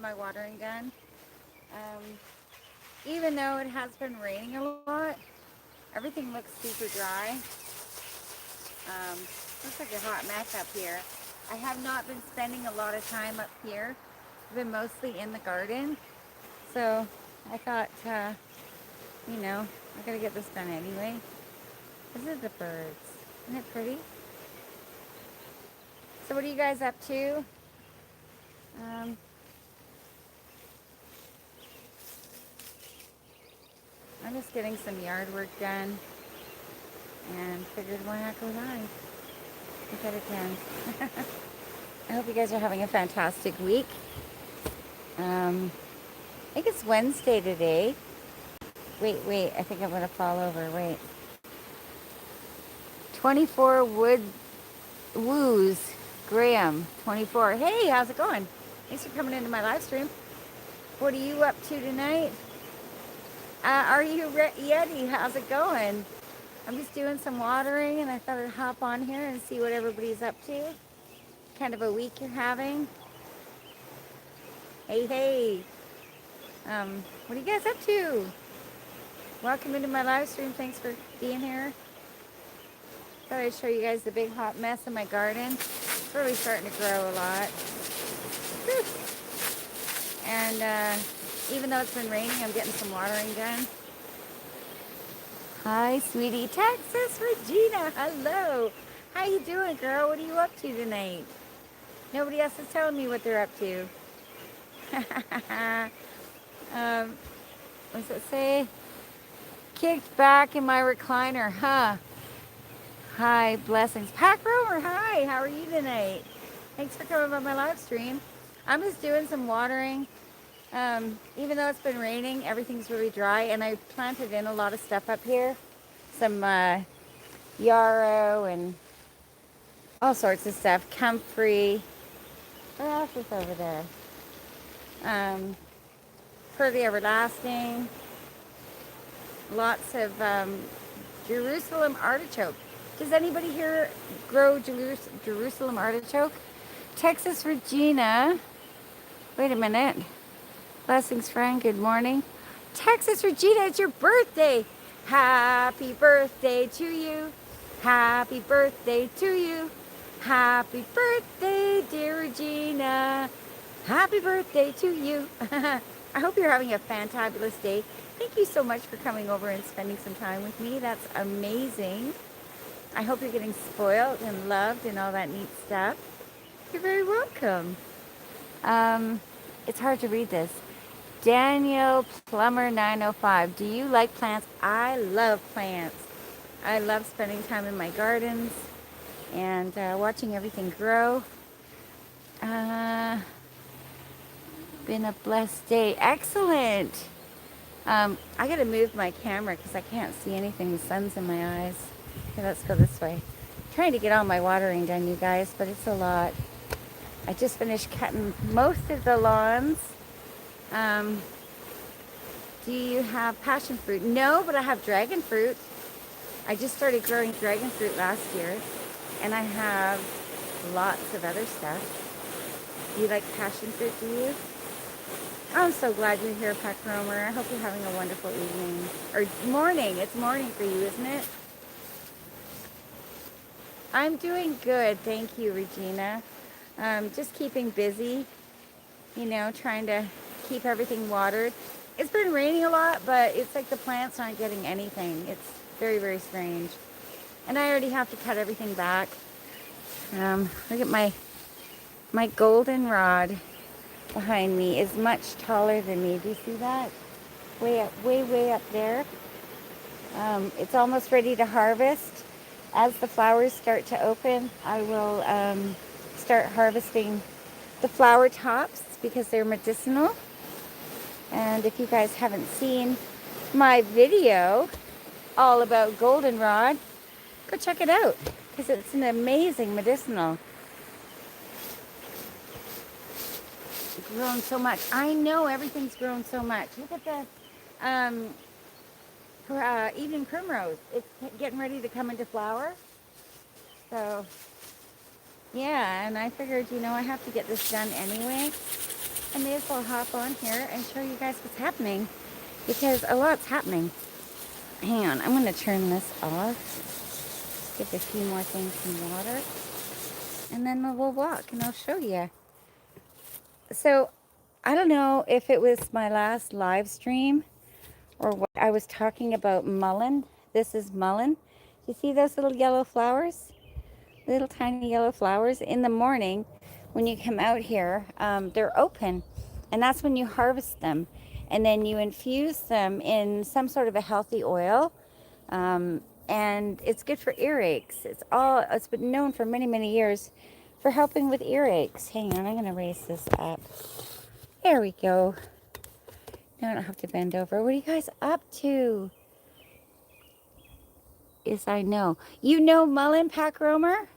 my watering gun. Um, Even though it has been raining a lot, everything looks super dry. Um, Looks like a hot mess up here. I have not been spending a lot of time up here. I've been mostly in the garden. So I thought, I gotta get this done anyway. This is the birds. Isn't it pretty? So what are you guys up to? Um, I'm just getting some yard work done and figured why not go live if I can. I hope you guys are having a fantastic week. I think it's Wednesday today. Wait, I think I'm gonna fall over. Wait. 24 woos. Graham, 24. Hey, how's it going? Thanks for coming into my live stream. What are you up to tonight? Are you Yeti? How's it going? I'm just doing some watering and I thought I'd hop on here and see what everybody's up to. Kind of a week you're having. Hey. What are you guys up to? Welcome into my live stream. Thanks for being here. Thought I'd show you guys the big hot mess in my garden. It's really starting to grow a lot. Whew. And even though it's been raining, I'm getting some watering done. Hi, sweetie. Texas Regina. Hello. How you doing, girl? What are you up to tonight? Nobody else is telling me what they're up to. What's it say? Kicked back in my recliner, huh? Hi, blessings. Pack Rover, hi. How are you tonight? Thanks for coming on my live stream. I'm just doing some watering. Even though it's been raining, everything's really dry, and I planted in a lot of stuff up here. Some yarrow and all sorts of stuff. Comfrey. What else is over there? For the everlasting. Lots of Jerusalem artichoke. Does anybody here grow Jerusalem artichoke? Texas Regina. Wait a minute. Blessings, Frank. Good morning. Texas Regina, it's your birthday. Happy birthday to you. Happy birthday to you. Happy birthday, dear Regina. Happy birthday to you. I hope you're having a fantabulous day. Thank you so much for coming over and spending some time with me. That's amazing. I hope you're getting spoiled and loved and all that neat stuff. You're very welcome. It's hard to read this. Daniel Plummer 905. Do you like plants? I love plants. I love spending time in my gardens and watching everything grow. Been a blessed day. Excellent. I gotta move my camera because I can't see anything. The sun's in my eyes. Okay, let's go this way. I'm trying to get all my watering done, you guys, but it's a lot. I just finished cutting most of the lawns. Do you have passion fruit? No, but I have dragon fruit. I just started growing dragon fruit last year, and I have lots of other stuff. Do you like passion fruit, do you? I'm so glad you're here, Pack Romer. I hope you're having a wonderful evening. Or morning. It's morning for you, isn't it? I'm doing good. Thank you, Regina. Just keeping busy, trying to keep everything watered. It's been raining a lot, but it's like the plants aren't getting anything. It's very, very strange. And I already have to cut everything back. Look at my goldenrod behind me is much taller than me. Do you see that? Way up there. It's almost ready to harvest. As the flowers start to open, I will start harvesting the flower tops because they're medicinal. And if you guys haven't seen my video all about goldenrod, go check it out because it's an amazing medicinal. Grown so much. I know everything's grown so much. Look at the evening primrose. It's getting ready to come into flower. So, yeah, and I figured, I have to get this done anyway. I may as well hop on here and show you guys what's happening, because a lot's happening. Hang on, I'm going to turn this off, give a few more things some water, and then we'll walk and I'll show you. So I don't know if it was my last live stream or what. I was talking about mullein. This is mullein. You see those little yellow flowers? Little tiny yellow flowers. In the morning when you come out here, they're open, and that's when you harvest them, and then you infuse them in some sort of a healthy oil, and it's good for earaches. It's been known for many years for helping with earaches. Hang on, I'm going to raise this up. There we go. Now I don't have to bend over. What are you guys up to? Yes, I know. You know mullein, Pack Romer?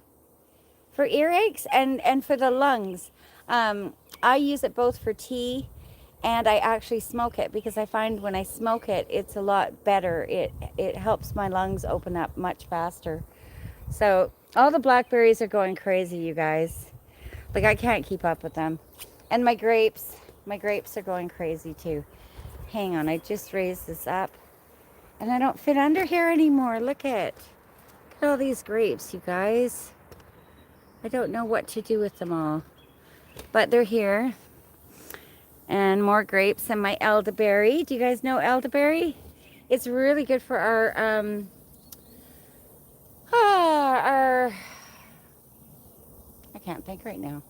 For earaches and for the lungs. I use it both for tea, and I actually smoke it, because I find when I smoke it, it's a lot better. It helps my lungs open up much faster. So all the blackberries are going crazy, you guys. Like, I can't keep up with them. And my grapes are going crazy too. Hang on, I just raised this up, and I don't fit under here anymore. Look at all these grapes, you guys. I don't know what to do with them all, but they're here. And more grapes, and my elderberry. Do you guys know elderberry? It's really good for our I can't think right now.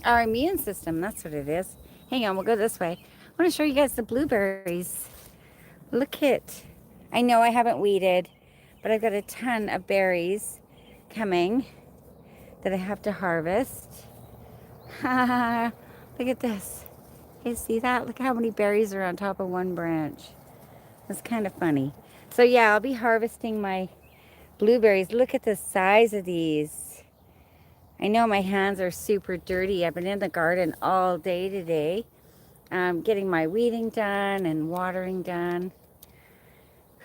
Our immune system, that's what it is. Hang on, we'll go this way. I want to show you guys the blueberries. Look at, I know I haven't weeded, but I've got a ton of berries coming that I have to harvest. Look at this. You see that? Look how many berries are on top of one branch. That's kind of funny. So yeah, I'll be harvesting my blueberries. Look at the size of these. I know my hands are super dirty. I've been in the garden all day today, getting my weeding done and watering done.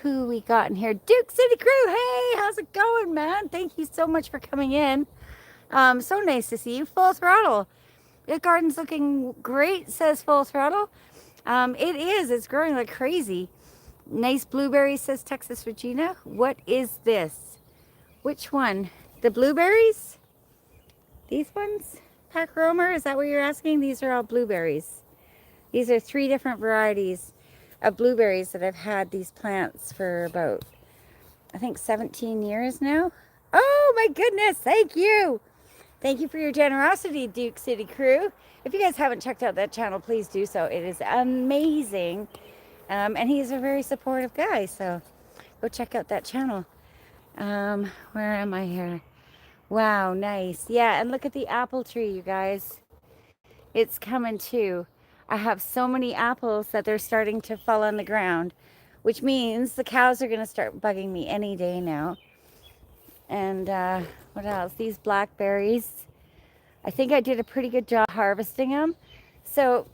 Who we got in here? Duke City Crew. Hey, how's it going, man? Thank you so much for coming in. So nice to see you. Full throttle. The garden's looking great, says Full Throttle. It is. It's growing like crazy. Nice blueberries, says Texas Regina. What is this? Which one? The blueberries? These ones? Pack Romer, is that what you're asking? These are all blueberries. These are 3 different varieties of blueberries that I've had these plants for about, I think, 17 years now. Oh my goodness, thank you. Thank you for your generosity, Duke City Crew. If you guys haven't checked out that channel, please do so. It is amazing. And he's a very supportive guy, so go check out that channel. Where am I here? Wow, nice. Yeah, and look at the apple tree, you guys. It's coming too. I have so many apples that they're starting to fall on the ground, which means the cows are going to start bugging me any day now. And what else? These blackberries. I think I did a pretty good job harvesting them. So,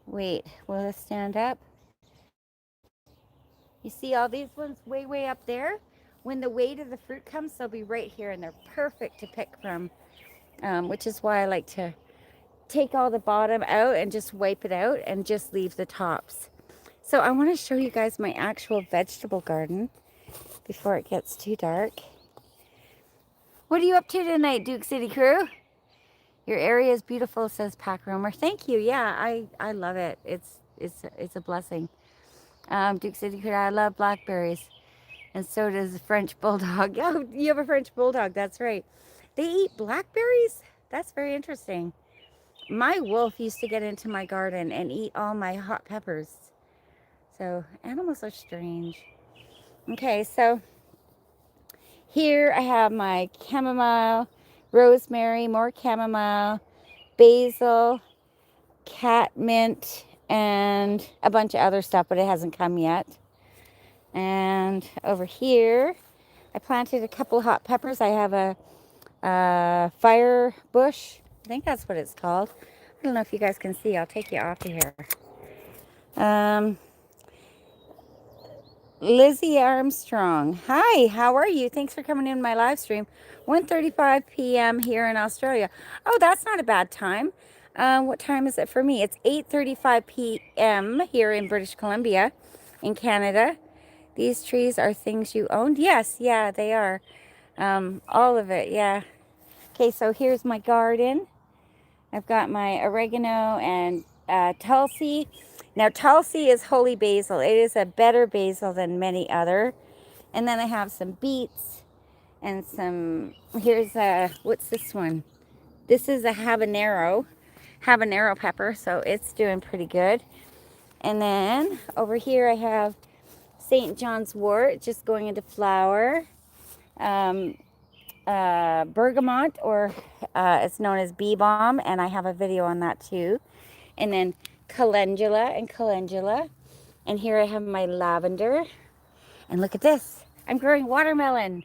wait, will this stand up? You see all these ones way up there? When the weight of the fruit comes, they'll be right here, and they're perfect to pick from, which is why I like to take all the bottom out and just wipe it out and just leave the tops. So I want to show you guys my actual vegetable garden before it gets too dark. What are you up to tonight, Duke City Crew? Your area is beautiful, says Pack Romer. Thank you. Yeah, I love it. It's a blessing. Duke City Crew, I love blackberries. And so does the French Bulldog. Oh, you have a French Bulldog. That's right. They eat blackberries? That's very interesting. My wolf used to get into my garden and eat all my hot peppers. So animals are strange. Okay, so here I have my chamomile, rosemary, more chamomile, basil, catmint, and a bunch of other stuff, but it hasn't come yet. And over here, I planted a couple of hot peppers. I have a fire bush. I think that's what it's called. I don't know if you guys can see. I'll take you off of here. Lizzie Armstrong. Hi, how are you? Thanks for coming in my live stream. 1:35 p.m. here in Australia. Oh, that's not a bad time. What time is it for me? It's 8:35 p.m. here in British Columbia, in Canada. These trees are things you owned? Yes, yeah, they are. All of it, yeah. Okay, so here's my garden. I've got my oregano and Tulsi. Now, Tulsi is holy basil. It is a better basil than many other. And then I have some beets and some, here's a, what's this one? This is a habanero pepper, so it's doing pretty good. And then over here I have St. John's wort just going into flower. Um, Bergamot, or it's known as bee balm, and I have a video on that too. And then calendula and calendula. And here I have my lavender. And look at this. I'm growing watermelon.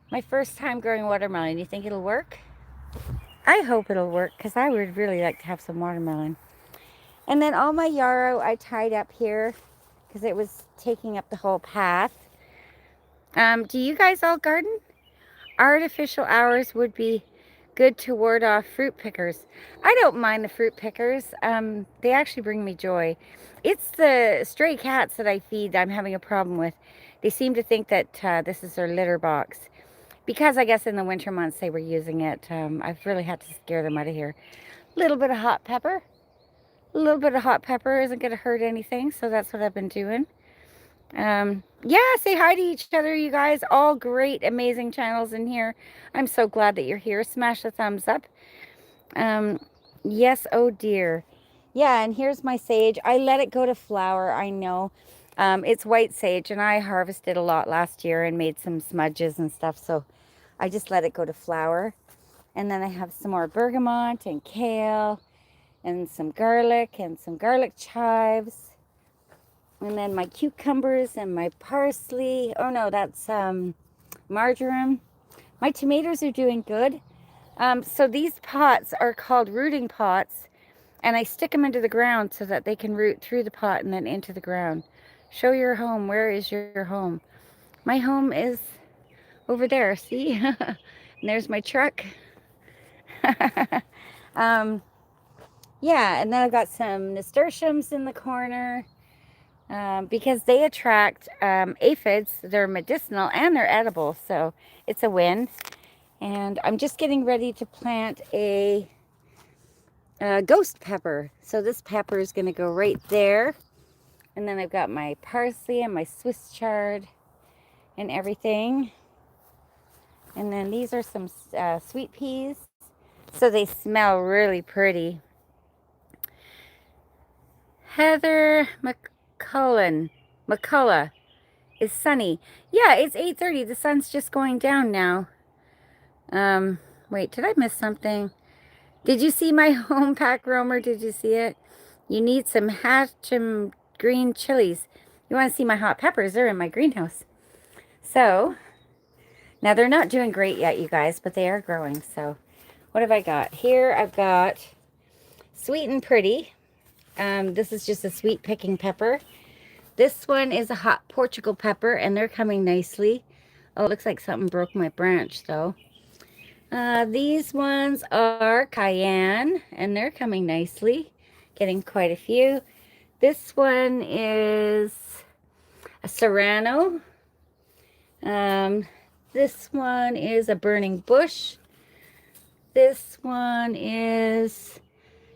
My first time growing watermelon. You think it'll work? I hope it'll work because I would really like to have some watermelon. And then all my yarrow I tied up here because it was taking up the whole path. Do you guys all garden? Artificial hours would be good to ward off fruit pickers. I don't mind the fruit pickers. They actually bring me joy. It's the stray cats that I feed that I'm having a problem with. They seem to think that this is their litter box. Because I guess in the winter months they were using it. I've really had to scare them out of here. A little bit of hot pepper. A little bit of hot pepper isn't going to hurt anything, so that's what I've been doing. Yeah, say hi to each other, you guys. All great, amazing channels in here. I'm so glad that you're here. Smash the thumbs up. Yes, oh dear. Yeah, and here's my sage. I let it go to flower, I know. It's white sage, and I harvested a lot last year and made some smudges and stuff, so I just let it go to flower. And then I have some more bergamot and kale and some garlic chives. And then my cucumbers and my parsley. Oh no, that's marjoram. My tomatoes are doing good. So these pots are called rooting pots. And I stick them into the ground so that they can root through the pot and then into the ground. Show your home. Where is your home? My home is over there, see? And there's my truck. Yeah, and then I've got some nasturtiums in the corner. Because they attract aphids. They're medicinal and they're edible, so it's a win. And I'm just getting ready to plant a ghost pepper. So this pepper is going to go right there. And then I've got my parsley and my Swiss chard and everything. And then these are some sweet peas. So they smell really pretty. Heather McCullough is sunny. Yeah, it's 8:30. The sun's just going down now. Wait, did I miss something? Did you see my home pack roamer? Did you see it? You need some Hatcham green chilies. You want to see my hot peppers? They're in my greenhouse. So, now they're not doing great yet, you guys, but they are growing. So, what have I got? Here I've got Sweet and Pretty. This is just a sweet picking pepper. This one is a hot Portugal pepper, and they're coming nicely. Oh, it looks like something broke my branch, though. These ones are cayenne, and they're coming nicely. Getting quite a few. This one is a serrano. This one is a burning bush. This one is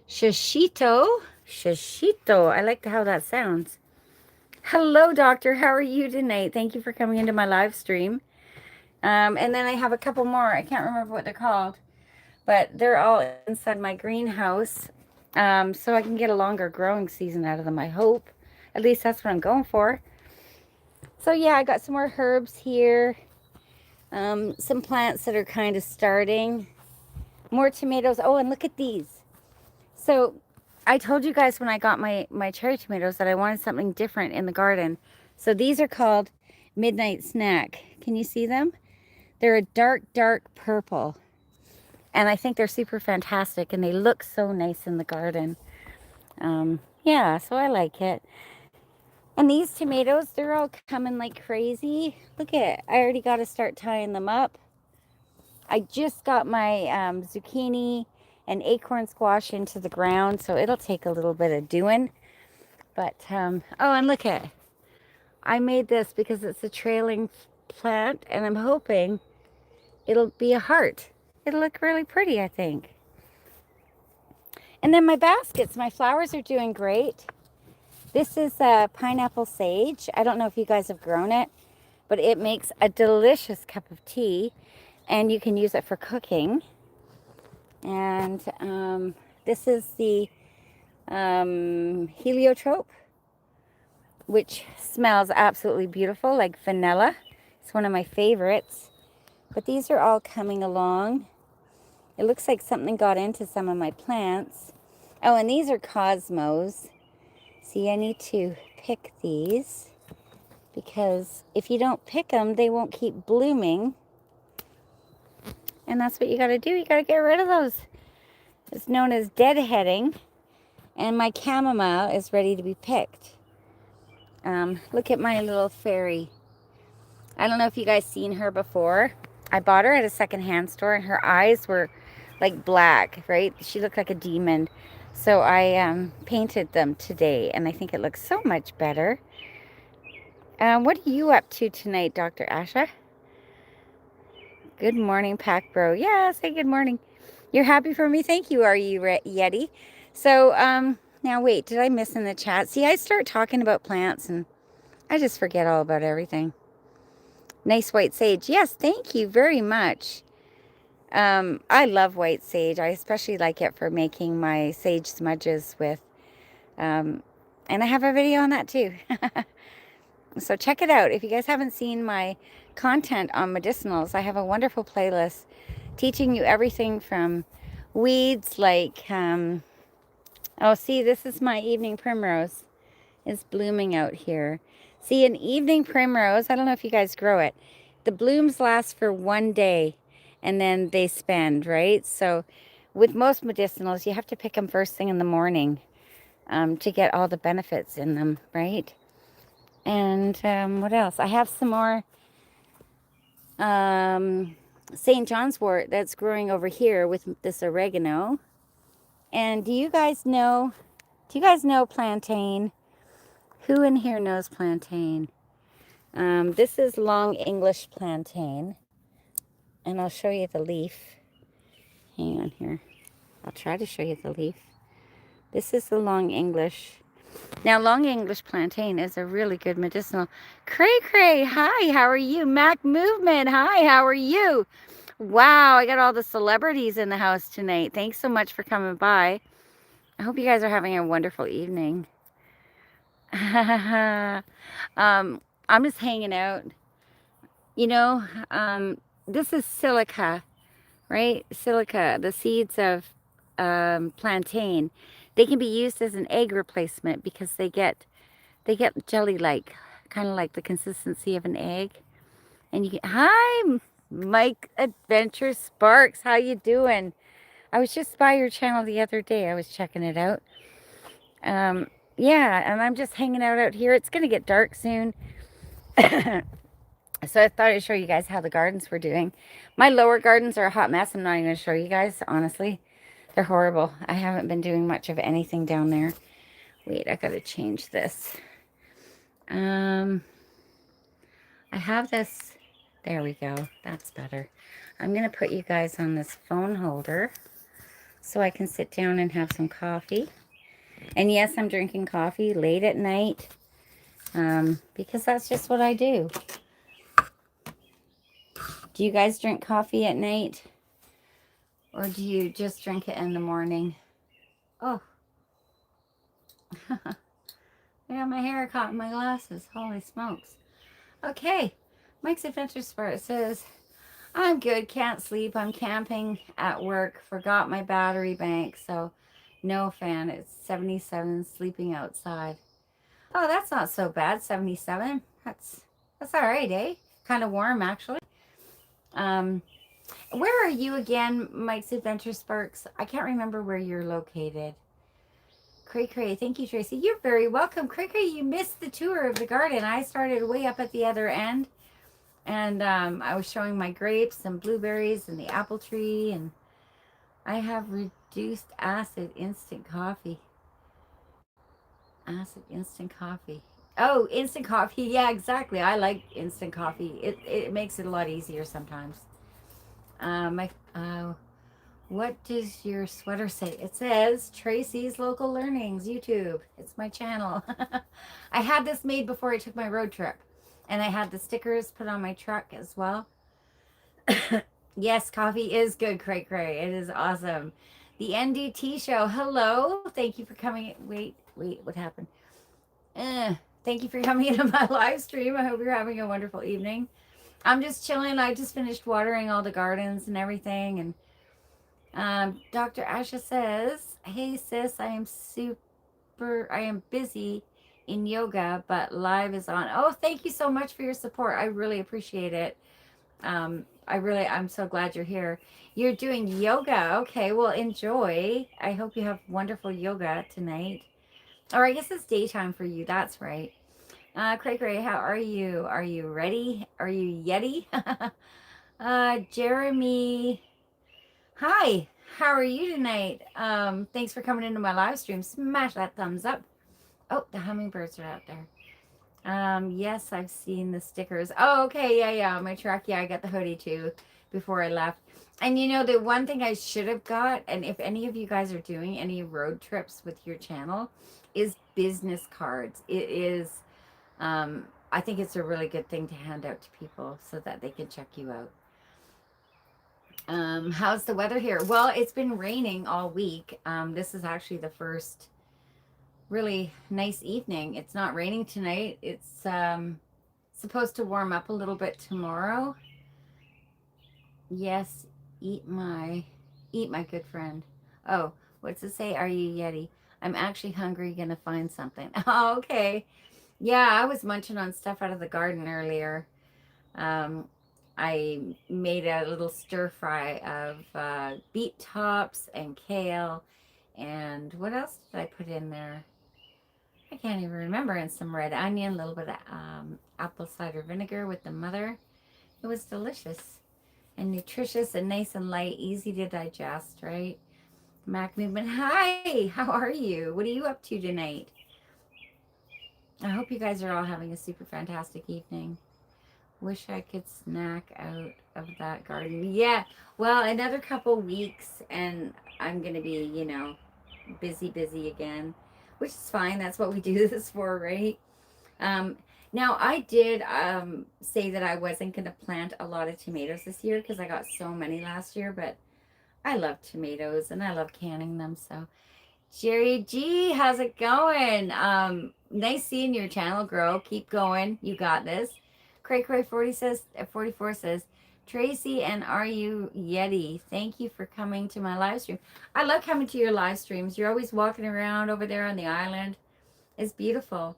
shishito. Shishito. I like how that sounds. Hello, doctor. How are you tonight? Thank you for coming into my live stream. And then I have a couple more. I can't remember what they're called, but they're all inside my greenhouse. So I can get a longer growing season out of them, I hope. At least that's what I'm going for. So yeah, I got some more herbs here. Some plants that are kind of starting. More tomatoes. Oh, and look at these. So I told you guys when I got my cherry tomatoes that I wanted something different in the garden. So these are called Midnight Snack. Can you see them? They're a dark, dark purple. And I think they're super fantastic. And they look so nice in the garden. Yeah, so I like it. And these tomatoes, they're all coming like crazy. Look at it. I already got to start tying them up. I just got my zucchini and acorn squash into the ground, so it'll take a little bit of doing. But, oh, and look at it. I made this because it's a trailing plant, and I'm hoping it'll be a heart. It'll look really pretty, I think. And then my baskets, my flowers are doing great. This is pineapple sage. I don't know if you guys have grown it, but it makes a delicious cup of tea, and you can use it for cooking. And this is the heliotrope, which smells absolutely beautiful, like vanilla. It's one of my favorites. But these are all coming along. It looks like something got into some of my plants. Oh, and these are cosmos. See, I need to pick these because if you don't pick them, they won't keep blooming. And that's what you got to do. You got to get rid of those. It's known as deadheading. And my chamomile is ready to be picked. Look at my little fairy. I don't know if you guys seen her before. I bought her at a secondhand store, and her eyes were like black, right? She looked like a demon. So I painted them today, and I think it looks so much better. What are you up to tonight, Dr. Asha? Good morning, Pack Bro. Yeah, say good morning. You're happy for me? Thank you, are you, Yeti? So, now wait, did I miss in the chat? See, I start talking about plants, and I just forget all about everything. Nice white sage. Yes, thank you very much. I love white sage. I especially like it for making my sage smudges with. And I have a video on that too. So check it out. If you guys haven't seen my content on medicinals, I have a wonderful playlist teaching you everything from weeds like, oh, see, this is my evening primrose. It's blooming out here. See, an evening primrose, I don't know if you guys grow it. The blooms last for one day and then they spend, right? So with most medicinals, you have to pick them first thing in the morning to get all the benefits in them, right? And what else? I have some more St. John's wort that's growing over here with this oregano. And do you guys know plantain? Who in here knows plantain? This is long English plantain. And I'll show you the leaf. Hang on here. I'll try to show you the leaf. This is the long English. Now, long English plantain is a really good medicinal. Cray Cray, hi, how are you? Mac Movement, hi, how are you? Wow, I got all the celebrities in the house tonight. Thanks so much for coming by. I hope you guys are having a wonderful evening. I'm just hanging out. You know, this is silica, right? Silica, the seeds of plantain. They can be used as an egg replacement because they get jelly-like, kind of like the consistency of an egg. And you get, hi, Mike Adventure Sparks, how you doing? I was just by your channel the other day. I was checking it out. Yeah, and I'm just hanging out here. It's going to get dark soon. So I thought I'd show you guys how the gardens were doing. My lower gardens are a hot mess. I'm not even going to show you guys, honestly. They're horrible. I haven't been doing much of anything down there. Wait, I got to change this. I have this. There we go. That's better. I'm going to put you guys on this phone holder so I can sit down and have some coffee. And yes, I'm drinking coffee late at night because that's just what I do. Do you guys drink coffee at night? Or do you just drink it in the morning? Oh. I got my hair caught in my glasses. Holy smokes. Okay. Mike's Adventure Spirit says, I'm good. Can't sleep. I'm camping at work. Forgot my battery bank. So no fan. It's 77 sleeping outside. Oh, that's not so bad. 77. That's all right, eh? Kind of warm, actually. Where are you again, Mike's Adventure Sparks? I can't remember where you're located. Cray Cray. Thank you, Tracy. You're very welcome. Cray Cray, you missed the tour of the garden. I started way up at the other end. And I was showing my grapes and blueberries and the apple tree. And I have reduced acid instant coffee. Acid instant coffee. Oh, instant coffee. Yeah, exactly. I like instant coffee. It makes it a lot easier sometimes. My what does your sweater say? It says Tracy's Local Learnings YouTube. It's my channel. I had this made before I took my road trip, and I had the stickers put on my truck as well. Yes, coffee is good, Cray Cray. It is awesome. The NDT show. Hello. Thank you for coming. Wait, what happened? Thank you for coming into my live stream. I hope you're having a wonderful evening. I'm just chilling. I just finished watering all the gardens and everything. And Dr. Asha says, hey sis, I am busy in yoga, but live is on. Oh, thank you so much for your support. I really appreciate it. I'm so glad you're here. You're doing yoga. Okay, well, enjoy. I hope you have wonderful yoga tonight. Or I guess it's daytime for you. That's right. Cray Cray, how are you? Are you ready? Are you Yeti? Jeremy, hi. How are you tonight? Thanks for coming into my live stream. Smash that thumbs up. Oh, the hummingbirds are out there. Yes, I've seen the stickers. Oh, okay, yeah, my truck. Yeah, I got the hoodie too before I left. And you know, the one thing I should have got, and if any of you guys are doing any road trips with your channel, is business cards. It is, I think it's a really good thing to hand out to people so that they can check you out. How's the weather here? Well, it's been raining all week. This is actually the first really nice evening. It's not raining tonight. It's supposed to warm up a little bit tomorrow. Yes, eat my good friend. Oh, what's it say? Are you Yeti? I'm actually hungry, gonna find something. Oh, okay. Yeah, I was munching on stuff out of the garden earlier. Um, I made a little stir fry of beet tops and kale. And what else did I put in there? I can't even remember. And some red onion, a little bit of apple cider vinegar with the mother. It was delicious and nutritious and nice and light, easy to digest, right? Mac Movement, hi, how are you? What are you up to tonight? I hope you guys are all having a super fantastic evening. Wish I could snack out of that garden. Yeah, well, another couple weeks and I'm going to be, busy again, which is fine. That's what we do this for, right? Um, Now, I did say that I wasn't going to plant a lot of tomatoes this year because I got so many last year, but I love tomatoes and I love canning them. So, Jerry G, how's it going? Nice seeing your channel grow. Keep going. You got this. Cray Cray 44 says, Tracy and Are You Yeti? Thank you for coming to my live stream. I love coming to your live streams. You're always walking around over there on the island. It's beautiful.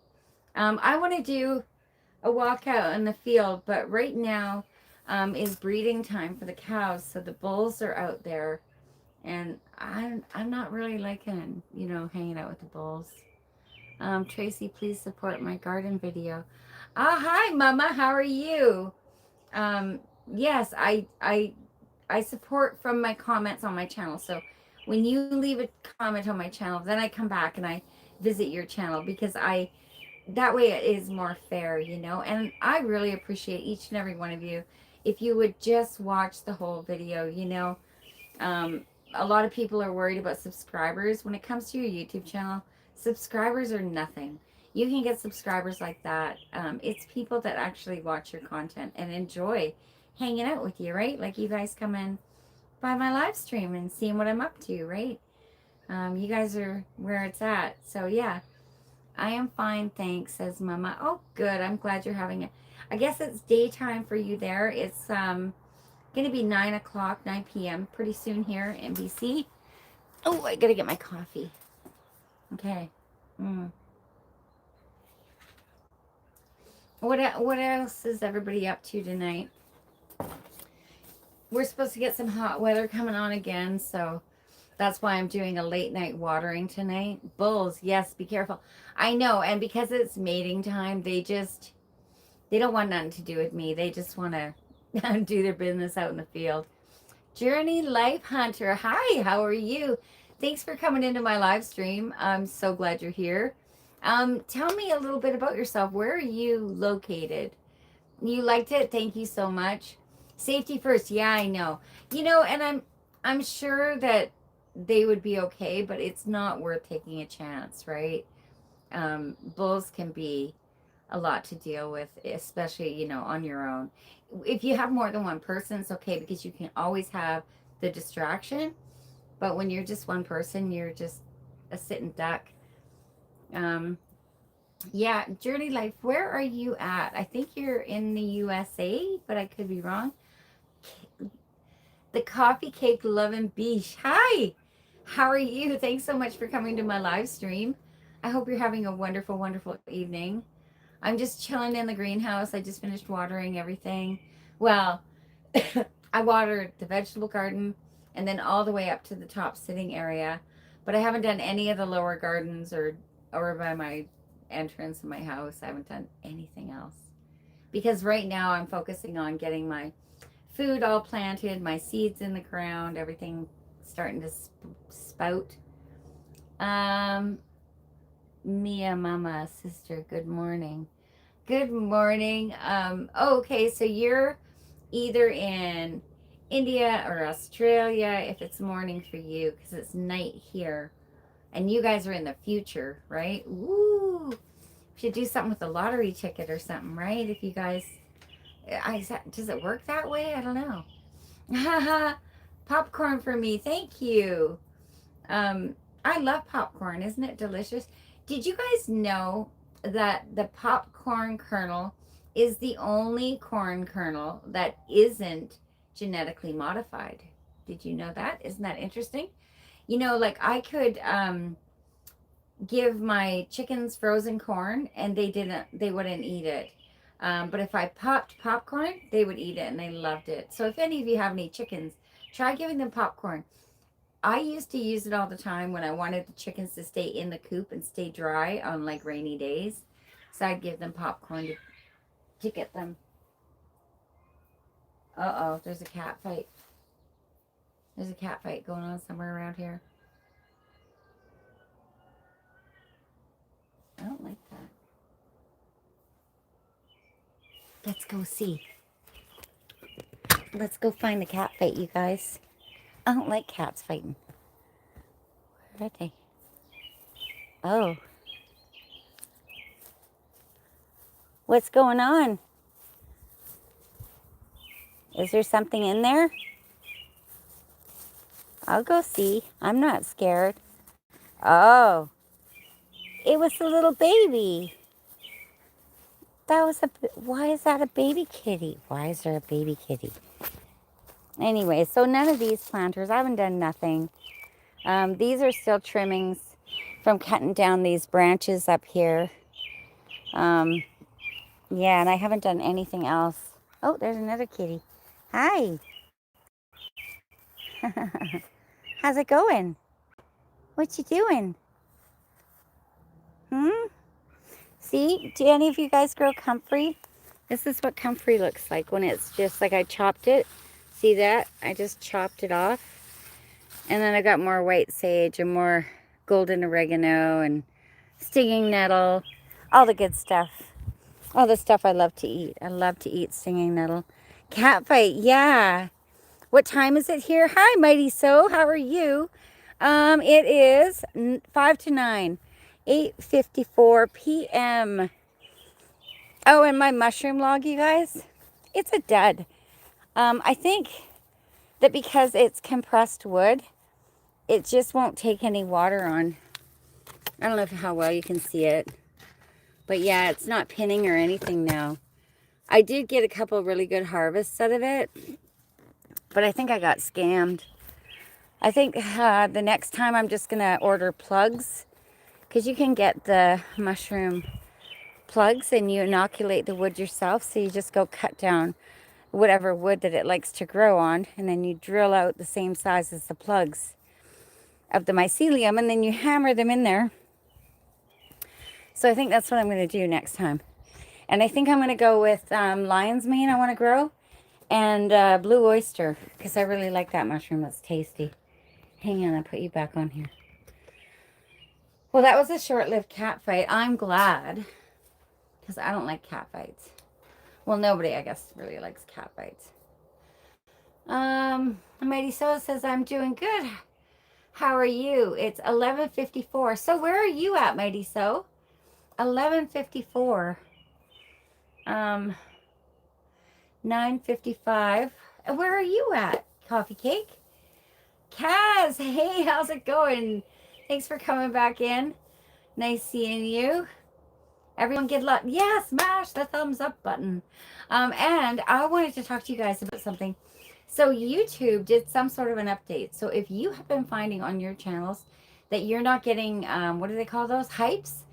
I want to do a walk out in the field, but right now is breeding time for the cows. So the bulls are out there, and I'm not really liking, hanging out with the bulls. Tracy, please support my garden video. Hi, Mama. How are you? Yes, I support from my comments on my channel. So when you leave a comment on my channel, then I come back and I visit your channel because that way it is more fair, and I really appreciate each and every one of you. If you would just watch the whole video, a lot of people are worried about subscribers. When it comes to your YouTube channel, subscribers are nothing. You can get subscribers like that. It's people that actually watch your content and enjoy hanging out with you, right? Like you guys come in by my live stream and seeing what I'm up to, right? You guys are where it's at. So yeah, I am fine, thanks, says Mama. Oh, good. I'm glad you're having it. I guess it's daytime for you there. It's going to be 9 o'clock, 9 p.m. pretty soon here in BC. Oh, I got to get my coffee. Okay. What else is everybody up to tonight? We're supposed to get some hot weather coming on again, so That's why I'm doing a late night watering tonight. Bulls, yes, be careful. I know, and because it's mating time, they don't want nothing to do with me. They just want to do their business out in the field. Journey Life Hunter, hi, how are you? Thanks for coming into my live stream. I'm so glad you're here. Tell me a little bit about yourself. Where are you located? You liked it? Thank you so much. Safety first. Yeah, I know. And I'm sure that they would be okay, but it's not worth taking a chance, right? Bulls can be a lot to deal with, especially, on your own. If you have more than one person, it's okay because you can always have the distraction. But when you're just one person, you're just a sitting duck. Um, yeah, Journey Life, where are you at? I think you're in the USA, but I could be wrong. The Coffee Cake Lovin' Beach. Hi, how are you? Thanks so much for coming to my live stream. I hope you're having a wonderful, wonderful evening. I'm just chilling in the greenhouse. I just finished watering everything. Well, I watered the vegetable garden and then all the way up to the top sitting area. But I haven't done any of the lower gardens or by my entrance in my house. I haven't done anything else. Because right now I'm focusing on getting my food all planted, my seeds in the ground, everything starting to spout. Um, Mia, Mama, sister, good morning. Good morning. Okay, so you're either in India or Australia if it's morning for you because it's night here. And you guys are in the future, right? Woo! Should do something with the lottery ticket or something, right? If you guys, does it work that way? I don't know. Popcorn for me, thank you. Um, I love popcorn. Isn't it delicious? Did you guys know that the popcorn kernel is the only corn kernel that isn't genetically modified? Did you know that? Isn't that interesting? Like I could give my chickens frozen corn and they wouldn't eat it. But if I popped popcorn, they would eat it and they loved it. So if any of you have any chickens, try giving them popcorn. I used to use it all the time when I wanted the chickens to stay in the coop and stay dry on like rainy days. So I'd give them popcorn to get them. Uh-oh, there's a cat fight. There's a cat fight going on somewhere around here. I don't like that. Let's go see. Let's go find the cat fight, you guys. I don't like cats fighting. Where are they? Oh. What's going on? Is there something in there? I'll go see. I'm not scared. Oh. It was a little baby. Why is that a baby kitty? Why is there a baby kitty? Anyway, so none of these planters, I haven't done nothing. These are still trimmings from cutting down these branches up here. Yeah, and I haven't done anything else. Oh, there's another kitty. Hi. How's it going? What you doing? See, do any of you guys grow comfrey? This is what comfrey looks like when it's just like I chopped it. See that? I just chopped it off. And then I got more white sage and more golden oregano and stinging nettle. All the good stuff. All the stuff I love to eat. I love to eat stinging nettle. Cat fight, yeah. What time is it here? Hi, Mighty So. How are you? It is 5 to 9. 8:54 p.m. Oh, and my mushroom log, you guys, it's a dud. I think that because it's compressed wood, it just won't take any water on. I don't know how well you can see it. But yeah, it's not pinning or anything now. I did get a couple really good harvests out of it, but I think I got scammed. I think the next time I'm just going to order plugs, because you can get the mushroom plugs and you inoculate the wood yourself. So you just go cut down whatever wood that it likes to grow on, and then you drill out the same size as the plugs. of the mycelium, and then you hammer them in there. So I think that's what I'm going to do next time. And I think I'm going to go with lion's mane I want to grow, and blue oyster, because I really like that mushroom. That's tasty. Hang on, I'll put you back on here. Well, that was a short-lived cat fight. I'm glad, because I don't like cat fights. Well, nobody, I guess, really likes cat fights. Mighty So says, I'm doing good. How are you? It's 11:54. So where are you at, Mighty So? 11:54. 9:55. Where are you at, Coffee Cake? Kaz, hey, how's it going? Thanks for coming back in. Nice seeing you. Everyone get love. Yeah, smash the thumbs up button. And I wanted to talk to you guys about something. So YouTube did some sort of an update. So if you have been finding on your channels that you're not getting, what do they call those? Hypes?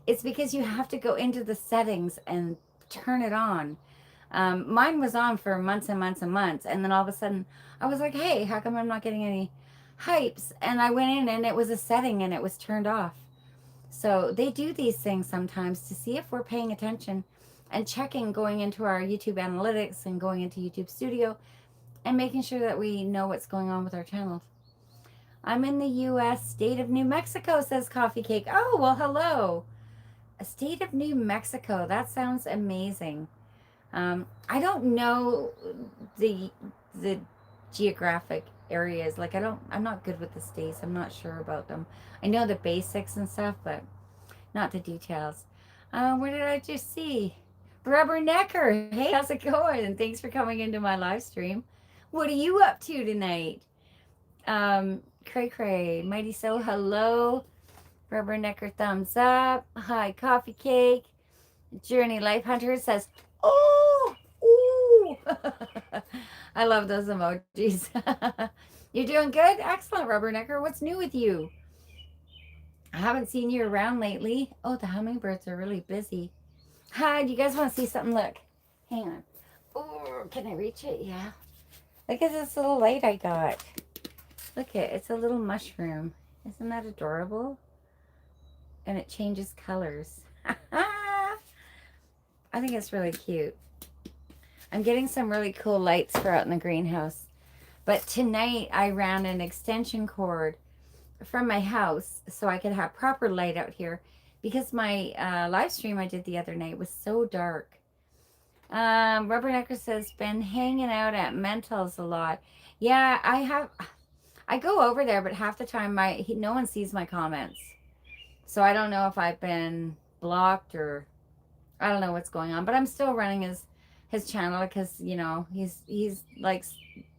It's because you have to go into the settings and turn it on. Mine was on for months and months and months. And then all of a sudden I was like, hey, how come I'm not getting any hypes? And I went in and it was a setting and it was turned off. So they do these things sometimes to see if we're paying attention and checking, going into our YouTube analytics and going into YouTube Studio and making sure that we know what's going on with our channels. I'm in the U.S. state of New Mexico, says Coffee Cake. Oh, well, hello. A state of New Mexico. That sounds amazing. I don't know the geographic areas. Like I'm not good with the states. I'm not sure about them. I know the basics and stuff, but not the details. Where did I just see? Rubbernecker. Hey, how's it going? And thanks for coming into my live stream. What are you up to tonight? Cray Cray, Mighty So, hello. Rubbernecker, thumbs up. Hi, Coffee Cake. Journey Life Hunter says, oh, ooh. I love those emojis. You're doing good? Excellent, Rubbernecker. What's new with you? I haven't seen you around lately. Oh, the hummingbirds are really busy. Hi, do you guys want to see something? Look. Hang on. Oh, can I reach it? Yeah. Look at this little light I got. Look at it. It's a little mushroom. Isn't that adorable? And it changes colors. I think it's really cute. I'm getting some really cool lights for out in the greenhouse. But tonight I ran an extension cord from my house so I could have proper light out here because my live stream I did the other night was so dark. Rubbernecker says, been hanging out at Mental's a lot. Yeah, I go over there, but half the time no one sees my comments. So I don't know if I've been blocked or I don't know what's going on, but I'm still running his channel because, you know, he's like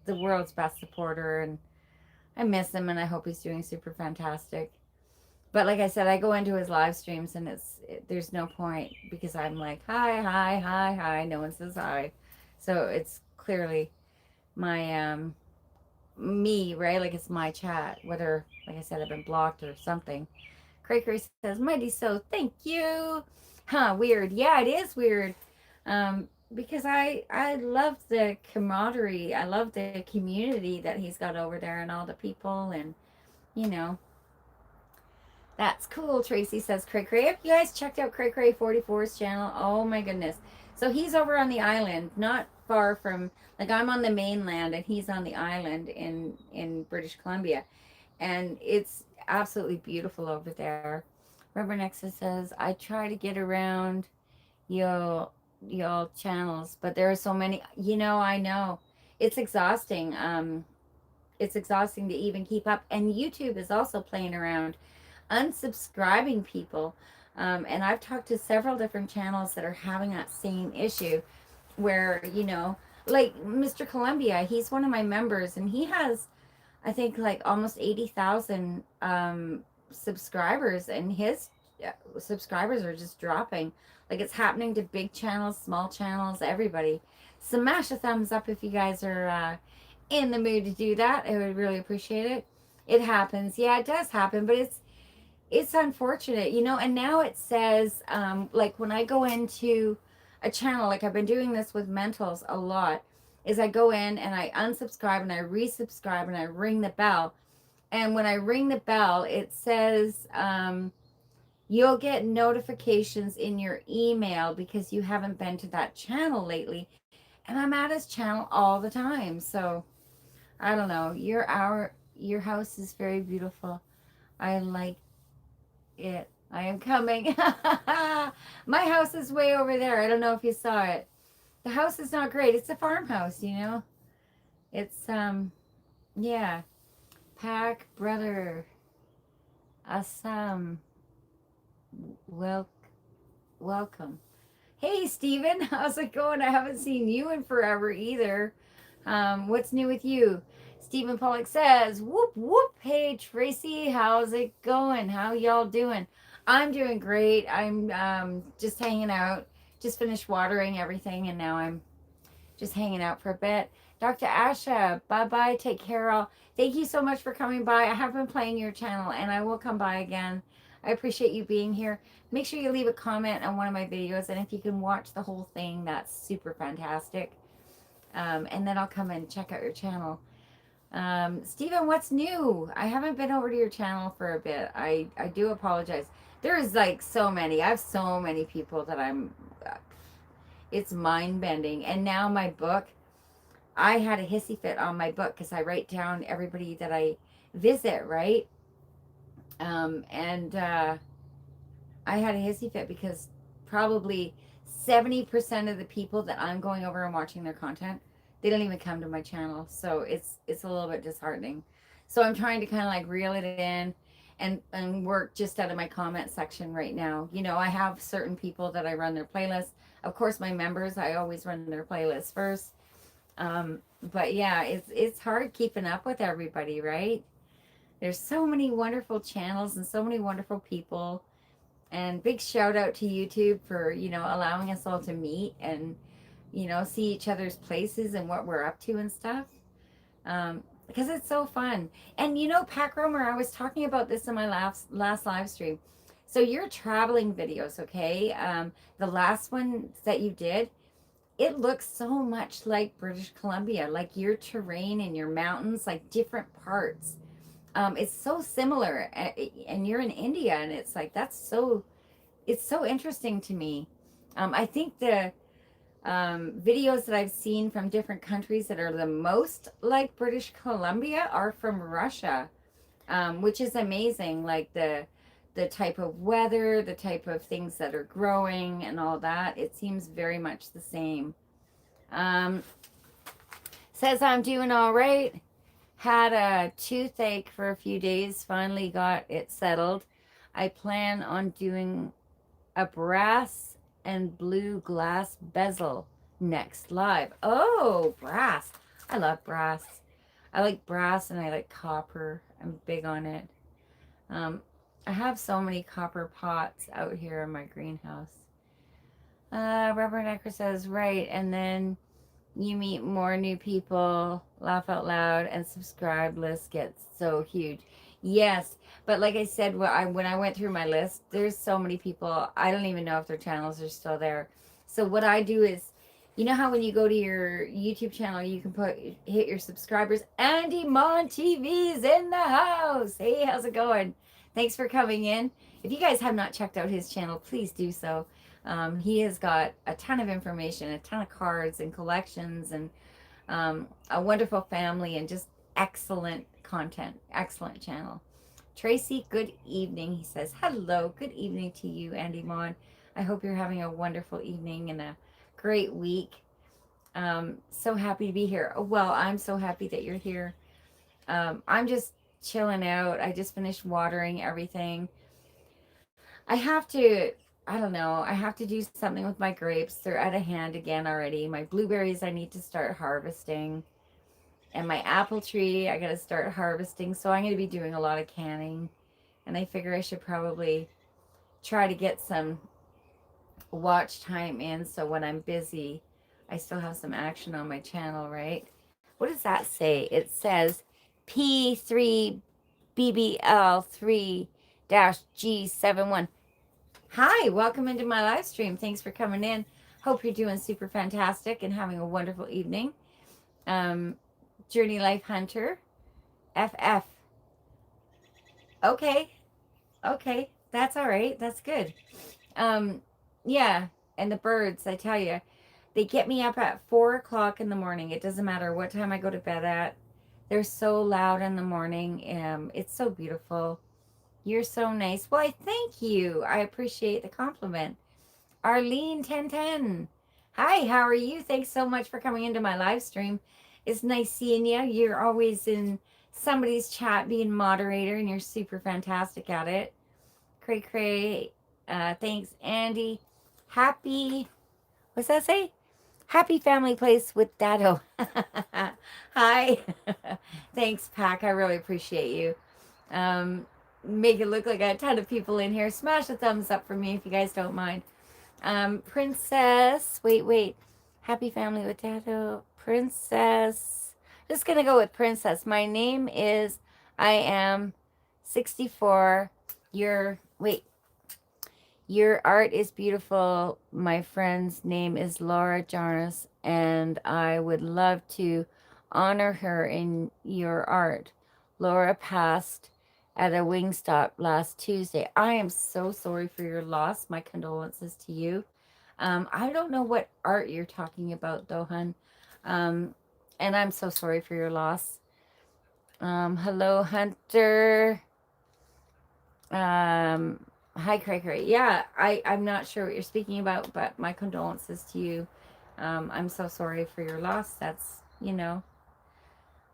the world's best supporter and I miss him and I hope he's doing super fantastic. But like I said, I go into his live streams and there's no point because I'm like, hi, hi, hi, hi. No one says hi. So it's clearly my, me, right? Like it's my chat, whether, like I said, I've been blocked or something. Cray Cray says, Mighty So, thank you. Huh, weird. Yeah, it is weird. Because I love the camaraderie. I love the community that he's got over there and all the people and, you know. That's cool, Tracy says Cray Cray. Have you guys checked out Cray Cray 44's channel? Oh my goodness. So he's over on the island, not far from, like I'm on the mainland and he's on the island in British Columbia. And it's absolutely beautiful over there. Rubbernexa says, I try to get around y'all channels, but there are so many, you know, I know. It's exhausting. It's exhausting to even keep up. And YouTube is also playing around unsubscribing people. And I've talked to several different channels that are having that same issue where, you know, like Mr. Columbia, he's one of my members and he has, I think, like almost 80,000 subscribers, and his subscribers are just dropping. Like it's happening to big channels, small channels, everybody. Smash a thumbs up if you guys are in the mood to do that. I would really appreciate it. It happens. Yeah, it does happen, but it's unfortunate, you know. And now it says, like when I go into a channel, like I've been doing this with Mentals a lot, is I go in and I unsubscribe and I resubscribe and I ring the bell. And when I ring the bell, it says you'll get notifications in your email because you haven't been to that channel lately. And I'm at his channel all the time. So I don't know. Your house is very beautiful. I like it. I am coming. My house is way over there. I don't know if you saw it. The house is not great. It's a farmhouse, you know. It's yeah. Pack brother. Awesome. Well, welcome. Hey, Steven, how's it going? I haven't seen you in forever either. What's new with you? Stephen Pollock says, whoop, whoop. Hey, Tracy, how's it going? How y'all doing? I'm doing great. I'm just hanging out. Just finished watering everything, and now I'm just hanging out for a bit. Dr. Asha, bye-bye. Take care, all. Thank you so much for coming by. I have been playing your channel, and I will come by again. I appreciate you being here. Make sure you leave a comment on one of my videos, and if you can watch the whole thing, that's super fantastic. And then I'll come and check out your channel. Stephen, what's new? I haven't been over to your channel for a bit. I do apologize. There's like so many. I have so many people that it's mind-bending. And now my book, I had a hissy fit on my book because I write down everybody that I visit, right? And I had a hissy fit because probably 70% of the people that I'm going over and watching their content, they don't even come to my channel. So it's a little bit disheartening. So I'm trying to kind of like reel it in and work just out of my comment section right now. You know, I have certain people that I run their playlists. Of course, my members, I always run their playlists first. But yeah, it's hard keeping up with everybody, right? There's so many wonderful channels and so many wonderful people. And big shout out to YouTube for, you know, allowing us all to meet and, you know, see each other's places and what we're up to and stuff. Because it's so fun. And, you know, Pack Romer, I was talking about this in my last live stream. So your traveling videos, okay? The last one that you did, it looks so much like British Columbia, like your terrain and your mountains, like different parts. It's so similar. And you're in India, and it's like, it's so interesting to me. I think the videos that I've seen from different countries that are the most like British Columbia are from Russia, which is amazing. Like the type of weather, the type of things that are growing and all that. It seems very much the same. Says I'm doing all right. Had a toothache for a few days. Finally got it settled. I plan on doing a brass and blue glass bezel next live. Oh, brass. I love brass. I like brass and I like copper. I'm big on it. I have so many copper pots out here in my greenhouse. Rubber Necker says, right. And then you meet more new people, laugh out loud, and subscribe list gets so huge. Yes, but like I said, when I went through my list, there's so many people, I don't even know if their channels are still there. So what I do is, you know how when you go to your YouTube channel, you can hit your subscribers. Andy Mon TV's in the house. Hey, how's it going? Thanks for coming in. If you guys have not checked out his channel, please do so. He has got a ton of information, a ton of cards and collections, and a wonderful family, and just excellent content, excellent channel. Tracy, good evening. He says, hello, good evening to you, Andy Mon. I hope you're having a wonderful evening and a great week. So happy to be here. Oh, well, I'm so happy that you're here. I'm just chilling out. I just finished watering everything. I don't know, I have to do something with my grapes. They're out of hand again already. My blueberries, I need to start harvesting. And my apple tree, I got to start harvesting. So I'm going to be doing a lot of canning. And I figure I should probably try to get some watch time in. So when I'm busy, I still have some action on my channel, right? What does that say? It says P3BBL3-G71. Hi, welcome into my live stream. Thanks for coming in. Hope you're doing super fantastic and having a wonderful evening. Journey Life Hunter, FF. Okay. Okay. That's all right. That's good. Um, yeah. And the birds, I tell you, they get me up at 4 o'clock in the morning. It doesn't matter what time I go to bed at. They're so loud in the morning. It's so beautiful. You're so nice. Well, I thank you. I appreciate the compliment. Arlene 1010. Hi, how are you? Thanks so much for coming into my live stream. It's nice seeing you. You're always in somebody's chat being moderator and you're super fantastic at it. Cray cray. Thanks, Andy. Happy, what's that say? Happy family place with Dado. Hi. Thanks, Pack. I really appreciate you. Um, Make it look like a ton of people in here. Smash a thumbs up for me if you guys don't mind. Princess. Wait. Happy family with Dado. Princess. Just gonna go with Princess. My name is I am 64. Your art is beautiful. My friend's name is Laura Jarnes, and I would love to honor her in your art. Laura passed at a Wingstop last Tuesday. I am so sorry for your loss. My condolences to you. I don't know what art you're talking about, though, hun. Um, and I'm so sorry for your loss. Hello, Hunter. Hi, Cray Cray. Yeah, I'm not sure what you're speaking about, but my condolences to you. I'm so sorry for your loss. That's,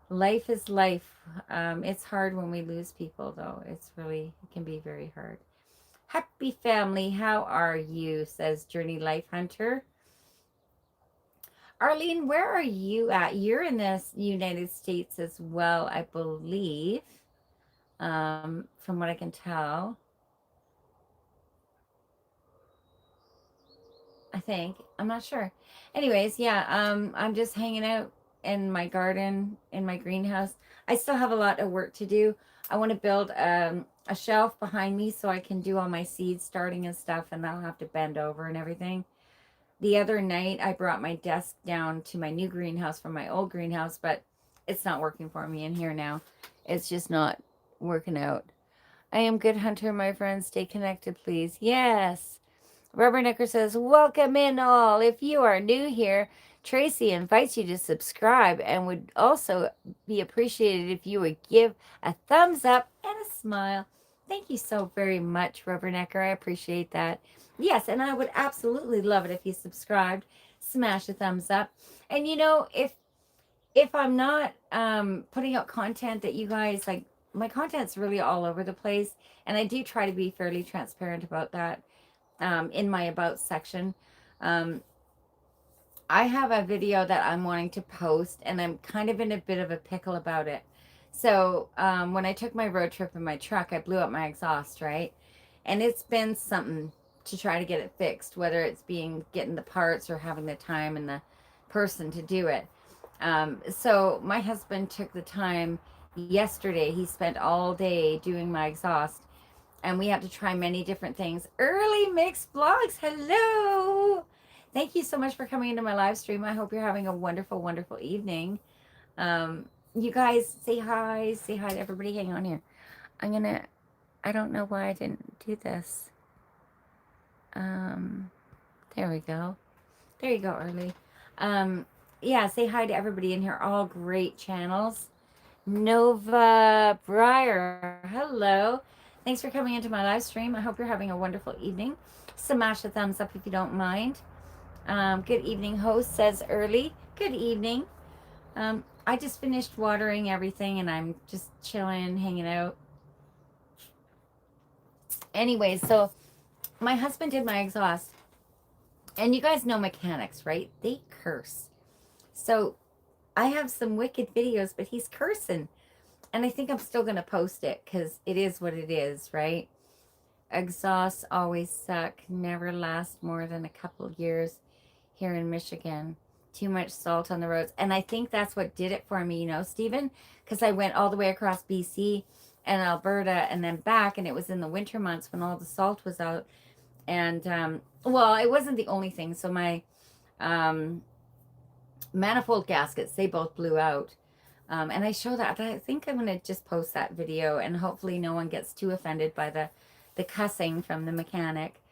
life is life. It's hard when we lose people, though. It can be very hard. Happy family, how are you? Says Journey Life Hunter. Arlene, where are you at? You're in the United States as well, I believe, from what I can tell. I think. I'm not sure. Anyways, yeah, I'm just hanging out in my garden, in my greenhouse. I still have a lot of work to do. I want to build a shelf behind me so I can do all my seed starting and stuff, and I'll have to bend over and everything. The other night, I brought my desk down to my new greenhouse from my old greenhouse, but it's not working for me in here now. It's just not working out. I am good, Hunter, my friend. Stay connected, please. Yes. Rubbernecker says, welcome in all. If you are new here, Tracy invites you to subscribe and would also be appreciated if you would give a thumbs up and a smile. Thank you so very much, Rubbernecker. I appreciate that. Yes, and I would absolutely love it if you subscribed. Smash a thumbs up. And if I'm not putting out content that you guys like, my content's really all over the place, and I do try to be fairly transparent about that in my about section. Um, I have a video that I'm wanting to post, and I'm kind of in a bit of a pickle about it. So when I took my road trip in my truck, I blew up my exhaust, right? And it's been something to try to get it fixed, whether it's getting the parts or having the time and the person to do it. So my husband took the time yesterday. He spent all day doing my exhaust, and we have to try many different things. Early Mixed Vlogs, hello. Thank you so much for coming into my live stream. I hope you're having a wonderful, wonderful evening. You guys say hi to everybody. Hang on here. I don't know why I didn't do this. There we go. There you go, Early. Yeah, say hi to everybody in here. All great channels. Nova Breyer, hello. Thanks for coming into my live stream. I hope you're having a wonderful evening. Smash a thumbs up if you don't mind. Good evening, host, says Early. Good evening. I just finished watering everything and I'm just chilling, hanging out. Anyways, so my husband did my exhaust. And you guys know mechanics, right? They curse. So I have some wicked videos, but he's cursing. And I think I'm still going to post it because it is what it is, right? Exhausts always suck, never last more than a couple years here in Michigan. Too much salt on the roads. And I think that's what did it for me, Stephen? Because I went all the way across BC and Alberta and then back, and it was in the winter months when all the salt was out. And, well, it wasn't the only thing. So my manifold gaskets, they both blew out. And I show that. I think I'm going to just post that video, and hopefully no one gets too offended by the cussing from the mechanic.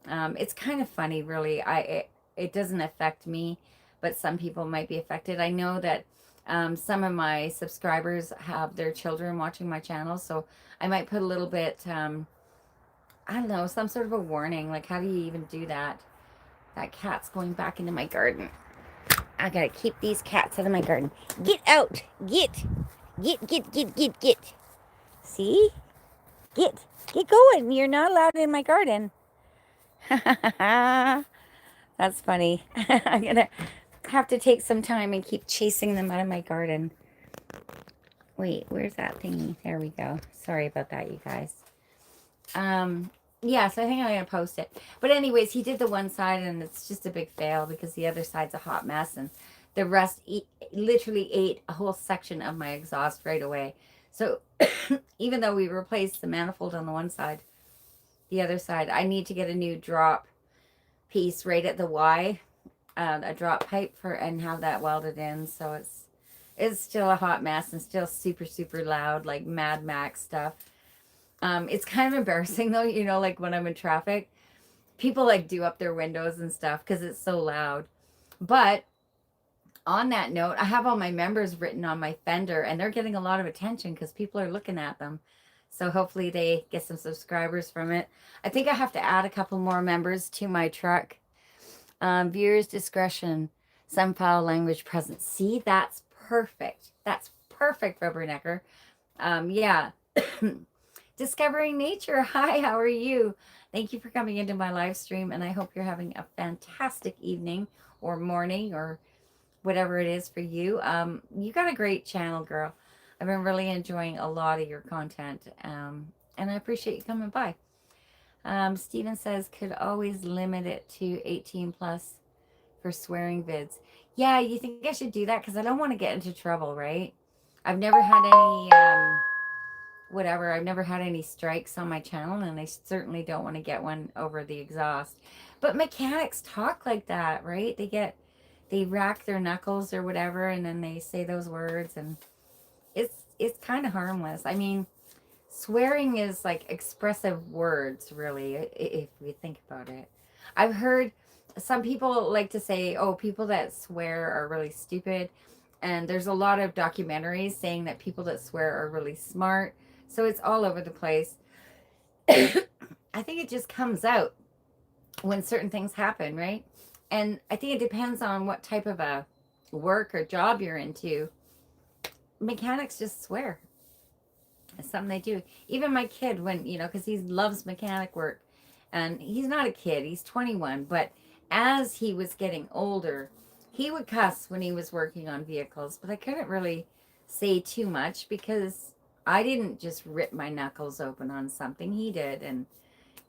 It's kind of funny, really. It doesn't affect me, but some people might be affected. I know that some of my subscribers have their children watching my channel, so I might put a little bit, I don't know, some sort of a warning. Like, how do you even do that? That cat's going back into my garden. I gotta keep these cats out of my garden. Get out! Get! Get! See? Get going! You're not allowed in my garden. That's funny. I'm gonna have to take some time and keep chasing them out of my garden. Wait, where's that thingy? There we go. Sorry about that, you guys. Yeah, so I think I'm gonna post it. But anyways, he did the one side, and it's just a big fail because the other side's a hot mess, and the rust literally ate a whole section of my exhaust right away. So even though we replaced the manifold on the one side, the other side, I need to get a new drop piece right at the Y, a drop pipe for, and have that welded in. So it's still a hot mess and still super, super loud, like Mad Max stuff. It's kind of embarrassing though, you know, like when I'm in traffic, people like do up their windows and stuff because it's so loud. But on that note, I have all my members written on my fender, and they're getting a lot of attention because people are looking at them. So hopefully they get some subscribers from it. I think I have to add a couple more members to my truck. Viewers discretion, some foul language present. See, that's perfect. That's perfect, Rubbernecker. Yeah. Discovering Nature. Hi, how are you? Thank you for coming into my live stream, and I hope you're having a fantastic evening or morning or whatever it is for you. You got a great channel, girl. I've been really enjoying a lot of your content, and I appreciate you coming by. Steven says, could always limit it to 18 plus for swearing vids. Yeah, you think I should do that? Because I don't want to get into trouble, right? I've never had any, whatever, I've never had any strikes on my channel, and I certainly don't want to get one over the exhaust. But mechanics talk like that, right? They rack their knuckles or whatever, and then they say those words, and it's kind of harmless. I mean, swearing is like expressive words, really, if we think about it. I've heard some people like to say, oh, people that swear are really stupid. And there's a lot of documentaries saying that people that swear are really smart. So it's all over the place. I think it just comes out when certain things happen, right? And I think it depends on what type of a work or job you're into. Mechanics just swear. It's something they do. Even my kid, when, you know, because he loves mechanic work, and he's not a kid, he's 21, but as he was getting older, he would cuss when he was working on vehicles, but I couldn't really say too much because I didn't just rip my knuckles open on something. He did, and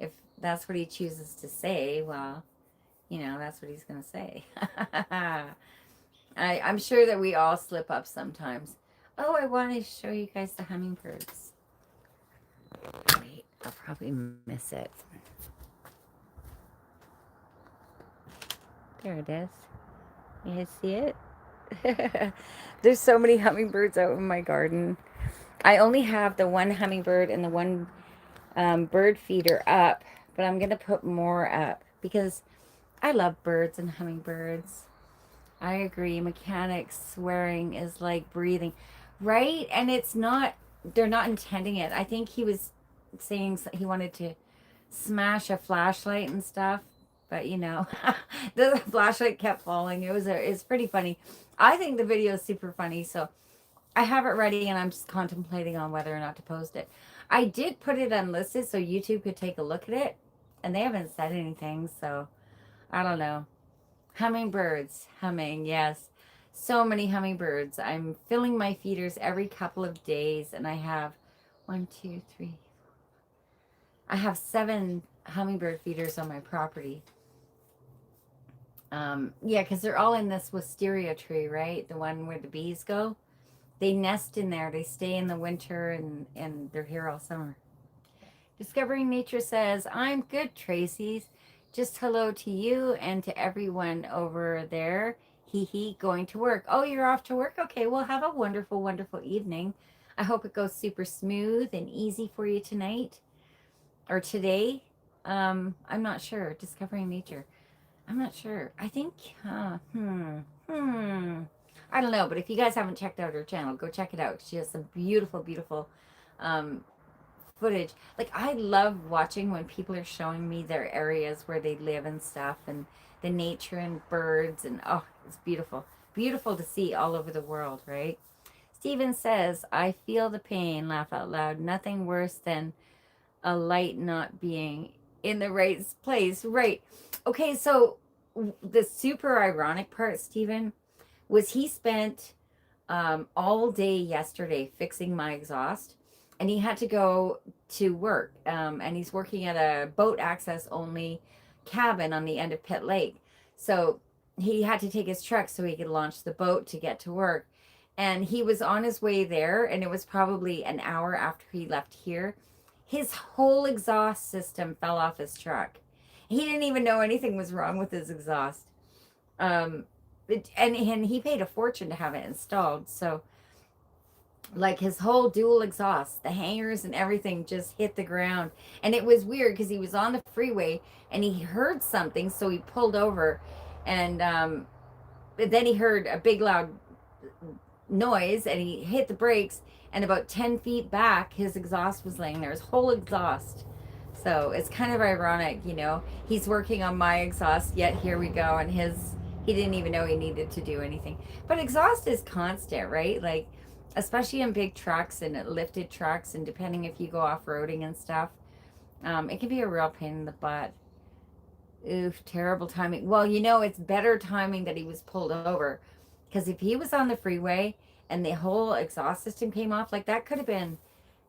if that's what he chooses to say, well, you know, that's what he's going to say. I'm sure that we all slip up sometimes. Oh, I want to show you guys the hummingbirds. Wait, I'll probably miss it. There it is. You guys see it? There's so many hummingbirds out in my garden. I only have the one hummingbird and the one bird feeder up, but I'm going to put more up because I love birds and hummingbirds. I agree. Mechanics swearing is like breathing, right? And it's not, they're not intending it. I think he was saying he wanted to smash a flashlight and stuff, but you know, the flashlight kept falling. It's pretty funny. I think the video is super funny, so I have it ready, and I'm just contemplating on whether or not to post it. I did put it unlisted so YouTube could take a look at it, and they haven't said anything, so I don't know. Hummingbirds, humming, yes. So many hummingbirds. I'm filling my feeders every couple of days, and I have 1, 2, 3. I have 7 hummingbird feeders on my property. Yeah, because they're all in this wisteria tree, right? The one where the bees go. They nest in there. They stay in the winter, and they're here all summer. Discovering Nature says, I'm good, Tracies. Just hello to you and to everyone over there. Hee going to work. Oh, you're off to work? Okay, well, have a wonderful, wonderful evening. I hope it goes super smooth and easy for you tonight or today. I'm not sure. Discovering nature. I'm not sure. I think, I don't know, but if you guys haven't checked out her channel, go check it out. She has some beautiful, beautiful um, footage. Like, I love watching when people are showing me their areas where they live and stuff, and the nature and birds, and oh, it's beautiful. Beautiful to see all over the world, right? Steven says, I feel the pain, laugh out loud. Nothing worse than a light not being in the right place. Right. Okay, so the super ironic part, Steven, was he spent all day yesterday fixing my exhaust, and he had to go to work. And he's working at a boat access only cabin on the end of Pitt Lake. So he had to take his truck so he could launch the boat to get to work. And he was on his way there, and it was probably an hour after he left here. His whole exhaust system fell off his truck. He didn't even know anything was wrong with his exhaust. Um, and he paid a fortune to have it installed. So, like, his whole dual exhaust, the hangers and everything just hit the ground. And it was weird because he was on the freeway and he heard something, so he pulled over, and then he heard a big loud noise and he hit the brakes, and about 10 feet back his exhaust was laying there, his whole exhaust. So it's kind of ironic, you know, he's working on my exhaust, yet here we go, and he didn't even know he needed to do anything. But exhaust is constant, right? Like, especially in big trucks and lifted trucks, and depending if you go off-roading and stuff, it can be a real pain in the butt. Oof, terrible timing. Well, you know, it's better timing that he was pulled over, because if he was on the freeway and the whole exhaust system came off, like, that could have been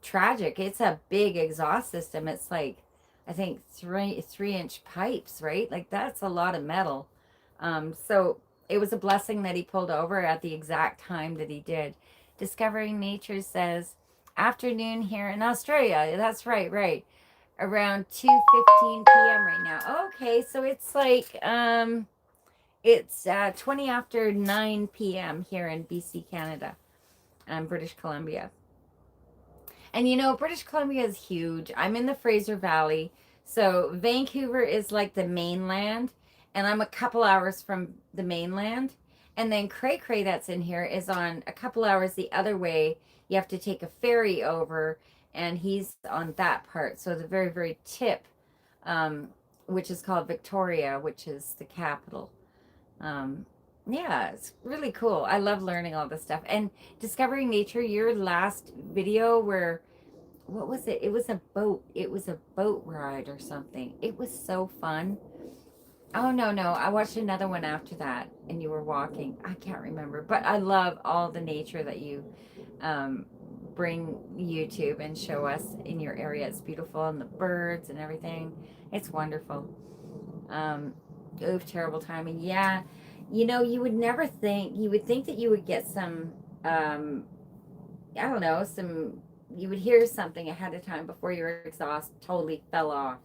tragic. It's a big exhaust system. It's like, I think 3-inch pipes, right? Like, that's a lot of metal. So it was a blessing that he pulled over at the exact time that he did. Discovering Nature says, afternoon here in Australia. That's right, right. Around 2:15 p.m. right now. Okay, so it's like it's 20 after 9 p.m. here in BC, Canada, British Columbia. And you know, British Columbia is huge. I'm in the Fraser Valley. So Vancouver is like the mainland, and I'm a couple hours from the mainland. And then Cray Cray, that's in here, is on a couple hours the other way. You have to take a ferry over, and he's on that part. So the very, very tip, which is called Victoria, which is the capital. Um, yeah, it's really cool. I love learning all this stuff. And Discovering Nature, your last video where, what was it? It was a boat. It was a boat ride or something. It was so fun. Oh, no, no. I watched another one after that, and you were walking. I can't remember. But I love all the nature that you um, bring YouTube and show us in your area. It's beautiful, and the birds and everything. It's wonderful. Um, Oof, terrible timing. Yeah. You know, you would never think, you would think that you would get some, I don't know, you would hear something ahead of time before your exhaust totally fell off,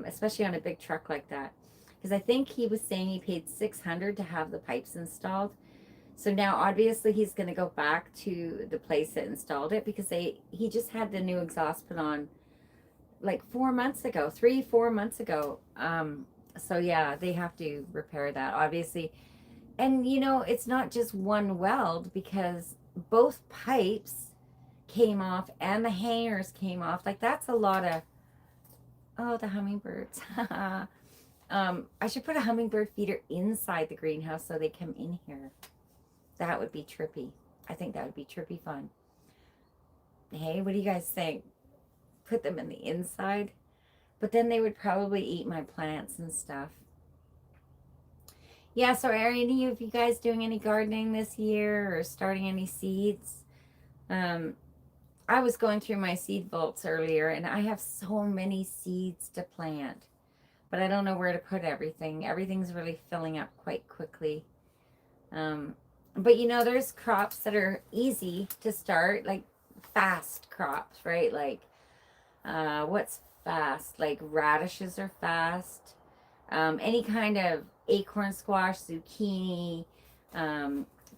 especially on a big truck like that. Because I think he was saying he paid $600 to have the pipes installed. So now obviously he's going to go back to the place that installed it, because he just had the new exhaust put on like 4 months ago, 3-4 months ago. So yeah, they have to repair that, obviously. And you know, it's not just one weld, because both pipes came off and the hangers came off. Like, that's a lot of, oh, the hummingbirds. I should put a hummingbird feeder inside the greenhouse so they come in here. That would be trippy. I think that would be trippy fun. Hey, what do you guys think? Put them in the inside? But then they would probably eat my plants and stuff. Yeah, so are any of you guys doing any gardening this year or starting any seeds? I was going through my seed vaults earlier, and I have so many seeds to plant, but I don't know where to put everything. Everything's really filling up quite quickly. But you know, there's crops that are easy to start, like fast crops, right? Like, what's fast? Like radishes are fast. Any kind of acorn squash, zucchini,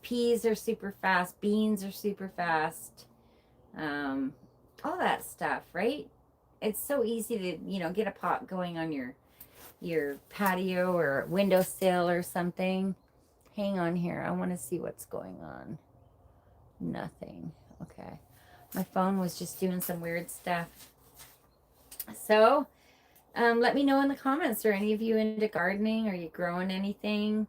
Peas are super fast. Beans are super fast. Um, all that stuff, right? It's so easy to, get a pot going on your patio or windowsill or something. Hang on here. I want to see what's going on. Nothing. Okay. My phone was just doing some weird stuff. So, let me know in the comments. Are any of you into gardening? Are you growing anything?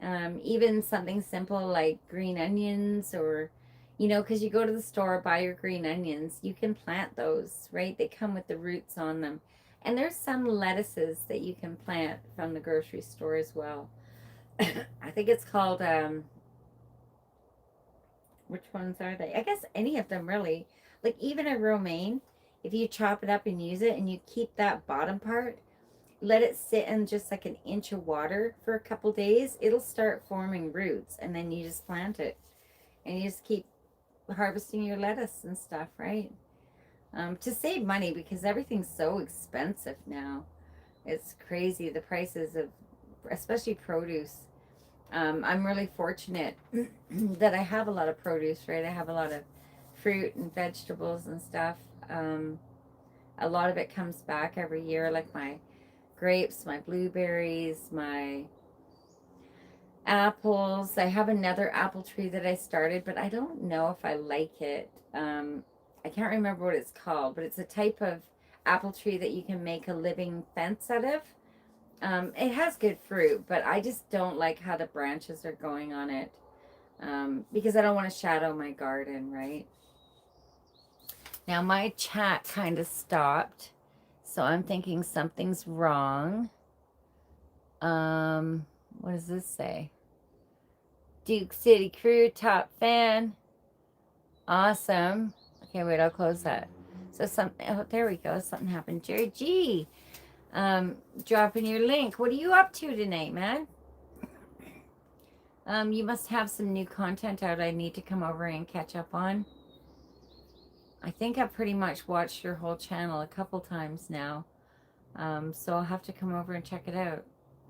Even something simple like green onions, or, because you go to the store, buy your green onions, you can plant those, right? They come with the roots on them. And there's some lettuces that you can plant from the grocery store as well. I think it's called, which ones are they? I guess any of them really. Like even a romaine, if you chop it up and use it and you keep that bottom part, let it sit in just like an inch of water for a couple days, it'll start forming roots, and then you just plant it and you just keep harvesting your lettuce and stuff, right? To save money, because everything's so expensive now. It's crazy, the prices of especially produce. I'm really fortunate that I have a lot of produce, right? I have a lot of fruit and vegetables and stuff. Um, a lot of it comes back every year, like my grapes, my blueberries, my apples. I have another apple tree that I started, but I don't know if I like it. I can't remember what it's called, but it's a type of apple tree that you can make a living fence out of. It has good fruit, but I just don't like how the branches are going on it, because I don't want to shadow my garden, right? Now my chat kind of stopped, so I'm thinking something's wrong. What does this say? Duke City Crew, top fan. Awesome. Okay, wait, I'll close that. So oh, there we go. Something happened. Jerry G, dropping your link. What are you up to tonight, man? You must have some new content out I need to come over and catch up on. I think I've pretty much watched your whole channel a couple times now. So I'll have to come over and check it out.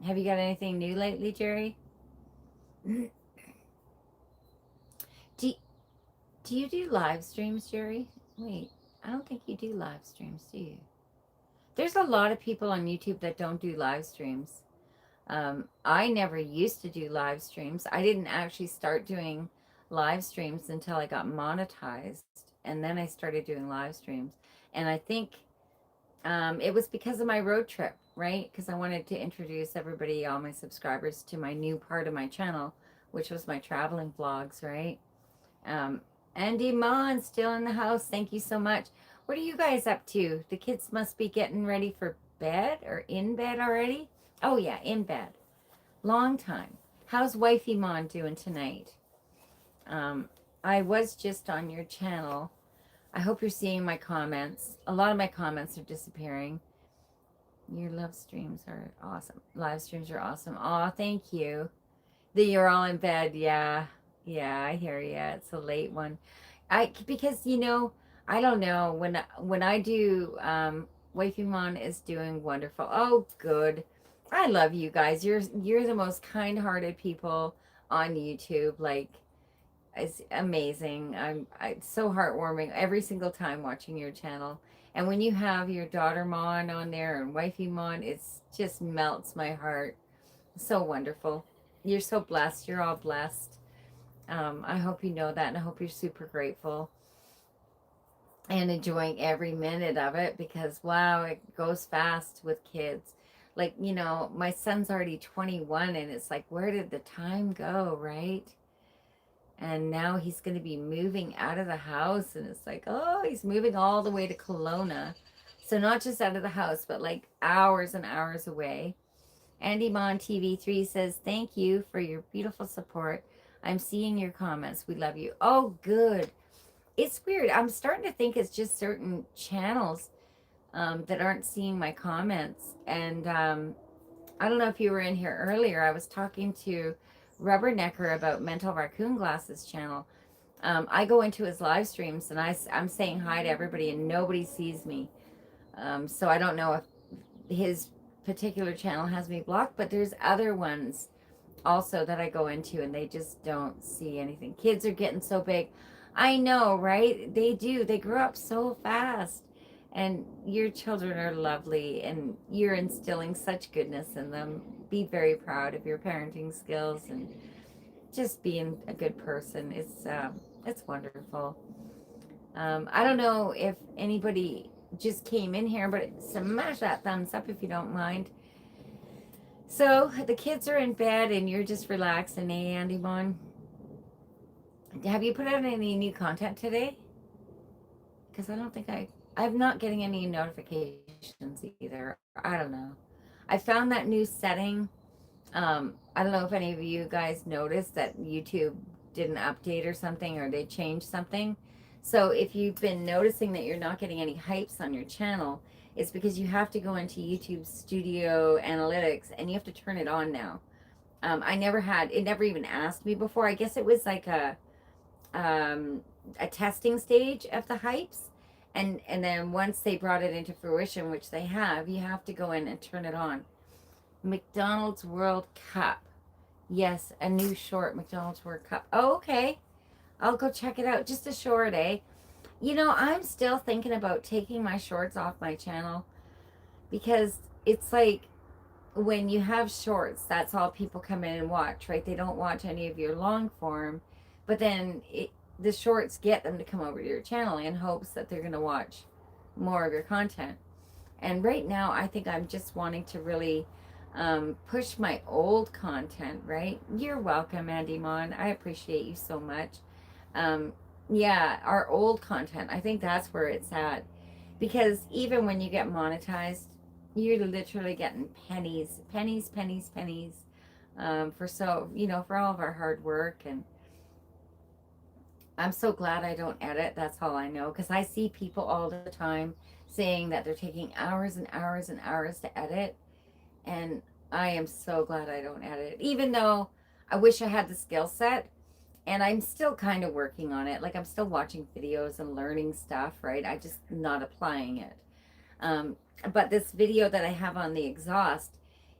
Have you got anything new lately, Jerry? Do, do you do live streams, Jerry? Wait, I don't think you do live streams, do you? There's a lot of people on YouTube that don't do live streams. I never used to do live streams. I didn't actually start doing live streams until I got monetized. And then I started doing live streams. And I think it was because of my road trip, right? Because I wanted to introduce everybody, all my subscribers, to my new part of my channel, which was my traveling vlogs, right? Andy Mon, still in the house. Thank you so much. What are you guys up to? The kids must be getting ready for bed or in bed already. Oh, yeah, in bed. Long time. How's Wifey Mon doing tonight? I was just on your channel. I hope you're seeing my comments. A lot of my comments are disappearing. Your live streams are awesome. Live streams are awesome. Oh, thank you. That you're all in bed. Yeah. Yeah, I hear you. It's a late one. Because I don't know, when I do, Wifey Mon is doing wonderful. Oh, good. I love you guys. You're the most kind-hearted people on YouTube. Like, it's amazing. It's so heartwarming every single time watching your channel. And when you have your daughter Mon on there and Wifey Mon, it's just melts my heart. So wonderful. You're so blessed. You're all blessed. I hope you know that, and I hope you're super grateful and enjoying every minute of it, because wow, it goes fast with kids. Like, my son's already 21, and it's like, where did the time go, right? And now he's going to be moving out of the house, and it's like, oh, he's moving all the way to Kelowna. So not just out of the house, but like hours and hours away. Andy Mon TV3 says, thank you for your beautiful support. I'm seeing your comments. We love you. Oh, good. It's weird. I'm starting to think it's just certain channels that aren't seeing my comments. And I don't know if you were in here earlier. I was talking to Rubbernecker about Mental Raccoon Glasses channel. I go into his live streams and I'm saying hi to everybody and nobody sees me. So I don't know if his particular channel has me blocked, but there's other ones also that I go into, and they just don't see anything. Kids are getting so big. I know, right? They do. They grow up so fast. And your children are lovely, and you're instilling such goodness in them. Be very proud of your parenting skills and just being a good person. It's wonderful. I don't know if anybody just came in here, but smash that thumbs up if you don't mind. So the kids are in bed and you're just relaxing, eh, Andy Mon? Have you put out any new content today? Because I don't think I'm not getting any notifications either. I don't know. I found that new setting. I don't know if any of you guys noticed that YouTube didn't update or something, or they changed something. So if you've been noticing that you're not getting any hypes on your channel, it's because you have to go into YouTube Studio Analytics and you have to turn it on now. I never had it. Never even asked me before. I guess it was like um, a testing stage of the hypes, and then once they brought it into fruition, which they have, you have to go in and turn it on. McDonald's World Cup. Yes, a new short, McDonald's World Cup. Oh, okay. I'll go check it out. Just a short, eh? You know, I'm still thinking about taking my shorts off my channel because it's like when you have shorts, that's all people come in and watch, right? They don't watch any of your long form, but then the shorts get them to come over to your channel in hopes that they're going to watch more of your content. And right now, I think I'm just wanting to really push my old content, right? You're welcome, Andy Mon. I appreciate you so much. Um, yeah, our old content, I think that's where it's at. Because even when you get monetized, you're literally getting pennies, pennies, pennies, pennies, for for all of our hard work. And I'm so glad I don't edit. That's all I know. Because I see people all the time saying that they're taking hours and hours and hours to edit. And I am so glad I don't edit. Even though I wish I had the skill set. And I'm still kind of working on it. Like I'm still watching videos and learning stuff, right? I just not applying it. Um, but this video that I have on the exhaust,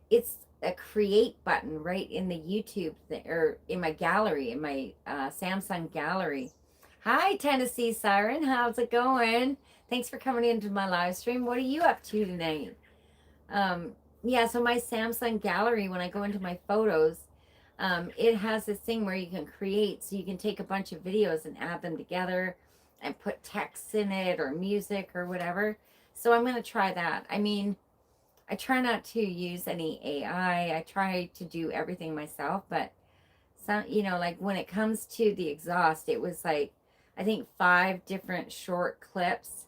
it's a create button right in the YouTube or in my gallery, in my Samsung gallery. Hi, Tennessee Siren. How's it going? Thanks for coming into my live stream. What are you up to tonight? Um, yeah, so my Samsung gallery, when I go into my photos, it has this thing where you can create, so you can take a bunch of videos and add them together and put text in it or music or whatever. So I'm going to try that. I mean, I try not to use any AI. I try to do everything myself, but some, like when it comes to the exhaust, it was like, I think 5 different short clips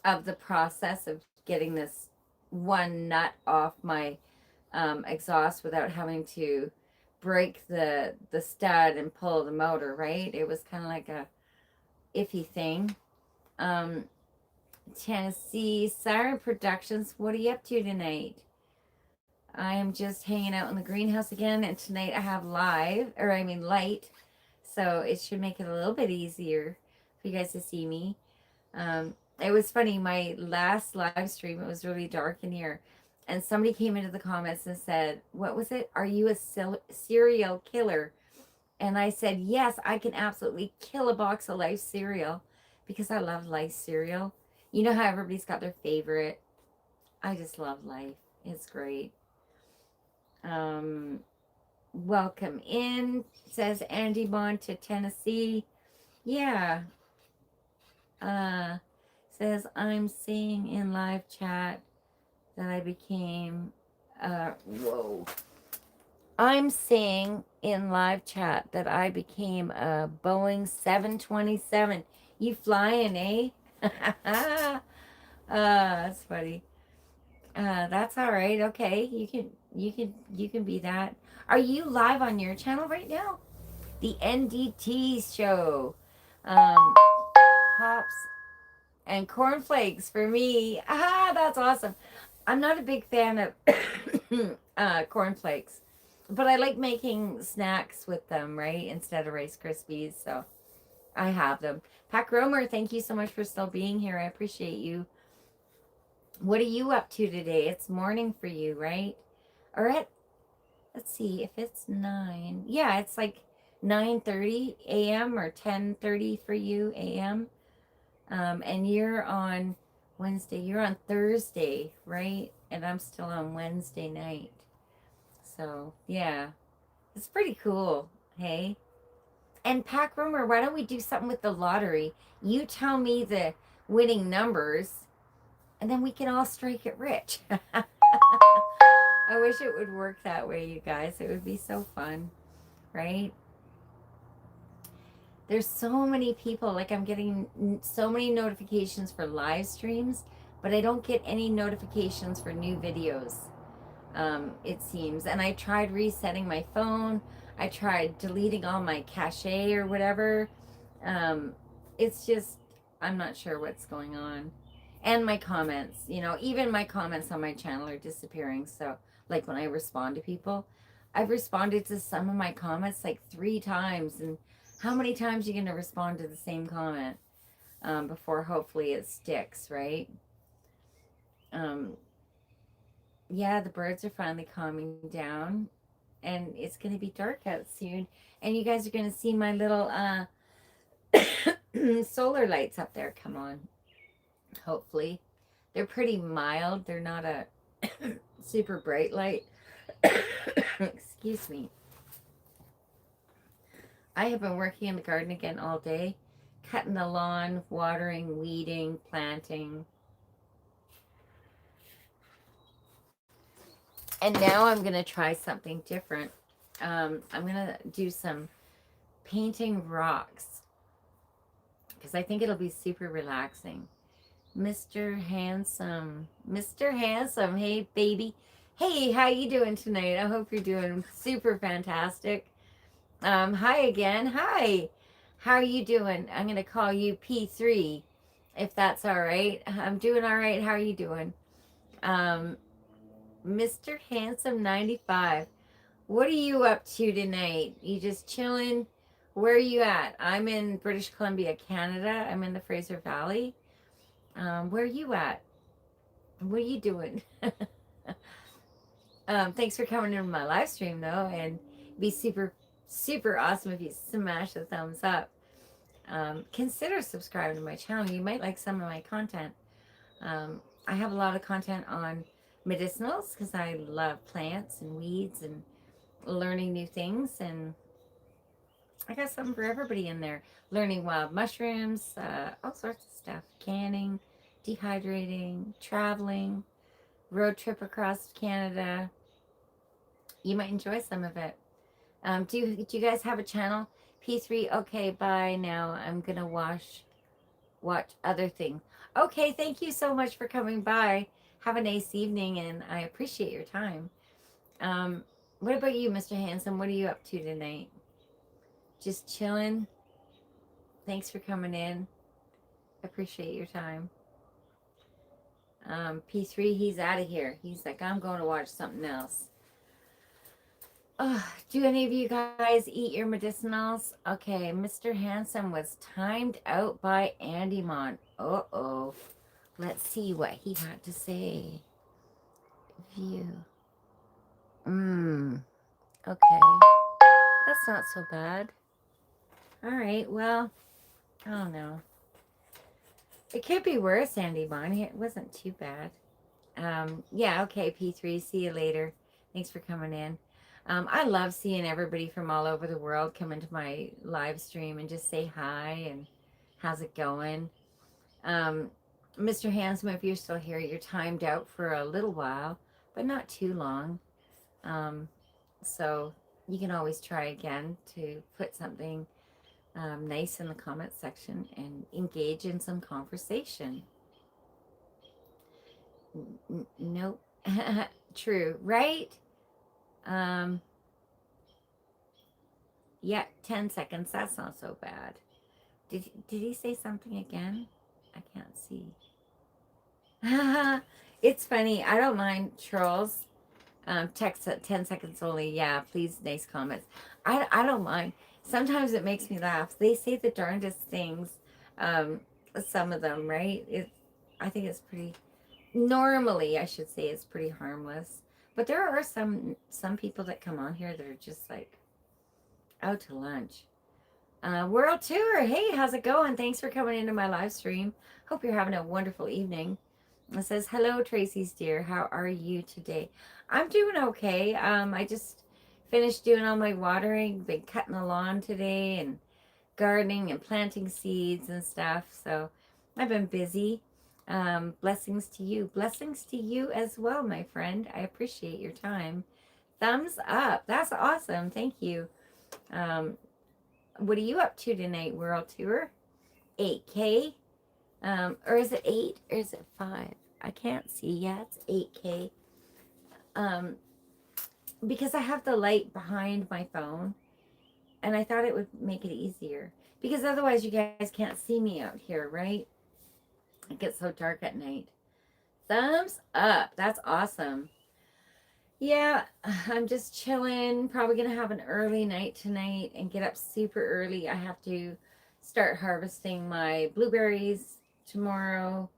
of the process of getting this one nut off my exhaust without having to break the stud and pull the motor, right? It was kind of like a iffy thing. um Tennessee Siren Productions, what are you up to tonight? I am just hanging out in the greenhouse again, and tonight I have light, so it should make it a little bit easier for you guys to see me. It was funny, my last live stream, it was really dark in here, and somebody came into the comments and said, what was it? Are you a serial killer? And I said, yes, I can absolutely kill a box of Life cereal because I love Life cereal. You know how everybody's got their favorite. I just love Life. It's great. Um, Welcome in, says Andy Bond to Tennessee. Yeah. Uh, Says, I'm seeing in live chat that I became, whoa. I'm seeing in live chat that I became a Boeing 727. You flying, eh? That's funny. That's all right. Okay, you can be that. Are you live on your channel right now? The NDT show. Um, Pops and cornflakes for me. Ah, that's awesome. I'm not a big fan of cornflakes, but I like making snacks with them, right? Instead of Rice Krispies, so I have them. Pack Romer, thank you so much for still being here. I appreciate you. What are you up to today? It's morning for you, right? All right. let's see if it's 9. Yeah, it's like 9:30 a.m. or 10:30 for you a.m. And you're on Wednesday. You're on Thursday, right? And I'm still on Wednesday night. So yeah, it's pretty cool. Hey, and Pack Rumor, why don't we do something with the lottery? You tell me the winning numbers, and then we can all strike it rich. I wish it would work that way, you guys. It would be so fun, right? There's so many people, like I'm getting so many notifications for live streams, but I don't get any notifications for new videos, it seems. And I tried resetting my phone, I tried deleting all my cache or whatever. Um, it's just, I'm not sure what's going on. And my comments, even my comments on my channel are disappearing. So, like when I respond to people, I've responded to some of my comments like 3 times. And how many times are you going to respond to the same comment before hopefully it sticks, right? Um, yeah, the birds are finally calming down, and it's going to be dark out soon. And you guys are going to see my little solar lights up there come on, hopefully. They're pretty mild, they're not a super bright light. Excuse me. I have been working in the garden again all day, cutting the lawn, watering, weeding, planting. And now I'm going to try something different. I'm going to do some painting rocks because I think it'll be super relaxing. Mr. Handsome. Mr. Handsome. Hey, baby. Hey, how you doing tonight? I hope you're doing super fantastic. Hi again. Hi. How are you doing? I'm going to call you P3 if that's all right. I'm doing all right. How are you doing? Um, Mr. Handsome 95. What are you up to tonight? You just chilling? Where are you at? I'm in British Columbia, Canada. I'm in the Fraser Valley. Where are you at? What are you doing? Thanks for coming into my live stream though, and be super, super awesome if you smash the thumbs up. Consider subscribing to my channel. You might like some of my content. I have a lot of content on medicinals because I love plants and weeds and learning new things, and I got something for everybody in there. Learning wild mushrooms, all sorts of stuff. Canning, dehydrating, traveling, road trip across Canada. You might enjoy some of it. Do you guys have a channel? P3. Okay, bye now. I'm gonna watch other thing. Okay, thank you so much for coming by. Have a nice evening, and I appreciate your time. Um, what about you, Mr. Handsome? What are you up to tonight? Just chilling. Thanks for coming in. Appreciate your time. P3, he's out of here. He's like, I'm going to watch something else. Do any of you guys eat your medicinals? Okay, Mr. Handsome was timed out by Andy Mon. Uh-oh. Let's see what he had to say. View. Okay. That's not so bad. All right, well, I don't know. It could be worse, Andy Mon. It wasn't too bad. Yeah, okay, P3. See you later. Thanks for coming in. I love seeing everybody from all over the world come into my live stream and just say hi and how's it going. Um, Mr. Handsome, if you're still here, you're timed out for a little while, but not too long. Um, so you can always try again to put something nice in the comment section and engage in some conversation. Nope. True, right? Um, yeah, 10 seconds. That's not so bad. Did he say something again? I can't see. It's funny. I don't mind trolls. Text at 10 seconds only. Yeah, please, nice comments. I don't mind. Sometimes it makes me laugh. They say the darndest things. Um, some of them, right? I think it's pretty, normally, I should say, it's pretty harmless. But there are some people that come on here that are just like out to lunch. World tour. Hey, how's it going? Thanks for coming into my live stream. Hope you're having a wonderful evening. It says, hello, Tracy's dear. How are you today? I'm doing okay. I just finished doing all my watering. Been cutting the lawn today and gardening and planting seeds and stuff. So I've been busy. Blessings to you. Blessings to you as well, my friend. I appreciate your time. Thumbs up. That's awesome. Thank you. Um, what are you up to tonight, World Tour? 8K? Or is it 8 or is it 5? I can't see. Yeah, it's 8K. Um, because I have the light behind my phone and I thought it would make it easier. Because otherwise, you guys can't see me out here, right? It gets so dark at night. Thumbs up. That's awesome. Yeah, I'm just chilling. Probably going to have an early night tonight and get up super early. I have to start harvesting my blueberries tomorrow.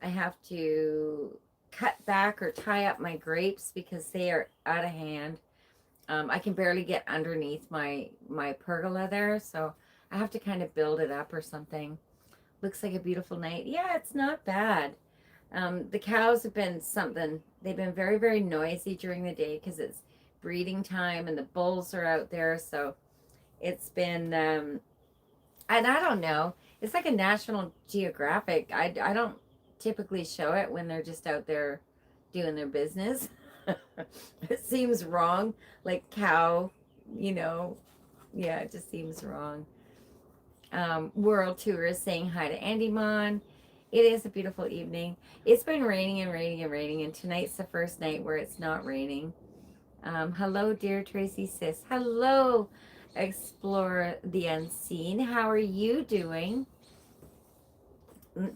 I have to cut back or tie up my grapes because they are out of hand. I can barely get underneath my pergola there, so I have to kind of build it up or something. Looks like a beautiful night. Yeah, it's not bad. The cows have been something. They've been very, very noisy during the day because it's breeding time and the bulls are out there. So it's been, and I don't know. It's like a National Geographic. I don't typically show it when they're just out there doing their business. It seems wrong. Like cow, you know, yeah, it just seems wrong. World Tour is saying hi to Andy Mon. It is a beautiful evening. It's been raining and raining and raining, and tonight's the first night where it's not raining. Hello, dear Tracy sis. Hello, Explore the Unseen. How are you doing?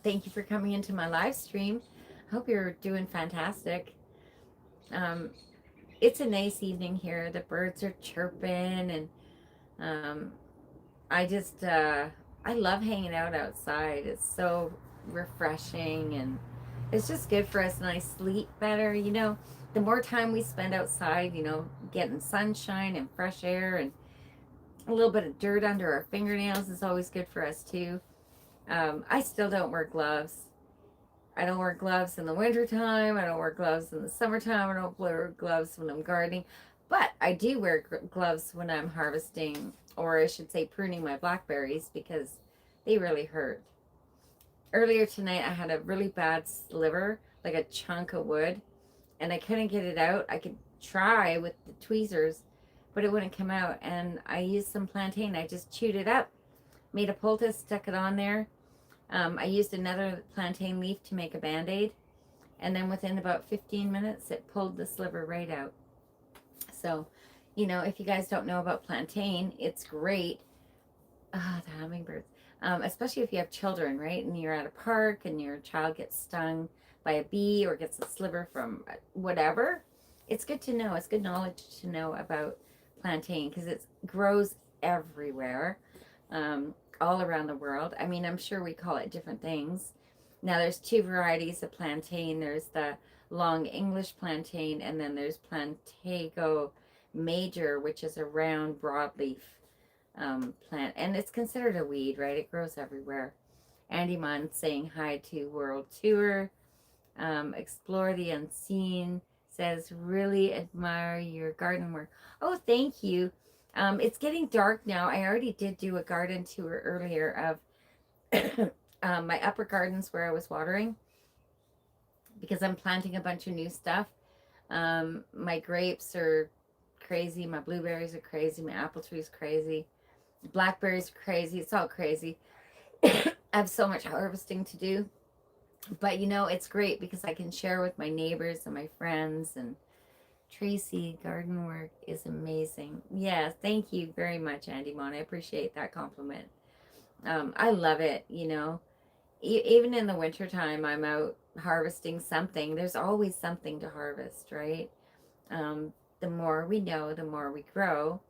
Thank you for coming into my live stream. Hope you're doing fantastic. Um, it's a nice evening here. The birds are chirping, and um, I just I love hanging out outside. It's so refreshing and it's just good for us and I sleep better, you know. The more time we spend outside, you know, getting sunshine and fresh air and a little bit of dirt under our fingernails is always good for us too. I still don't wear gloves. I don't wear gloves in the wintertime. I don't wear gloves in the summertime. I don't wear gloves when I'm gardening. But I do wear gloves when I'm harvesting, or I should say pruning my blackberries because they really hurt. Earlier tonight, I had a really bad sliver, like a chunk of wood, and I couldn't get it out. I could try with the tweezers, but it wouldn't come out. And I used some plantain. I just chewed it up, made a poultice, stuck it on there. I used another plantain leaf to make a band-aid, and then within about 15 minutes, it pulled the sliver right out. So, you know, if you guys don't know about plantain, it's great. Ah, the hummingbirds. Especially if you have children, right? And you're at a park and your child gets stung by a bee or gets a sliver from whatever. It's good to know. It's good knowledge to know about plantain because it grows everywhere, all around the world. I mean, I'm sure we call it different things. Now, there's two varieties of plantain. There's the long English plantain, and then there's Plantago major, which is a round broadleaf plant, and it's considered a weed, right? It grows everywhere. Andy Mon saying hi to World Tour. Explore the Unseen says, really admire your garden work. Oh, thank you. It's getting dark now. I already did do a garden tour earlier of my upper gardens where I was watering because I'm planting a bunch of new stuff. My grapes are crazy. My blueberries are crazy. My apple tree's crazy. Blackberries are crazy. It's all crazy. I have so much harvesting to do. But you know, it's great because I can share with my neighbors and my friends. And Tracy, garden work is amazing. Yeah, thank you very much, Andy Mon. I appreciate that compliment. I love it, you know. Even in the wintertime, I'm out harvesting something. There's always something to harvest, right? The more we know, the more we grow.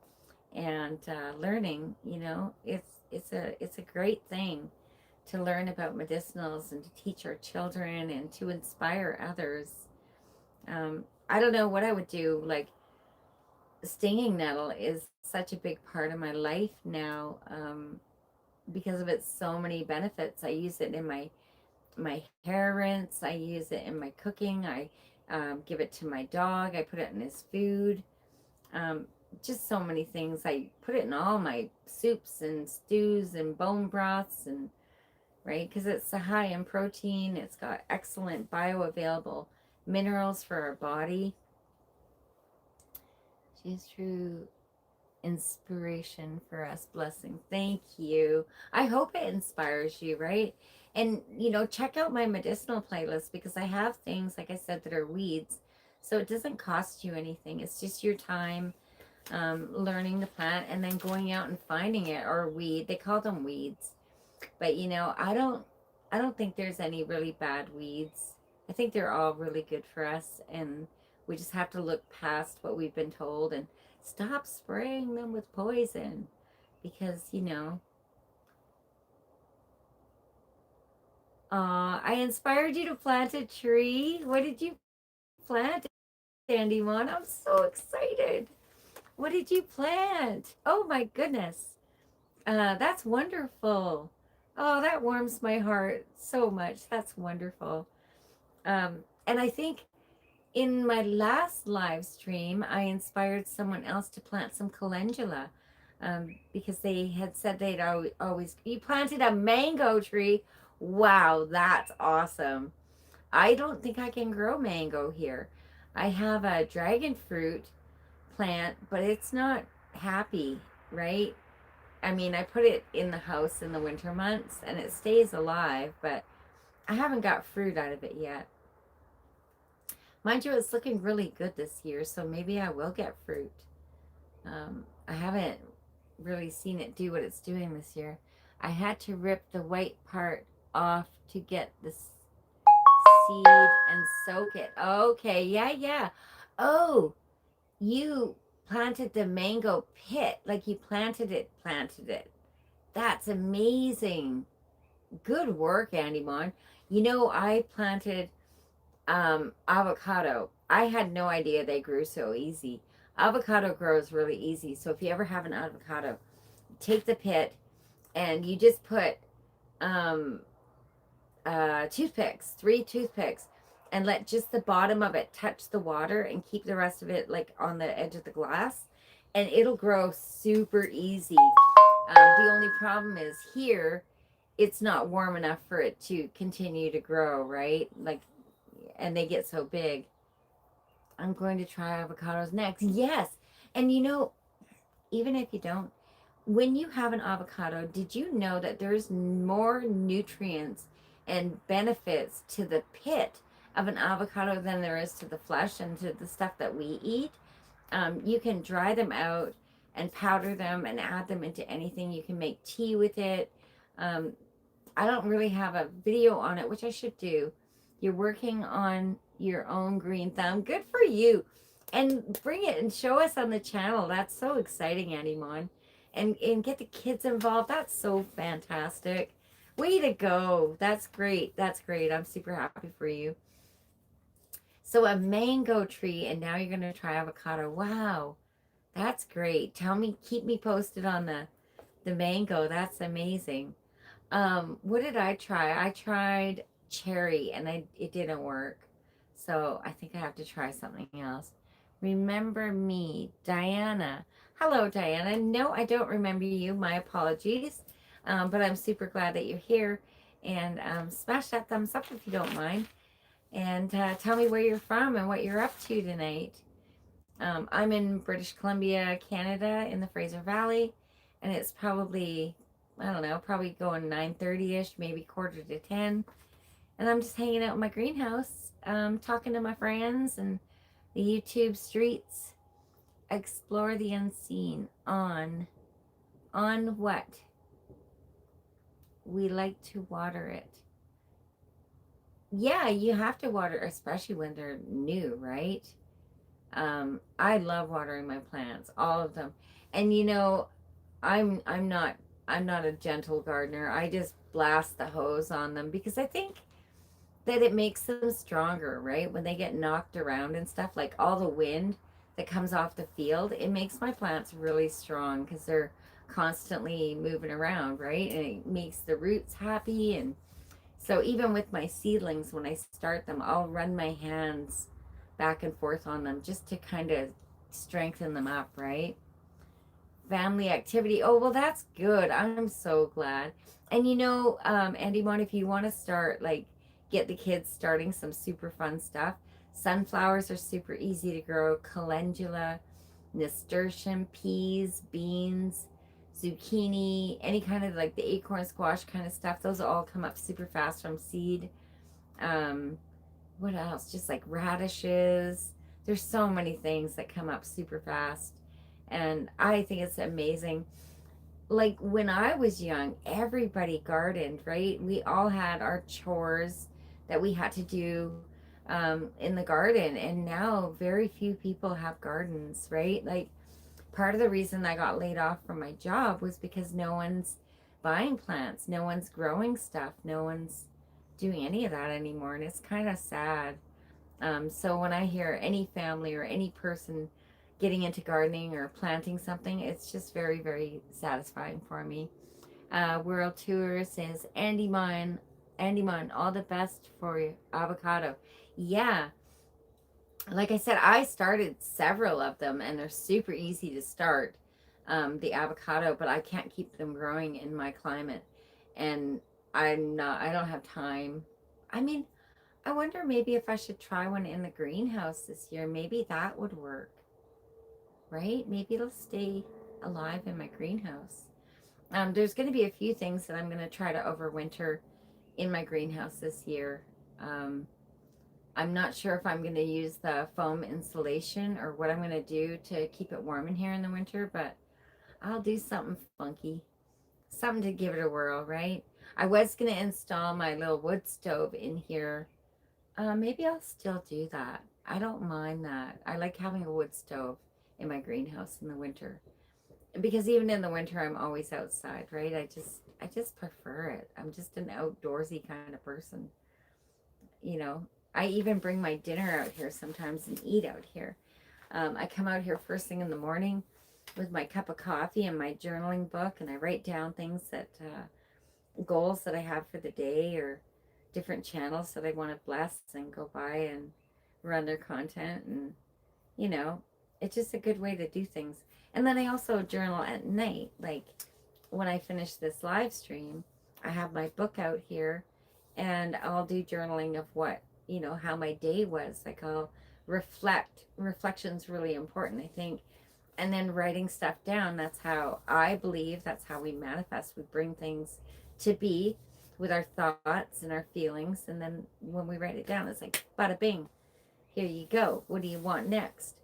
And learning, you know, it's a great thing to learn about medicinals and to teach our children and to inspire others. I don't know what I would do. Like, stinging nettle is such a big part of my life now, because of its so many benefits. I use it in my hair rinse. I use it in my cooking. I give it to my dog. I put it in his food. Um, just so many things. I put it in all my soups and stews and bone broths, and right, because it's so high in protein. It's got excellent bioavailable minerals for our body. She's true inspiration for us. Blessing. Thank you. I hope it inspires you, right? And check out my medicinal playlist, because I have things, like I said, that are weeds. So it doesn't cost you anything. It's just your time, learning the plant and then going out and finding it, or weed. They call them weeds. But I don't think there's any really bad weeds. I think they're all really good for us, and we just have to look past what we've been told and stop spraying them with poison, because I inspired you to plant a tree. What did you plant, Andy Mon? I'm so excited. What did you plant? Oh my goodness. That's wonderful. Oh, that warms my heart so much. That's wonderful. And I think in my last live stream, I inspired someone else to plant some calendula, because they had said they'd always. You planted a mango tree. Wow, that's awesome. I don't think I can grow mango here. I have a dragon fruit plant, but it's not happy, right? I mean, I put it in the house in the winter months and it stays alive, but I haven't got fruit out of it yet. Mind you, it's looking really good this year, so maybe I will get fruit. I haven't really seen it do what it's doing this year. I had to rip the white part off to get the seed and soak it. Okay, yeah, yeah. Oh, you planted the mango pit, like you planted it. That's amazing. Good work, Andy Mon. I planted avocado. I had no idea they grew so easy. Avocado grows really easy. So if you ever have an avocado, take the pit and you just put um, toothpicks, 3 toothpicks, and let just the bottom of it touch the water and keep the rest of it like on the edge of the glass, and it'll grow super easy. The only problem is here, it's not warm enough for it to continue to grow, right? Like, and they get so big. I'm going to try avocados next. Yes. And even if you don't, when you have an avocado, did you know that there's more nutrients and benefits to the pit of an avocado than there is to the flesh and to the stuff that we eat? You can dry them out and powder them and add them into anything. You can make tea with it. Um, I don't really have a video on it, which I should do. You're working on your own green thumb. Good for you. And bring it and show us on the channel. That's so exciting, Annie Mon. And get the kids involved. That's so fantastic. Way to go. That's great. That's great. I'm super happy for you. So a mango tree, and now you're going to try avocado. Wow. That's great. Keep me posted on the mango. That's amazing. What did I try? I tried cherry and it didn't work. So I think I have to try something else. Remember me, Diana. Hello, Diana. No, I don't remember you. My apologies. But I'm super glad that you're here. And smash that thumbs up if you don't mind. And tell me where you're from and what you're up to tonight. I'm in British Columbia, Canada, in the Fraser Valley, and it's probably, I don't know, probably going 9:30ish, maybe quarter to 10. And I'm just hanging out in my greenhouse, talking to my friends and the YouTube streets. Explore the unseen on what? We like to water it. Yeah, you have to water, especially when they're new, right? I love watering my plants, all of them. And I'm not a gentle gardener. I just blast the hose on them because I think that it makes them stronger, right? When they get knocked around and stuff, like all the wind that comes off the field, it makes my plants really strong because they're constantly moving around, right? And it makes the roots happy. And so even with my seedlings, when I start them, I'll run my hands back and forth on them just to kind of strengthen them up, right? Family activity. Oh, well, that's good. I'm so glad. And Andy Mon, if you want to start, like, get the kids starting some super fun stuff, sunflowers are super easy to grow. Calendula, nasturtium, peas, beans, zucchini, any kind of like the acorn squash kind of stuff, those all come up super fast from seed. Um, what else? Just like radishes. There's so many things that come up super fast. And I think it's amazing. Like when I was young, everybody gardened, right? We all had our chores that we had to do in the garden. And now very few people have gardens, right? Like part of the reason I got laid off from my job was because no one's buying plants, no one's growing stuff, no one's doing any of that anymore. And it's kind of sad. So when I hear any family or any person getting into gardening or planting something, it's just very, very satisfying for me. World Tour says, Andy Mon, all the best for your avocado. Yeah, like I said, I started several of them and they're super easy to start. The avocado, but I can't keep them growing in my climate. And I don't have time. I mean, I wonder maybe if I should try one in the greenhouse this year. Maybe that would work, right? Maybe it'll stay alive in my greenhouse. There's going to be a few things that I'm going to try to overwinter in my greenhouse this year. Um, I'm not sure if I'm going to use the foam insulation or what I'm going to do to keep it warm in here in the winter, but I'll do something funky, something to give it a whirl, right? I was going to install my little wood stove in here. Maybe I'll still do that. I don't mind that. I like having a wood stove in my greenhouse in the winter. Because even in the winter I'm always outside, right? I just prefer it. I'm just an outdoorsy kind of person. You know, I even bring my dinner out here sometimes and eat out here. I come out here first thing in the morning with my cup of coffee and my journaling book, and I write down things that goals that I have for the day or different channels that I want to bless and go by and run their content. And, you know, it's just a good way to do things. And then I also journal at night. Like when I finish this live stream, I have my book out here and I'll do journaling of what, how my day was. Like I'll reflect. Reflection's really important, I think. And then writing stuff down, that's how I believe that's how we manifest. We bring things to be with our thoughts and our feelings, and then when we write it down, it's like bada bing, here you go, what do you want next?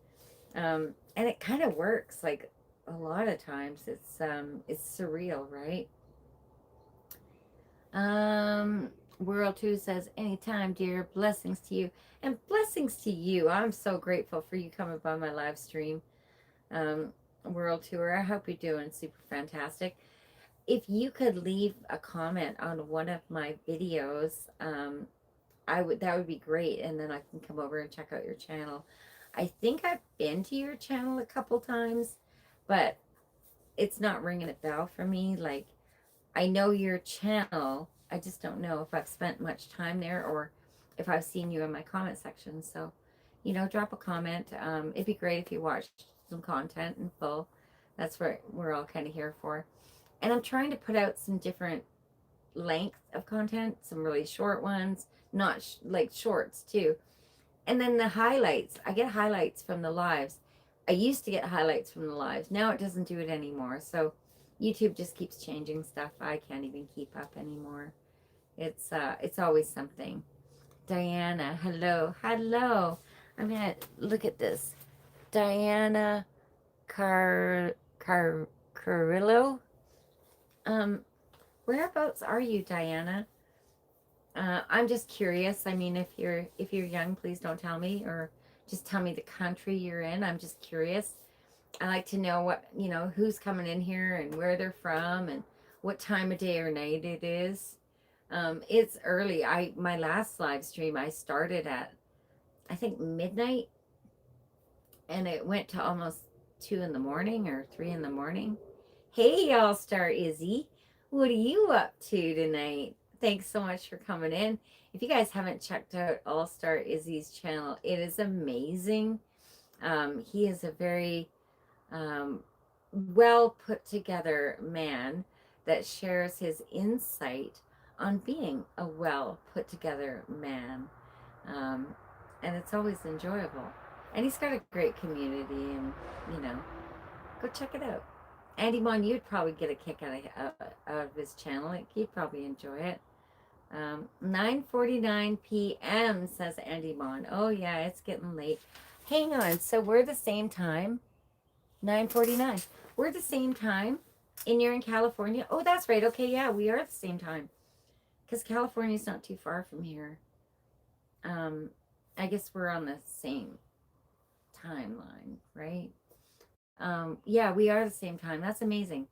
And it kind of works. Like a lot of times it's surreal, right? um World 2 says, anytime, dear, blessings to you. And blessings to you. I'm so grateful for you coming by my live stream. um World Tour, I hope you're doing super fantastic. If you could leave a comment on one of my videos, I would that would be great, and then I can come over and check out your channel. I think I've been to your channel a couple times, but it's not ringing a bell for me. Like I know your channel, I just don't know if I've spent much time there or if I've seen you in my comment section. So, drop a comment. It'd be great if you watched some content in full. That's what we're all kind of here for. And I'm trying to put out some different length of content, some really short ones, not like shorts too. And then the highlights, I get highlights from the lives. I used to get highlights from the lives. Now it doesn't do it anymore. So YouTube just keeps changing stuff. I can't even keep up anymore. It's always something. Diana, hello. Hello. I'm going to look at this. Diana Carillo. Um Whereabouts are you, Diana? I'm just curious. I mean, if you're young, please don't tell me, or just tell me the country you're in. I'm just curious. I like to know who's coming in here and where they're from and what time of day or night it is. It's early. My last live stream I started at I think midnight, and it went to almost 2 in the morning or 3 in the morning. Hey, All Star Izzy, what are you up to tonight? Thanks so much for coming in. If you guys haven't checked out All Star Izzy's channel, it is amazing. He is a very um, well put together man that shares his insight on being a well put together man. Um, and it's always enjoyable. And he's got a great community, and you know, go check it out. Andy Mon, you'd probably get a kick out of his channel. Like, you'd probably enjoy it. 9:49 p.m. says Andy Mon. Oh yeah, it's getting late. Hang on. So we're the same time. 9:49. We're the same time. And you're in California. Oh, that's right. Okay, yeah, we are at the same time. Because California's not too far from here. Um, I guess we're on the same timeline, right? Yeah, we are the same time. That's amazing.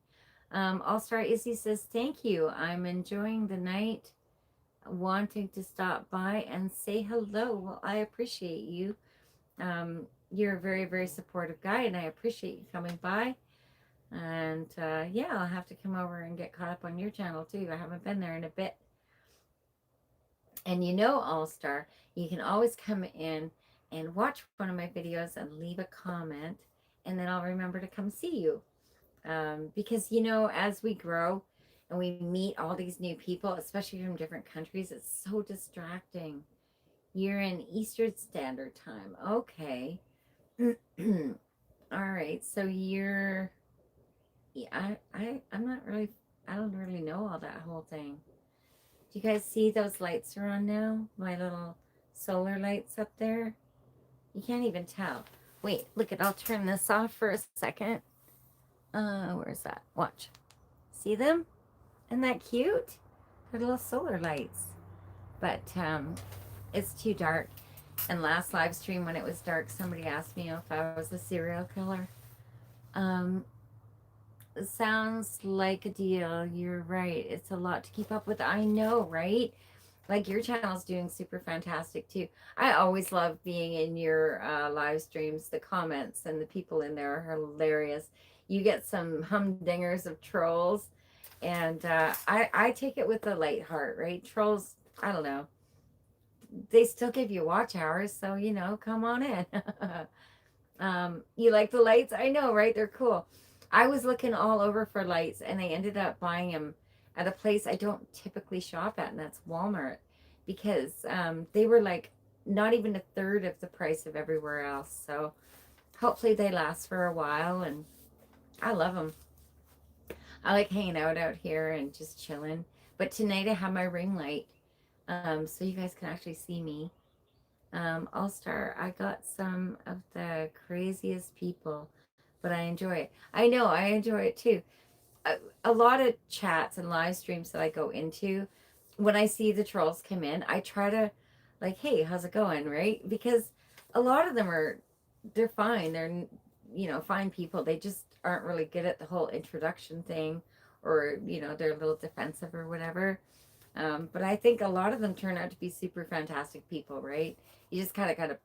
All Star Izzy says, thank you. I'm enjoying the night, wanting to stop by and say hello. Well, I appreciate you. You're a very, very supportive guy, and I appreciate you coming by. And yeah, I'll have to come over and get caught up on your channel too. I haven't been there in a bit. And you know, All Star, you can always come in and watch one of my videos and leave a comment, and then I'll remember to come see you. Because, you know, as we grow and we meet all these new people, especially from different countries, it's so distracting. You're in Eastern Standard Time. Okay. All right. So you're, yeah, I'm not really, I don't really know all that whole thing. Do you guys see those lights are on now? My little solar lights up there? You can't even tell. Wait, look it. I'll turn this off for a second. Where's that? Watch. See them? Isn't that cute? They're little solar lights. But it's too dark. And last live stream when it was dark, somebody asked me if I was a serial killer. Um, it sounds like a deal. You're right. It's a lot to keep up with. I know, right? Like, your channel's doing super fantastic too. I always love being in your live streams. The comments and the people in there are hilarious. You get some humdingers of trolls, and I take it with a light heart, right? Trolls, I don't know. They still give you watch hours, so you know, come on in. You like the lights? I know, right? They're cool. I was looking all over for lights, and I ended up buying them at a place I don't typically shop at, and that's Walmart, because they were like not even a third of the price of everywhere else. So hopefully they last for a while, and I love them. I like hanging out here and just chilling. But tonight I have my ring light, so you guys can actually see me. All Star, I got some of the craziest people, but I enjoy it. I know, I enjoy it too. A lot of chats and live streams that I go into, when I see the trolls come in, I try to, like, hey, how's it going, right? Because a lot of them they're fine. They're, you know, fine people. They just aren't really good at the whole introduction thing, or, you know, they're a little defensive or whatever. But I think a lot of them turn out to be super fantastic people, right? You just kind of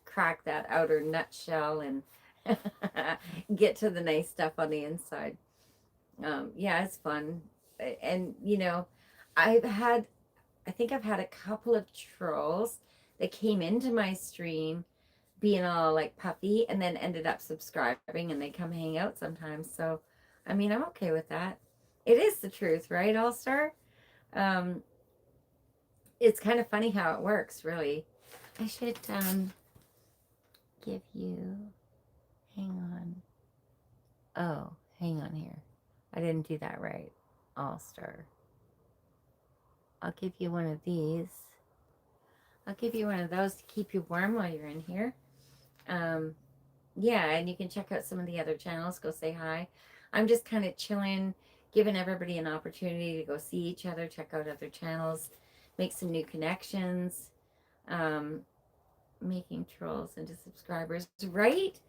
crack that outer nutshell and get to the nice stuff on the inside. Yeah, it's fun. And, you know, I've had, I think I've had a couple of trolls that came into my stream being all like puffy and then ended up subscribing, and they come hang out sometimes. So, I mean, I'm okay with that. It is the truth, right, All Star? Um, it's kind of funny how it works, really. I should give you, hang on. Oh, hang on here. I didn't do that right. All Star. I'll give you one of these. I'll give you one of those to keep you warm while you're in here. Um, yeah, and you can check out some of the other channels. Go say hi. I'm just kind of chilling, giving everybody an opportunity to go see each other, check out other channels, make some new connections, making trolls into subscribers, right?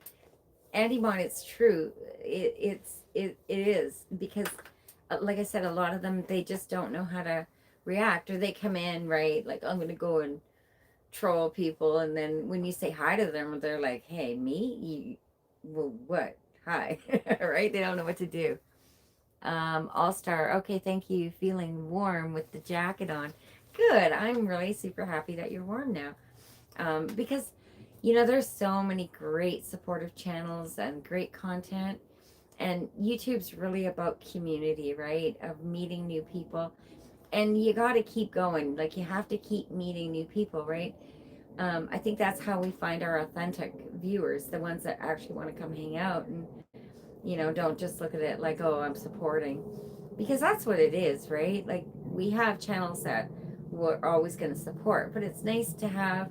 Andy Mon, it's true. It is because, like I said, a lot of them, they just don't know how to react, or they come in, right? Like, I'm going to go and troll people. And then when you say hi to them, they're like, hey, me? Well, what? Hi. Right? They don't know what to do. All Star. Okay, thank you. Feeling warm with the jacket on. Good. I'm really super happy that you're warm now. Because, there's so many great supportive channels and great content. And YouTube's really about community, right? Of meeting new people. And you got to keep going. Like, you have to keep meeting new people, right? I think that's how we find our authentic viewers, the ones that actually want to come hang out and, don't just look at it like, oh, I'm supporting. Because that's what it is, right? Like, we have channels that we're always going to support, but it's nice to have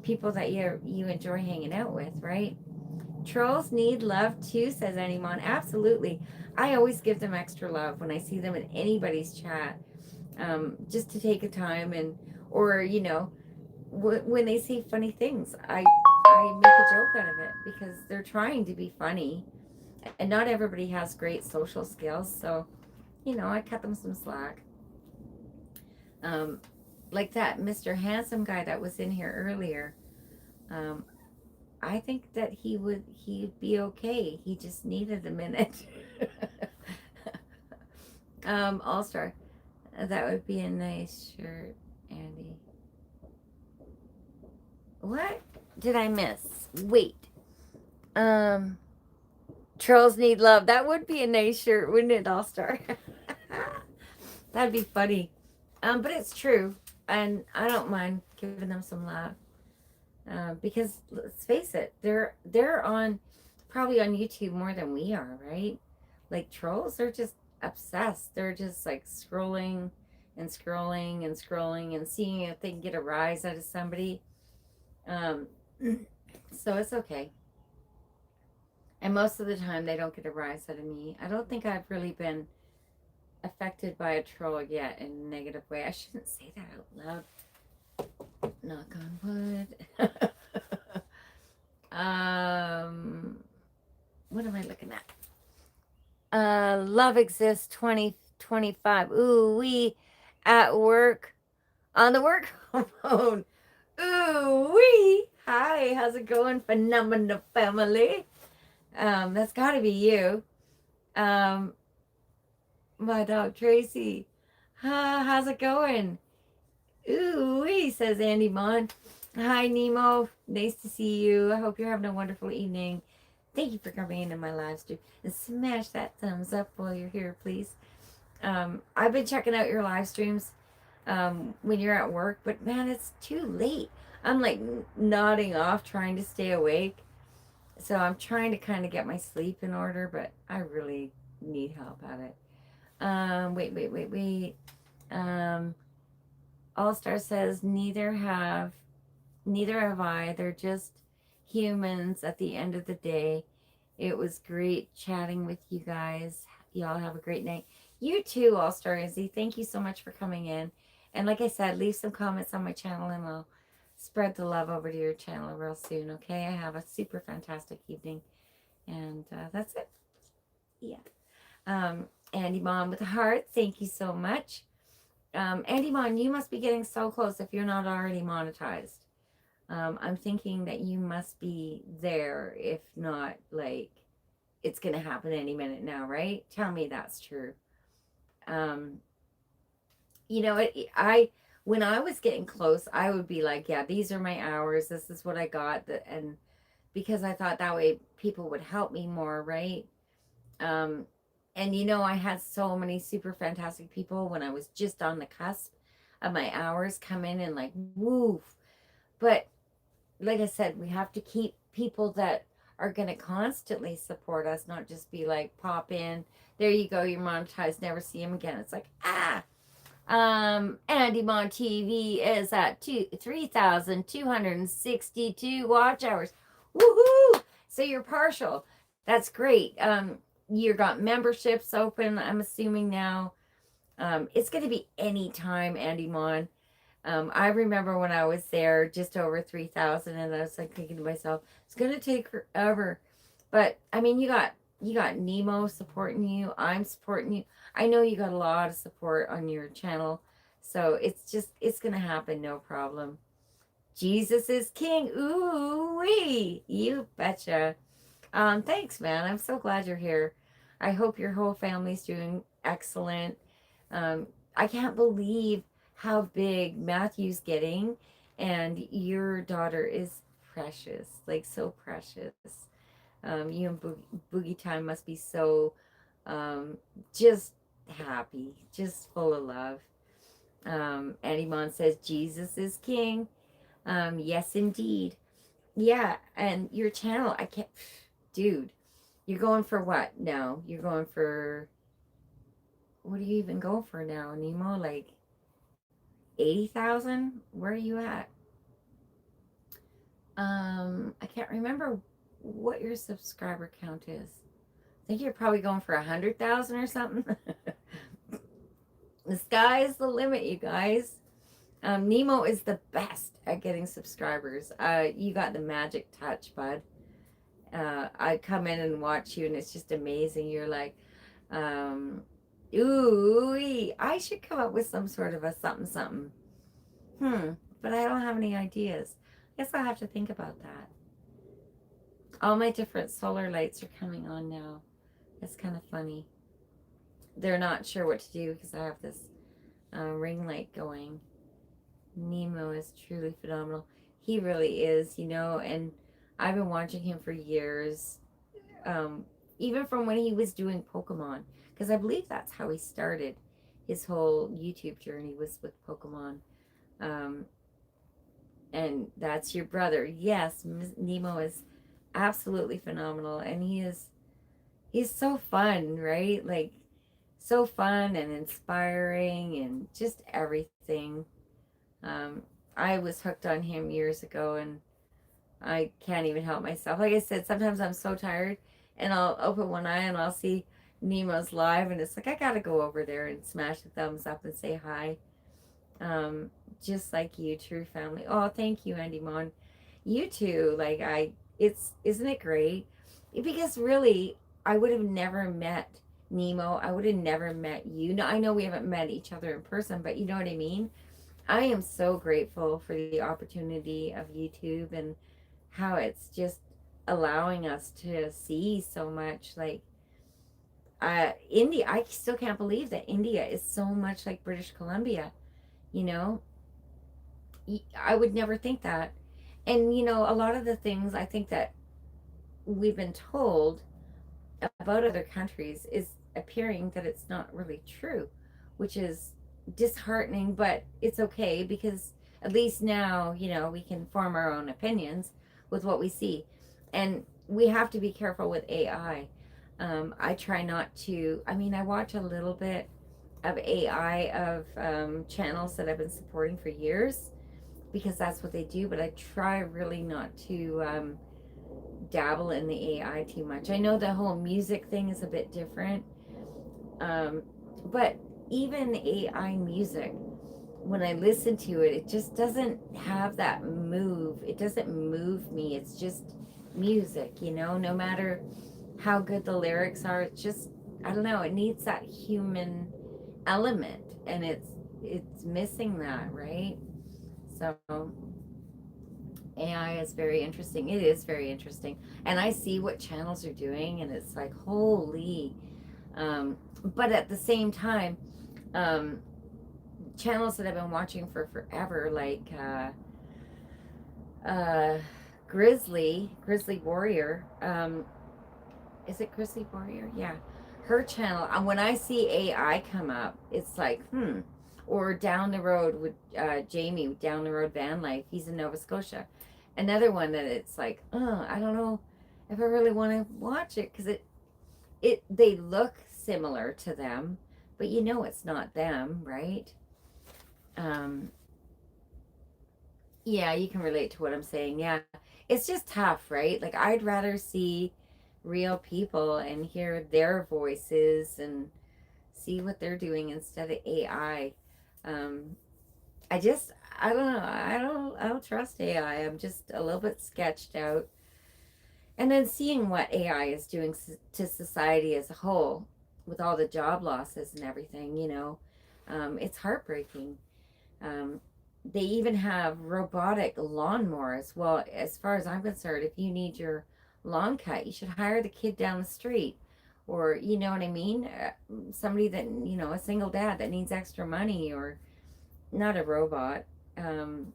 people that you enjoy hanging out with, right? Trolls need love too, says Animon. Absolutely. I always give them extra love when I see them in anybody's chat. Just to take a time or when they say funny things, I make a joke out of it because they're trying to be funny, and not everybody has great social skills. So I cut them some slack. Um, like that Mr. Handsome guy that was in here earlier. Um, I think that he'd be okay. He just needed a minute. All Star. That would be a nice shirt, Andy. What did I miss? Wait. Um, Trolls need love. That would be a nice shirt, wouldn't it, All Star? That'd be funny. But it's true, and I don't mind giving them some love. Because let's face it, they're on probably on YouTube more than we are, right? Like trolls, they're just obsessed. They're just like scrolling and scrolling and scrolling and seeing if they can get a rise out of somebody. Um, so it's okay. And most of the time, they don't get a rise out of me. I don't think I've really been affected by a troll yet in a negative way. I shouldn't say that out loud. Knock on wood. What am I looking at? Love exists 2025. Ooh, we at work on the work phone. Ooh, wee. Hi, how's it going, phenomenal family? That's got to be you. Um, my dog Tracy. How's it going? Ooh, wee, says Andy Mon. Hi, Nemo. Nice to see you. I hope you're having a wonderful evening. Thank you for coming into my live stream. And smash that thumbs up while you're here, please. I've been checking out your live streams when you're at work, but man, it's too late. I'm like nodding off, trying to stay awake. So I'm trying to kind of get my sleep in order, but I really need help at it. Wait. Um, All Star says neither have I. They're just humans at the end of the day. It was great chatting with you guys. Y'all have a great night. You too, All Star Izzy. Thank you so much for coming in. And like I said, leave some comments on my channel and I'll spread the love over to your channel real soon, okay? I have a super fantastic evening. And that's it. Yeah. Andy Mom with a heart, thank you so much. Andy Mon, you must be getting so close if you're not already monetized. I'm thinking that you must be there, if not, like, it's going to happen any minute now, right? Tell me that's true. Um, when I was getting close, I would be like, yeah, these are my hours. This is what I got. And because I thought that way people would help me more, right? Um, and I had so many super fantastic people when I was just on the cusp of my hours come in and like, woof. But like I said, we have to keep people that are going to constantly support us, not just be like, pop in, there you go, you're monetized, never see him again. It's like, Andy Mon TV is at 3,262 watch hours. Woohoo! So you're partial. That's great. You got memberships open, I'm assuming now. It's going to be anytime, Andy Mon. I remember when I was there just over 3,000 and I was like thinking to myself, it's going to take forever. But I mean, you got Nemo supporting you. I'm supporting you. I know you got a lot of support on your channel. So it's gonna happen, no problem. Jesus is king. Ooh wee. You betcha. Thanks, man. I'm so glad you're here. I hope your whole family's doing excellent. Um, I can't believe how big Matthew's getting, and your daughter is precious, like so precious. You and Boogie Time must be so um, just happy, just full of love. Eddie Mon says Jesus is king. Yes, indeed. Yeah, and your channel, I can't, dude. You're going for what now? You're going for what do you even go for now, Nemo? Like 80,000? Where are you at? I can't remember what your subscriber count is. I think you're probably going for 100,000 or something. The sky's the limit, you guys. Nemo is the best at getting subscribers. You got the magic touch, bud. I come in and watch you, and it's just amazing. You're like, um, ooh, I should come up with some sort of a something something. But I don't have any ideas. Guess I'll have to think about that. All my different solar lights are coming on now. It's kind of funny. They're not sure what to do because I have this ring light going. Nemo is truly phenomenal. He really is, and I've been watching him for years, um, even from when he was doing Pokemon, because I believe that's how he started. His whole YouTube journey was with Pokemon. Um, and that's your brother. Yes, Nemo is absolutely phenomenal, and he's so fun, right? Like so fun and inspiring and just everything. Um, I was hooked on him years ago, and I can't even help myself. Like I said, sometimes I'm so tired, and I'll open one eye and I'll see Nemo's live, and it's like I gotta go over there and smash the thumbs up and say hi. Um, just like you, true family. Oh, thank you, Andy Mon. You too. Like it's isn't it great? Because really, I would have never met Nemo. I would have never met you. No, I know we haven't met each other in person, but you know what I mean. I am so grateful for the opportunity of YouTube and how it's just allowing us to see so much. Like India, I still can't believe that India is so much like British Columbia. You know, I would never think that. And a lot of the things I think that we've been told about other countries is appearing that it's not really true, which is disheartening, but it's okay because at least now, we can form our own opinions with what we see. And we have to be careful with AI. I try not to, I watch a little bit of AI of channels that I've been supporting for years because that's what they do, but I try really not to dabble in the AI too much. I know the whole music thing is a bit different, um, but even AI music, when I listen to it, it just doesn't have that move. It doesn't move me. It's just music, no matter how good the lyrics are. It's just, I don't know, it needs that human element, and it's missing that, right? So AI is very interesting. It is very interesting. And I see what channels are doing, and it's like, holy. But at the same time, um, channels that I've been watching for forever, like uh, Grizzly Warrior. Is it Grizzly Warrior? Yeah. Her channel, when I see AI come up, it's like, Or down the road with Jamie, down the road van life. He's in Nova Scotia. Another one that it's like, I don't know if I really want to watch it because they look similar to them, but it's not them, right? Um, yeah, you can relate to what I'm saying. Yeah, it's just tough, right? Like I'd rather see real people and hear their voices and see what they're doing instead of AI. Um, I just, I don't know. I don't trust AI. I'm just a little bit sketched out. And then seeing what AI is doing to society as a whole with all the job losses and everything, it's heartbreaking. Um, they even have robotic lawnmowers. Well, as far as I'm concerned, if you need your lawn cut, you should hire the kid down the street. Or, you know what I mean? Somebody that, a single dad that needs extra money, or not a robot. Um,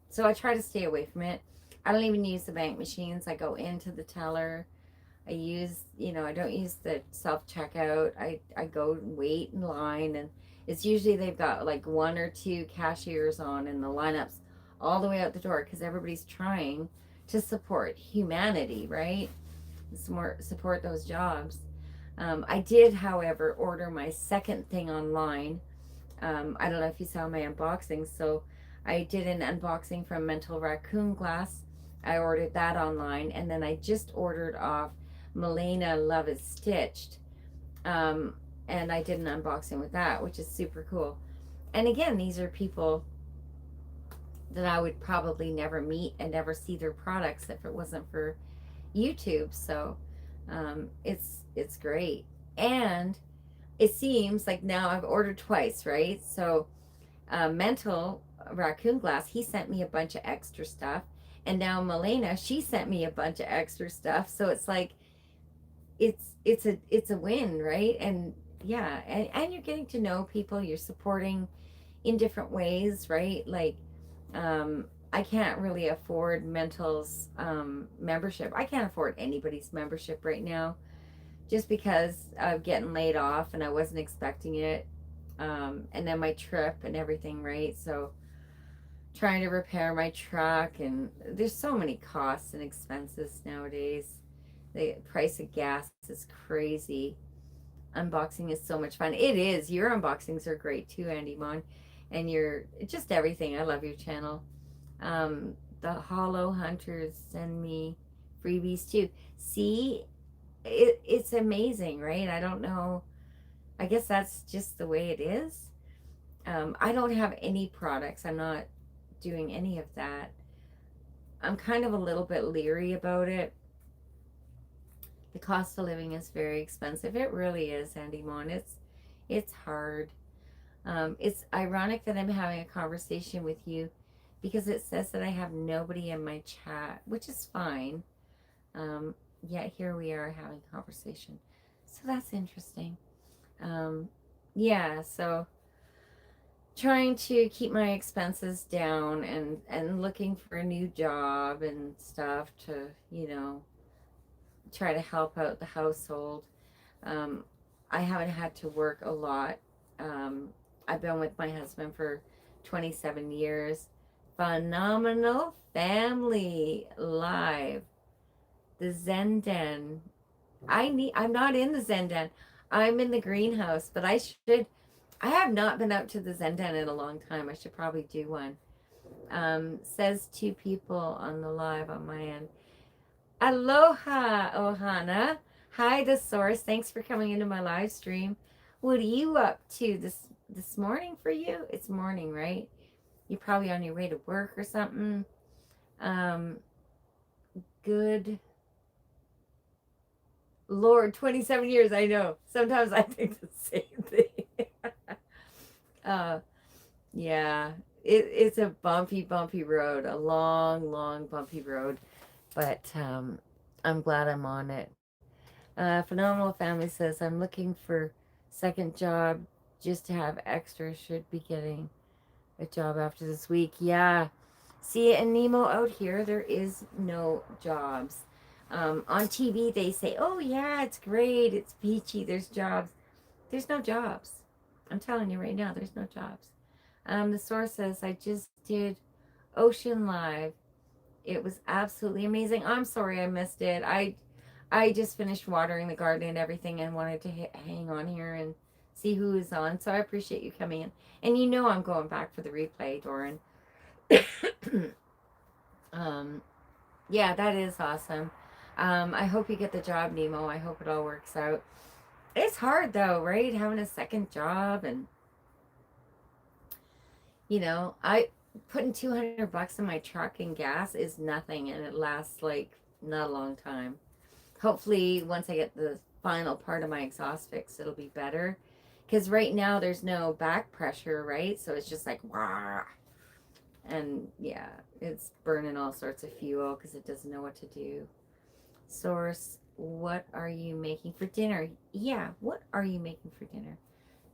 so I try to stay away from it. I don't even use the bank machines. I go into the teller. I don't use the self checkout. I go and wait in line, and it's usually they've got like one or two cashiers on in the lineups all the way out the door because everybody's trying to support humanity, right? Support those jobs. I did, however, order my second thing online. I don't know if you saw my unboxing. So I did an unboxing from Mental Raccoon Glass. I ordered that online, and then I just ordered off Milena Love is Stitched. Um, and I did an unboxing with that, which is super cool. And again, these are people that I would probably never meet and never see their products if it wasn't for YouTube. So it's great. And it seems like now I've ordered twice, right? So Mental Raccoon Glass, he sent me a bunch of extra stuff, and now Milena, she sent me a bunch of extra stuff. So it's like it's a win, right? And yeah, and you're getting to know people. You're supporting in different ways, right? Like I can't really afford Mental's membership. I can't afford anybody's membership right now, just because of getting laid off and I wasn't expecting it. And then my trip and everything, right? So trying to repair my truck, and there's so many costs and expenses nowadays. The price of gas is crazy. Unboxing is so much fun. It is. Your unboxings are great too, Andy Mon, and you're just everything. I love your channel. The Hollow Hunters send me freebies too. See, it's amazing, right? I don't know. I guess that's just the way it is. I don't have any products. I'm not doing any of that. I'm kind of a little bit leery about it. The cost of living is very expensive. It really is, Andy Mon. It's hard. It's ironic that I'm having a conversation with you because it says that I have nobody in my chat, which is fine. Yet here we are having a conversation. So that's interesting. Um, yeah, so trying to keep my expenses down, and looking for a new job and stuff to, try to help out the household. Um, I haven't had to work a lot. Um, I've been with my husband for 27 years. Phenomenal family live. The Zen Den. I'm not in the Zen Den. I'm in the greenhouse, but I have not been out to the Zen Den in a long time. I should probably do one. Says two people on the live on my end. Aloha, Ohana. Hi, the source. Thanks for coming into my live stream. What are you up to this morning for you? It's morning, right? You're probably on your way to work or something. Um, good Lord, 27 years, I know. Sometimes I think the same thing. uh, yeah, it's a bumpy road, a long, long, bumpy road. But I'm glad I'm on it. Phenomenal Family says, I'm looking for second job just to have extra. Should be getting a job after this week. Yeah. See, and Nemo out here, there is no jobs. On TV, they say, oh, yeah, it's great. It's peachy. There's jobs. There's no jobs. I'm telling you right now, there's no jobs. The source says, I just did Ocean Live. It was absolutely amazing. I'm sorry I missed it. I just finished watering the garden and everything and wanted to hang on here and see who is on. So I appreciate you coming in. And I'm going back for the replay, Doran. um, yeah, that is awesome. I hope you get the job, Nemo. I hope it all works out. It's hard though, right? Having a second job, and I putting $200 in my truck and gas is nothing, and it lasts like not a long time. Hopefully, once I get the final part of my exhaust fixed, it'll be better. Because right now there's no back pressure, right? So it's just like, wah. And yeah, it's burning all sorts of fuel because it doesn't know what to do. Source, what are you making for dinner? Yeah, what are you making for dinner?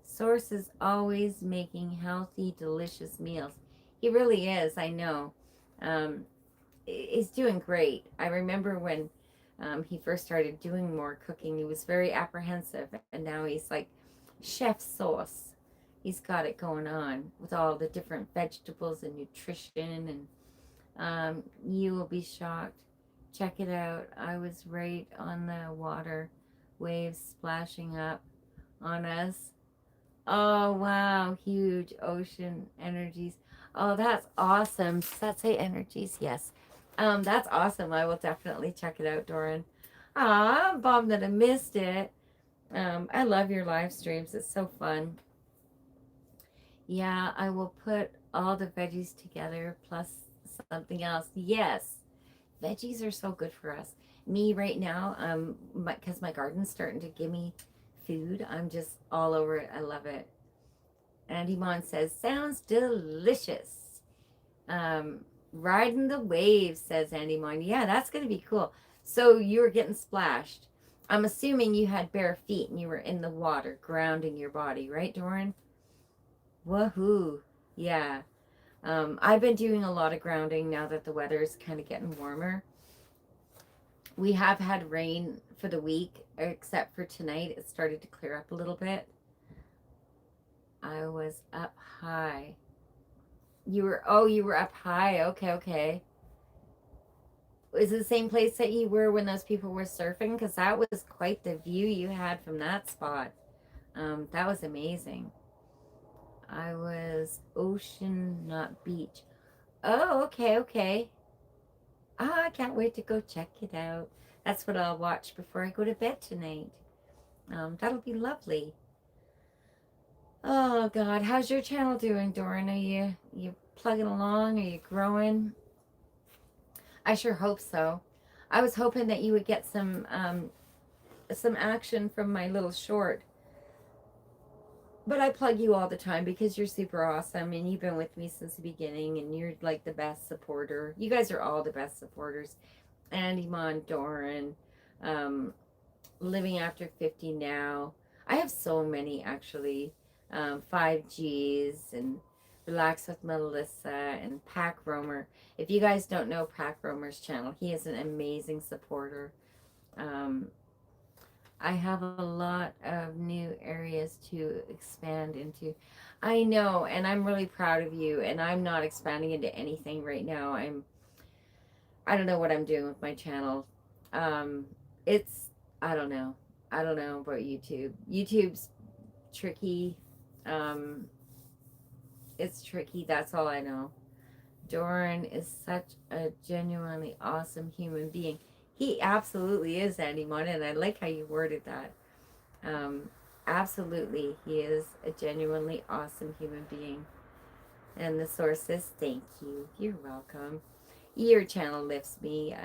Source is always making healthy, delicious meals. He really is, I know. Um, he's doing great. I remember when he first started doing more cooking, he was very apprehensive, and now he's like chef sauce. He's got it going on with all the different vegetables and nutrition, and you will be shocked. Check it out. I was right on the water, waves splashing up on us. Oh wow, huge ocean energies. Oh, that's awesome. Does that say energies? Yes. That's awesome. I will definitely check it out, Doran. Ah, I'm bummed that I missed it. I love your live streams. It's so fun. Yeah, I will put all the veggies together plus something else. Yes, veggies are so good for us. Me right now, because my garden's starting to give me food. I'm just all over it. I love it. Andy Mon says, sounds delicious. Riding the waves, says Andy Mon. Yeah, that's going to be cool. So you were getting splashed. I'm assuming you had bare feet and you were in the water, grounding your body, right, Doran? Woohoo. Yeah. I've been doing a lot of grounding now that the weather is kind of getting warmer. We have had rain for the week, except for tonight. It started to clear up a little bit. I was up high. You were up high. Okay, okay. Is it the same place that you were when those people were surfing? Because that was quite the view you had from that spot. That was amazing. I was ocean, not beach. Oh, okay, okay. Ah, I can't wait to go check it out. That's what I'll watch before I go to bed tonight. That'll be lovely. Oh God, how's your channel doing, Doran? Are you plugging along? Are you growing? I sure hope so. I was hoping that you would get some action from my little short. But I plug you all the time because you're super awesome and you've been with me since the beginning and you're like the best supporter. You guys are all the best supporters. Andy Mondoran, um, Living After 50 Now. I have so many actually. 5Gs and Relax with Melissa and Pack Romer. If you guys don't know Pack Romer's channel, he is an amazing supporter. Um, I have a lot of new areas to expand into. I know, and I'm really proud of you. And I'm not expanding into anything right now. I don't know what I'm doing with my channel. Um, it's I don't know. I don't know about YouTube. YouTube's tricky. Um, it's tricky. That's all I know. Doran is such a genuinely awesome human being. He absolutely is, Andy Mon, and I like how you worded that. Um, absolutely, he is a genuinely awesome human being. And the source says, thank you. You're welcome. Your channel lifts me.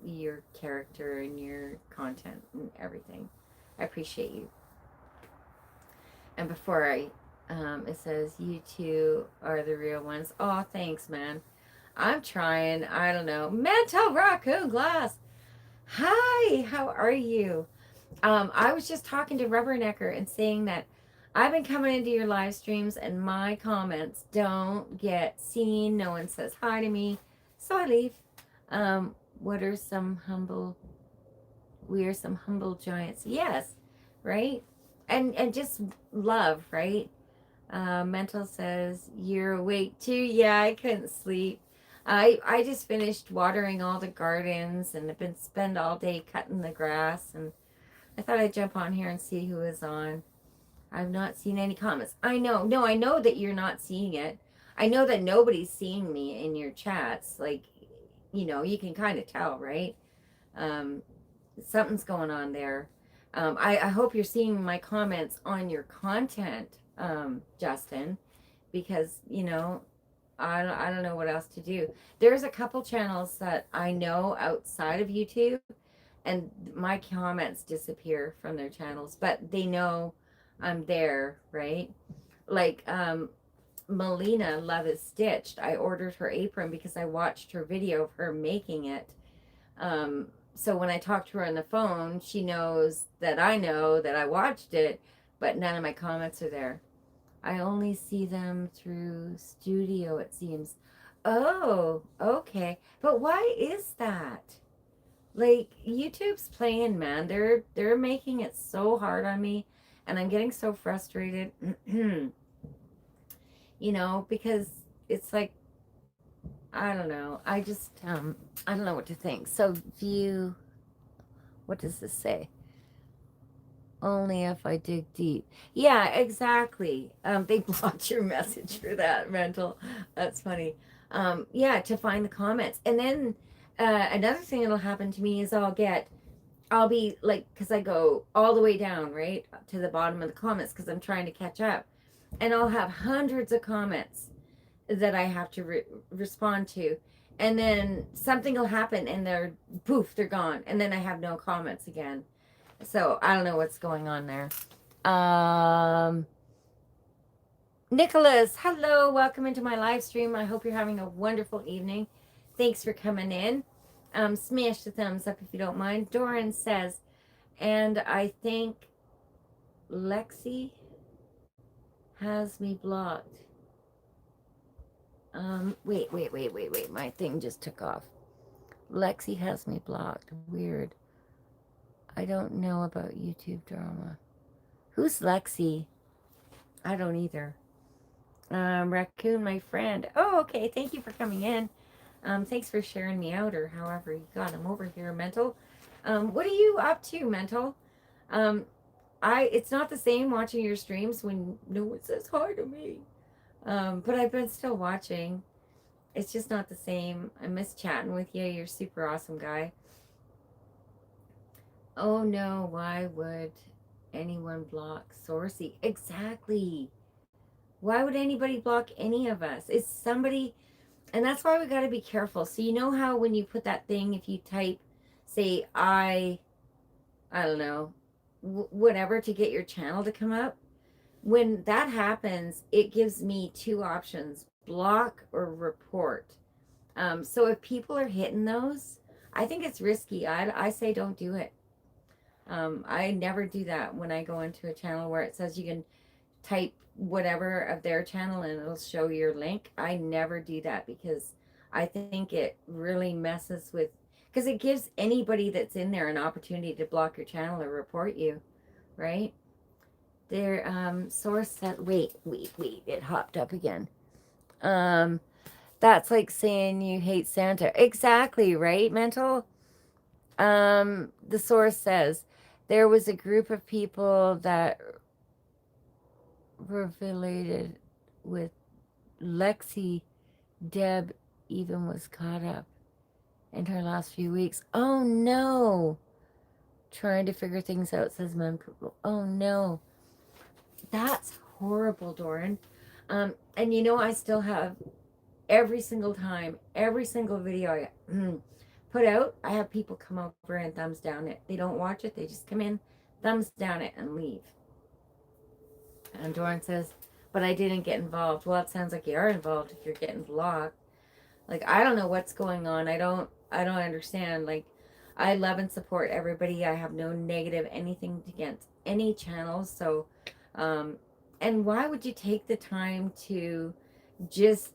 Your character and your content and everything. I appreciate you. And before it says, you two are the real ones. Oh, thanks, man. I'm trying. I don't know. Mental Raccoon Glass. Hi, how are you? I was just talking to Rubbernecker and saying that I've been coming into your live streams and my comments don't get seen. No one says hi to me. So I leave. What are some humble we are some humble giants. Yes, right? And just love, right? Mental says you're awake too. Yeah, I couldn't sleep. I just finished watering all the gardens and I've been spend all day cutting the grass and I thought I'd jump on here and see who is on. I've not seen any comments. I know. No, I know that you're not seeing it. I know that nobody's seeing me in your chats. Like, you can kind of tell, right? Um, Something's going on there. I hope you're seeing my comments on your content, Justin, because, I don't know what else to do. There's a couple channels that I know outside of YouTube and my comments disappear from their channels, but they know I'm there, right? Like Melina Love is Stitched. I ordered her apron because I watched her video of her making it. So when I talk to her on the phone, she knows that I know that I watched it, but none of my comments are there. I only see them through studio, it seems. Oh, okay. But why is that? Like YouTube's playing, man. They're making it so hard on me, and I'm getting so frustrated. Because it's like I don't know. I don't know what to think. So view, what does this say? Only if I dig deep. Yeah, exactly. They blocked your message for that, Rental. That's funny. Yeah, to find the comments. And then another thing that'll happen to me is I'll be like, because I go all the way down, right, to the bottom of the comments because I'm trying to catch up. And I'll have hundreds of comments that I have to respond to. And then something will happen and they're poof, they're gone. And then I have no comments again. So I don't know what's going on there. Um, Nicholas, hello, welcome into my live stream. I hope you're having a wonderful evening. Thanks for coming in. Smash the thumbs up if you don't mind. Doran says, and I think Lexi has me blocked. Wait. My thing just took off. Lexi has me blocked. Weird. I don't know about YouTube drama. Who's Lexi? I don't either. Raccoon, my friend. Oh, okay. Thank you for coming in. Thanks for sharing me out, or however you got him over here, Mental. What are you up to, Mental? It's not the same watching your streams when no one says hi to me. But I've been still watching. It's just not the same. I miss chatting with you. You're a super awesome guy. Oh no, why would anyone block Sourcey? Exactly. Why would anybody block any of us? It's somebody, and that's why we got to be careful. So you know how when you put that thing, if you type, say I don't know, whatever to get your channel to come up, when that happens, it gives me two options: block or report. So if people are hitting those, I think it's risky. I say don't do it. I never do that when I go into a channel where it says you can type whatever of their channel and it'll show your link. I never do that because I think it really messes with, because it gives anybody that's in there an opportunity to block your channel or report you, right? Their source said, wait, it hopped up again. That's like saying you hate Santa. Exactly, right, Mental? The source says there was a group of people that were related with Lexi. Deb even was caught up in her last few weeks. Oh no! Trying to figure things out, says Mem. Oh no. That's horrible, Doran. And I still have every single time, every single video I put out, I have people come over and thumbs down it. They don't watch it, they just come in, thumbs down it, and leave. And Doran says, but I didn't get involved. Well, it sounds like you are involved if you're getting blocked. Like, I don't know what's going on. I don't understand. Like, I love and support everybody. I have no negative anything against any channels. So, and why would you take the time to just,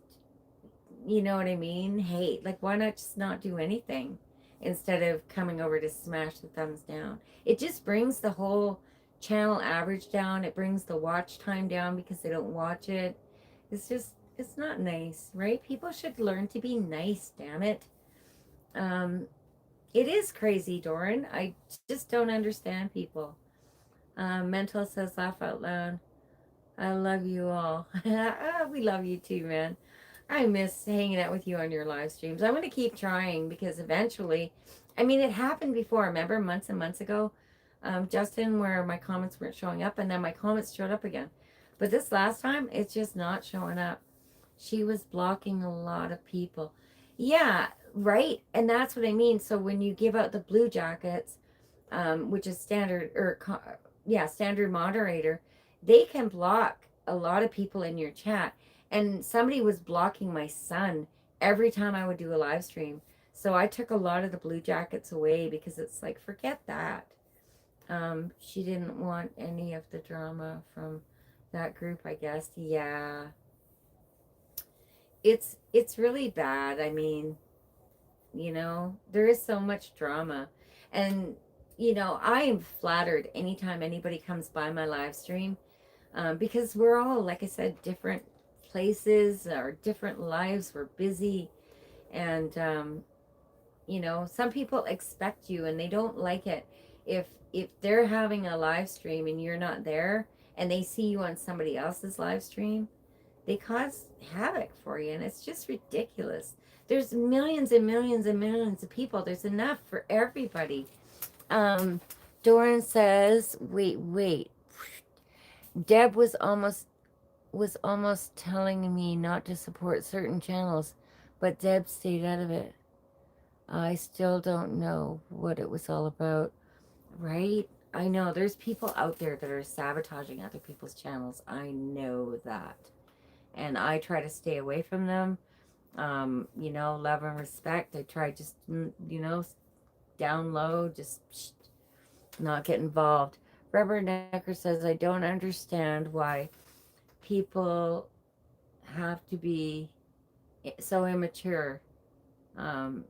you know what I mean, hate? Like, why not just not do anything instead of coming over to smash the thumbs down? It just brings the whole channel average down. It brings the watch time down because they don't watch it. It's not nice, right? People should learn to be nice, damn it. It is crazy, Doran. I just don't understand people. Mental says, laugh out loud. I love you all. We love you too, man. I miss hanging out with you on your live streams. I'm going to keep trying because eventually, I mean, it happened before. Remember months and months ago, Justin, where my comments weren't showing up and then my comments showed up again. But this last time, it's just not showing up. She was blocking a lot of people. Yeah, right. And that's what I mean. So when you give out the blue jackets, which is standard standard moderator, they can block a lot of people in your chat. And somebody was blocking my son every time I would do a live stream. So I took a lot of the blue jackets away because it's like, forget that. She didn't want any of the drama from that group, I guess. Yeah. It's really bad. I mean, there is so much drama. And I am flattered anytime anybody comes by my live stream, because we're all, like I said, different places or different lives. We're busy. And some people expect you and they don't like it if they're having a live stream and you're not there, and they see you on somebody else's live stream. They cause havoc for you, and it's just ridiculous. There's millions and millions and millions of people. There's enough for everybody. um Doran says, wait, Deb was almost telling me not to support certain channels, but Deb stayed out of it. I still don't know what it was all about. Right? I know there's people out there that are sabotaging other people's channels. I know that. And I try to stay away from them. Love and respect. I try just, down low, just not get involved. Rubber Necker says, I don't understand why people have to be so immature, um,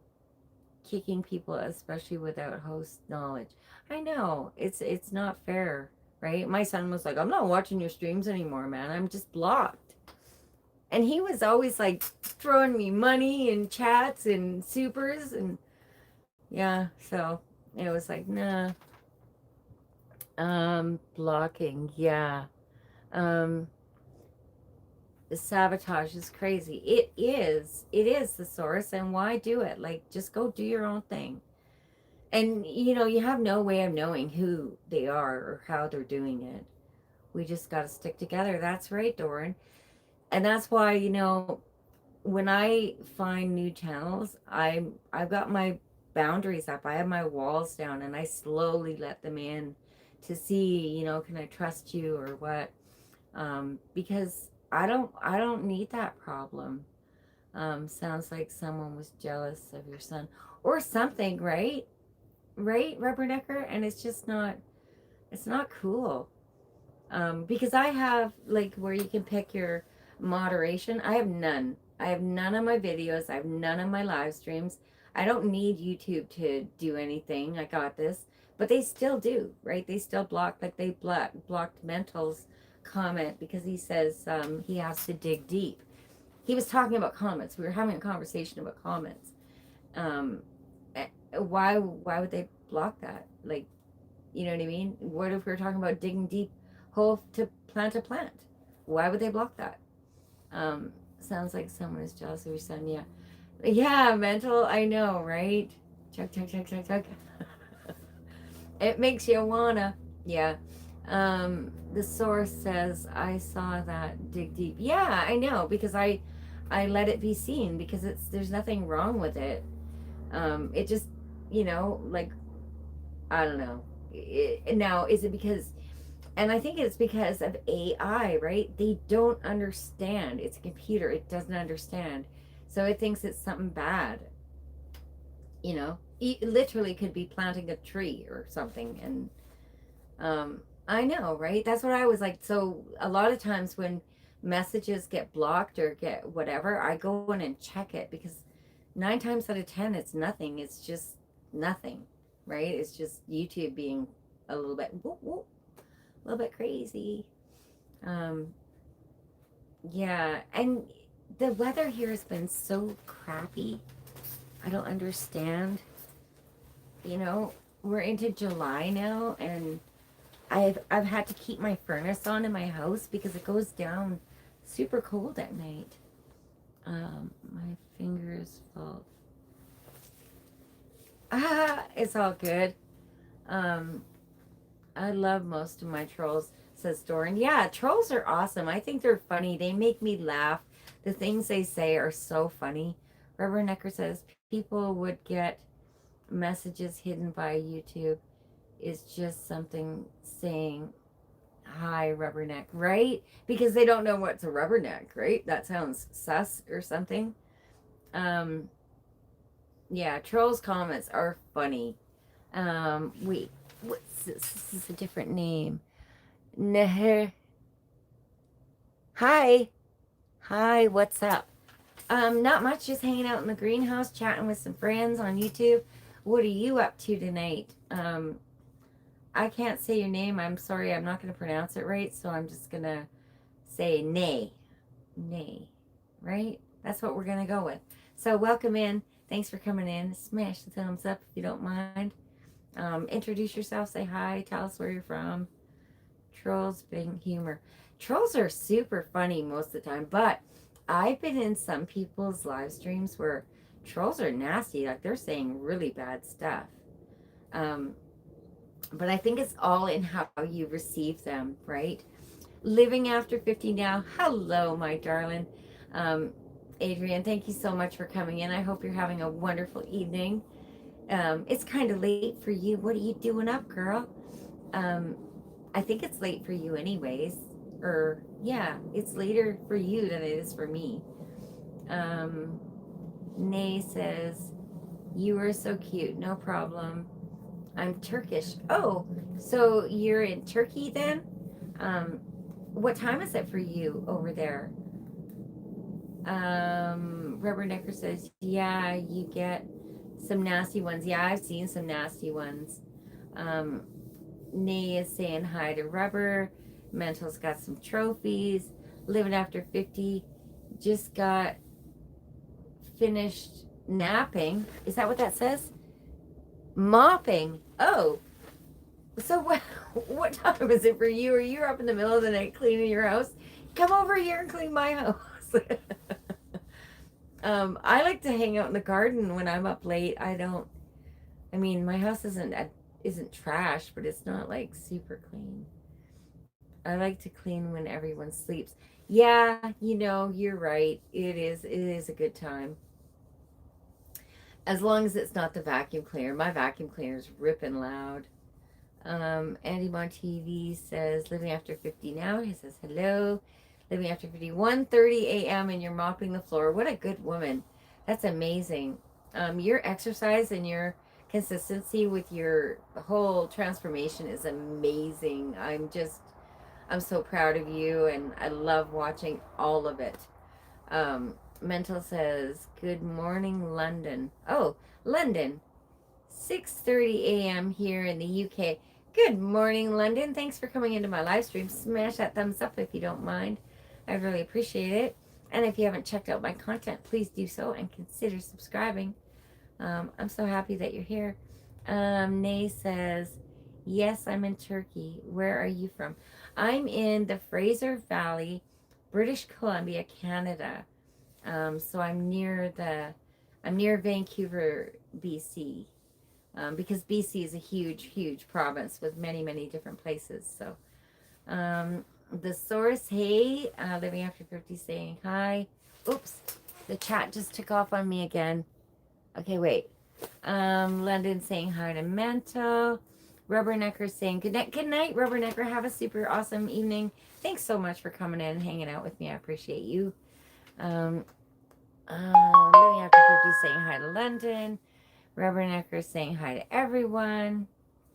kicking people, especially without host knowledge. I know it's not fair, right? My son was like, I'm not watching your streams anymore, man. I'm just blocked. And he was always like throwing me money and chats and supers, and yeah, so it was like, nah. Blocking, yeah. Um, the sabotage is crazy. It is the source, and why do it? Like, just go do your own thing. And you have no way of knowing who they are or how they're doing it. We just got to stick together. That's right, Doran. And that's why, when I find new channels, I've got my boundaries up. I have my walls down, and I slowly let them in to see, can I trust you or what? Because I don't need that problem. Sounds like someone was jealous of your son or something, right? Right, Rubbernecker? And it's not cool. Because I have, like, where you can pick your moderation. I have none. I have none of my videos. I have none of my live streams. I don't need YouTube to do anything. I got this. But they still do, right? They still block, like they blocked Mental's comment because he says, he has to dig deep. He was talking about comments. We were having a conversation about comments. Um, why would they block that? Like, you know what I mean? What if we were talking about digging deep hole to plant a plant? Why would they block that? Sounds like someone is jealous of your son. Yeah. Yeah, Mental. I know, right? Chuck, chuck, chuck, chuck, chuck. It makes you wanna. Yeah. The source says, I saw that dig deep. Yeah, I know, because I let it be seen because there's nothing wrong with it. It just, like, I don't know. Now, is it because, and I think it's because of AI, right? They don't understand. It's a computer. It doesn't understand. So it thinks it's something bad. It literally could be planting a tree or something. And I know, right? That's what I was like. So a lot of times when messages get blocked or get whatever, I go in and check it because 9 times out of 10, it's nothing. It's just nothing, right? It's just YouTube being a little bit, whoop, whoop, a little bit crazy. Um, yeah, and the weather here has been so crappy. I don't understand. We're into July now, and I've had to keep my furnace on in my house because it goes down super cold at night. My fingers full. It's all good. Um, I love most of my trolls, says Doran. Yeah, trolls are awesome. I think they're funny. They make me laugh. The things they say are so funny. Rubbernecker says people would get messages hidden by YouTube. Is just something saying Hi, rubberneck, right? Because they don't know what's a rubberneck, right? That sounds sus or something. Um, yeah, trolls comments are funny. Wait, what's this? This is a different name. Neher. Hi, hi, what's up? Not much, just hanging out in the greenhouse, chatting with some friends on YouTube. What are you up to tonight? I can't say your name. I'm sorry, I'm not going to pronounce it right, so I'm just going to say nay. Nay, right? That's what we're going to go with. So, welcome in. Thanks for coming in. Smash the thumbs up if you don't mind. Introduce yourself, say hi, tell us where you're from. Trolls being humor. Trolls are super funny most of the time, but I've been in some people's live streams where trolls are nasty, like they're saying really bad stuff. Um, but I think it's all in how you receive them, right? Living after 50 now. Hello, my darling. Um, Adrian, thank you so much for coming in. I hope you're having a wonderful evening. It's kind of late for you. What are you doing up, girl? Um, I think it's late for you, anyways. Or, yeah, it's later for you than it is for me. Um, Nay says, you are so cute. No problem. I'm Turkish. Oh, so you're in Turkey then? Um, what time is it for you over there? Rubbernecker says, yeah, you get some nasty ones. Yeah, I've seen some nasty ones. Um, Nay is saying hi to Rubber. Mental's got some trophies. Living after 50. Just got finished napping. Is that what that says? Mopping. Oh, so what time is it for you? Are you up in the middle of the night cleaning your house? Come over here and clean my house. I like to hang out in the garden when I'm up late. I don't. I mean, my house isn't trash, but it's not like super clean. I like to clean when everyone sleeps. Yeah, you're right. It is a good time. As long as it's not the vacuum cleaner. My vacuum cleaner is ripping loud. Andy Mon TV says, living after 50 now. He says, hello. Living after 50, 1:30 a.m. and you're mopping the floor. What a good woman. That's amazing. Your exercise and your consistency with your whole transformation is amazing. I'm so proud of you and I love watching all of it. Mental says, good morning, London. Oh, London. 6:30 a.m. here in the UK. Good morning, London. Thanks for coming into my live stream. Smash that thumbs up if you don't mind. I really appreciate it. And if you haven't checked out my content, please do so and consider subscribing. I'm so happy that you're here. Nay says, yes, I'm in Turkey. Where are you from? I'm in the Fraser Valley, British Columbia, Canada. So I'm near Vancouver, BC, because BC is a huge, huge province with many, many different places. So, the source, hey, living after 50 saying hi. Oops, the chat just took off on me again. Okay, wait. London saying hi to Mento. Rubbernecker saying good night, Rubbernecker. Have a super awesome evening. Thanks so much for coming in and hanging out with me. I appreciate you. Um, Living after 50 saying hi to London. Rubbernecker saying hi to everyone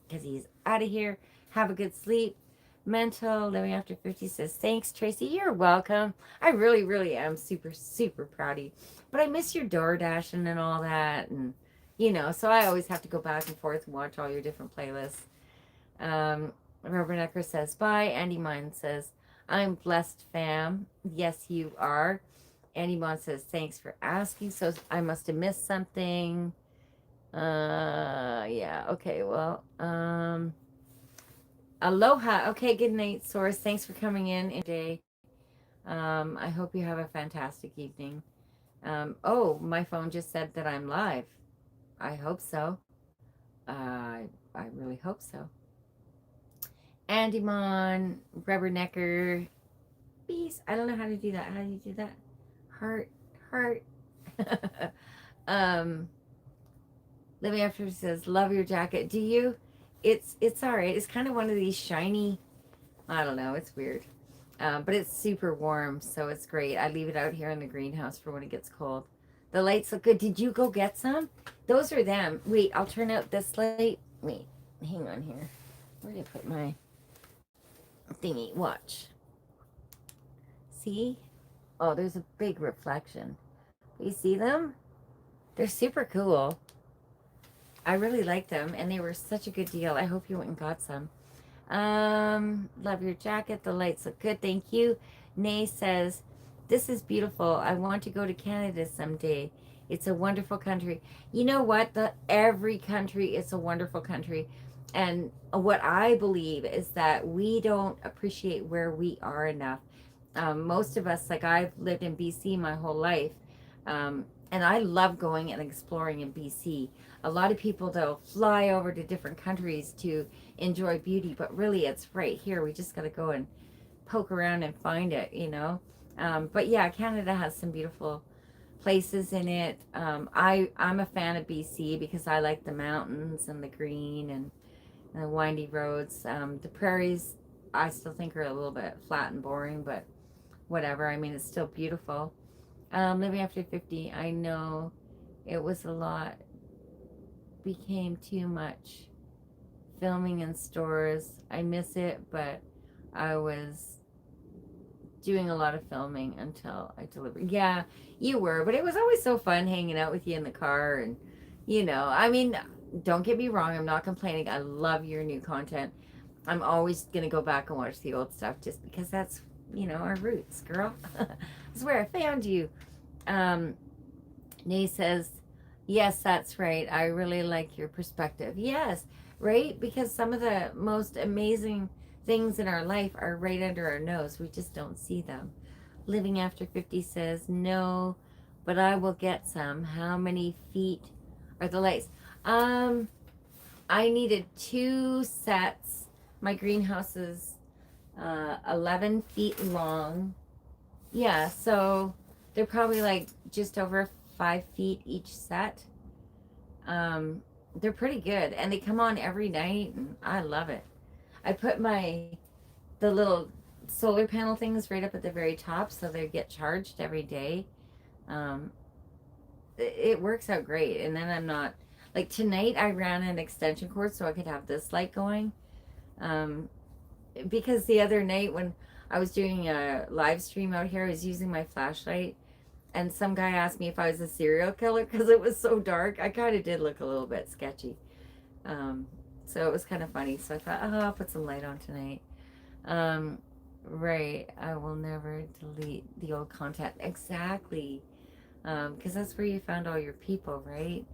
because he's out of here. Have a good sleep. Mental Living After 50 says, thanks, Tracy. You're welcome. I really, really am super, super proud of you. But I miss your door dashing and all that. And, so I always have to go back and forth and watch all your different playlists. Rubbernecker says, bye. Andy Mine says, I'm blessed, fam. Yes, you are. Andy Mon says, thanks for asking. So I must have missed something. Yeah, okay, well, aloha. Okay, good night, Source. Thanks for coming in today. I hope you have a fantastic evening. Oh, my phone just said that I'm live. I hope so. I really hope so. Andymon, Rubbernecker, peace. I don't know how to do that. How do you do that? Heart. um, Living After says, love your jacket. Do you? It's all right. It's kind of one of these shiny I don't know. It's weird. But it's super warm, so it's great. I leave it out here in the greenhouse for when it gets cold. The lights look good. Did you go get some? Those are them. Wait, I'll turn out this light. Wait, hang on here. Where did I put my thingy? Watch. See? Oh, there's a big reflection. You see them? They're super cool. I really like them, and they were such a good deal. I hope you went and got some. Love your jacket. The lights look good. Thank you. Nay says, this is beautiful. I want to go to Canada someday. It's a wonderful country. You know what? Every country is a wonderful country. And what I believe is that we don't appreciate where we are enough. Most of us, like I've lived in BC my whole life, and I love going and exploring in BC. A lot of people, though, fly over to different countries to enjoy beauty, but really it's right here. We just got to go and poke around and find it, you know. But yeah, Canada has some beautiful places in it. I'm a fan of BC because I like the mountains and the green and the windy roads. The prairies I still think are a little bit flat and boring, but whatever. I mean, it's still beautiful. Living after 50, I know it was a lot, became too much. Filming in stores, I miss it, but I was doing a lot of filming until I delivered. Yeah, you were, but it was always so fun hanging out with you in the car. And, I mean, don't get me wrong, I'm not complaining. I love your new content. I'm always going to go back and watch the old stuff just because that's, our roots, girl. That's where I found you. Um, Nay says, yes, that's right. I really like your perspective. Yes, right? Because some of the most amazing things in our life are right under our nose. We just don't see them. Living After 50 says, no, but I will get some. How many feet are the lights? Um, I needed 2 sets. My greenhouse is 11 feet long. Yeah, so they're probably like just over 5 feet each set. Um, they're pretty good, and they come on every night, and I love it. I put the little solar panel things right up at the very top, so they get charged every day. Um, it works out great, and then I'm not like tonight. I ran an extension cord so I could have this light going. Um, because the other night when I was doing a live stream out here, I was using my flashlight, and some guy asked me if I was a serial killer because it was so dark. I kind of did look a little bit sketchy. Um, so it was kind of funny. So I thought, oh, I'll put some light on tonight. Um, right. I will never delete the old content. Exactly. Because that's where you found all your people, right?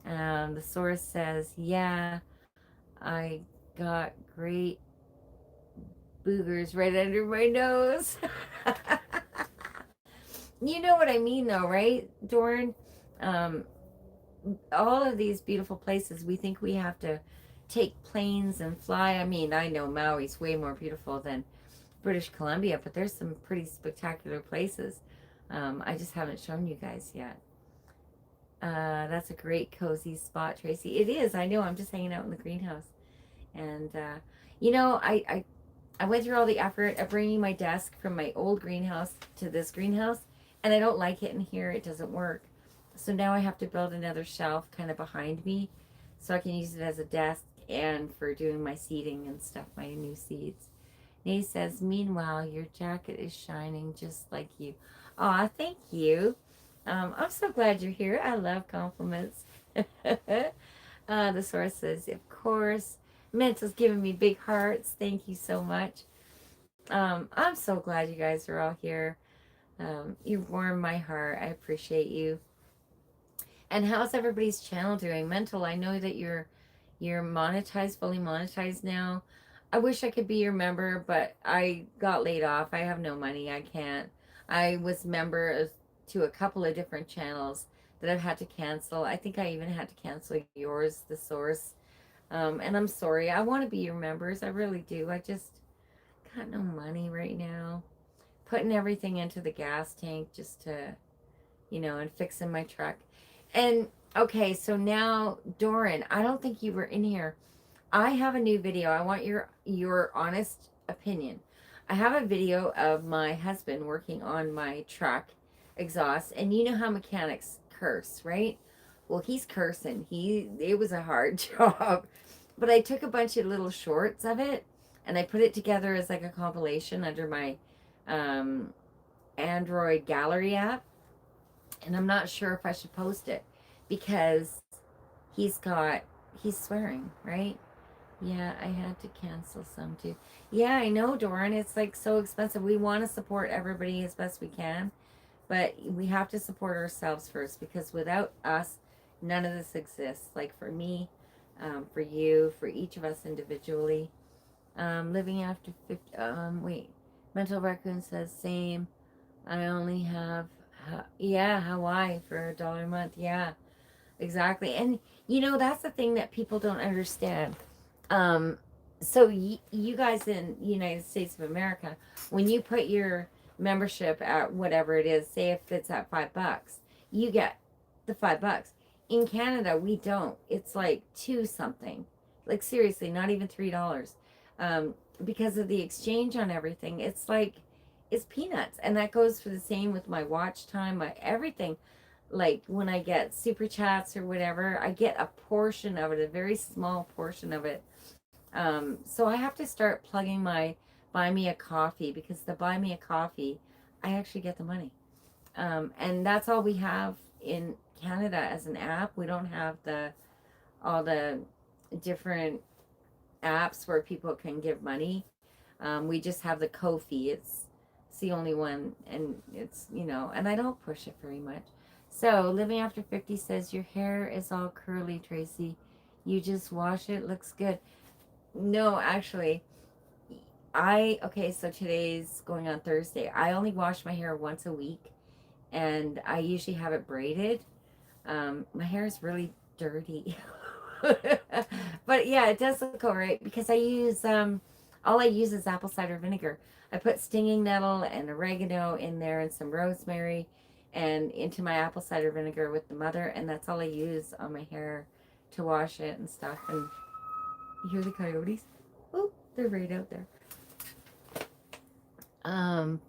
The source says, yeah, I got great boogers right under my nose. You know what I mean, though, right, Dorn? Um, all of these beautiful places, we think we have to take planes and fly. I mean, I know Maui's way more beautiful than British Columbia, but there's some pretty spectacular places. I just haven't shown you guys yet. That's a great cozy spot, Tracy. It is. I know. I'm just hanging out in the greenhouse, and I went through all the effort of bringing my desk from my old greenhouse to this greenhouse, and I don't like it in here. It doesn't work. So now I have to build another shelf kind of behind me so I can use it as a desk and for doing my seeding and stuff, my new seeds. Nay says, meanwhile, your jacket is shining just like you. Aw, thank you. I'm so glad you're here. I love compliments. The source says, of course. Mental's giving me big hearts. Thank you so much. I'm so glad you guys are all here. You warm my heart. I appreciate you. And how's everybody's channel doing? Mental, I know that you're monetized, fully monetized now. I wish I could be your member, but I got laid off. I have no money. I can't. I was member to a couple of different channels that I've had to cancel. I think I even had to cancel yours, the source. And I'm sorry. I want to be your members. I really do. I just got no money right now. Putting everything into the gas tank just to, and fixing my truck. And okay, so now, Doran, I don't think you were in here. I have a new video. I want your honest opinion. I have a video of my husband working on my truck exhaust, and you know how mechanics curse, right? Well, he's cursing. It was a hard job. But I took a bunch of little shorts of it and I put it together as like a compilation under my um, Android gallery app. And I'm not sure if I should post it because he's got, he's swearing, right? Yeah, I had to cancel some too. Yeah, I know, Doran. It's like so expensive. We want to support everybody as best we can, but we have to support ourselves first because without us, none of this exists. Like for me, for you, for each of us individually. Living after 50, wait. Mental Raccoon says same. I only have, yeah, Hawaii for $1 a month. Yeah, exactly. And that's the thing that people don't understand. Um, so you guys in United States of America, when you put your membership at whatever it is, say if it's at $5, you get the $5. In Canada, we don't. It's like two something. Like seriously, not even $3. Because of the exchange on everything, it's peanuts. And that goes for the same with my watch time, my everything. Like when I get super chats or whatever, I get a portion of it, a very small portion of it. So I have to start plugging my buy me a coffee because the buy me a coffee, I actually get the money. And that's all we have in Canada as an app. We don't have the all the different apps where people can give money. We just have the Kofi. It's the only one, and and I don't push it very much. So living after 50 says your hair is all curly, Tracy. You just wash it, looks good. No, actually, okay, so today's going on Thursday. I only wash my hair once a week, and I usually have it braided. My hair is really dirty. But yeah, it does look all right because all I use is apple cider vinegar. I put stinging nettle and oregano in there and some rosemary and into my apple cider vinegar with the mother, and that's all I use on my hair to wash it and stuff. And you hear the coyotes? Oh, they're right out there.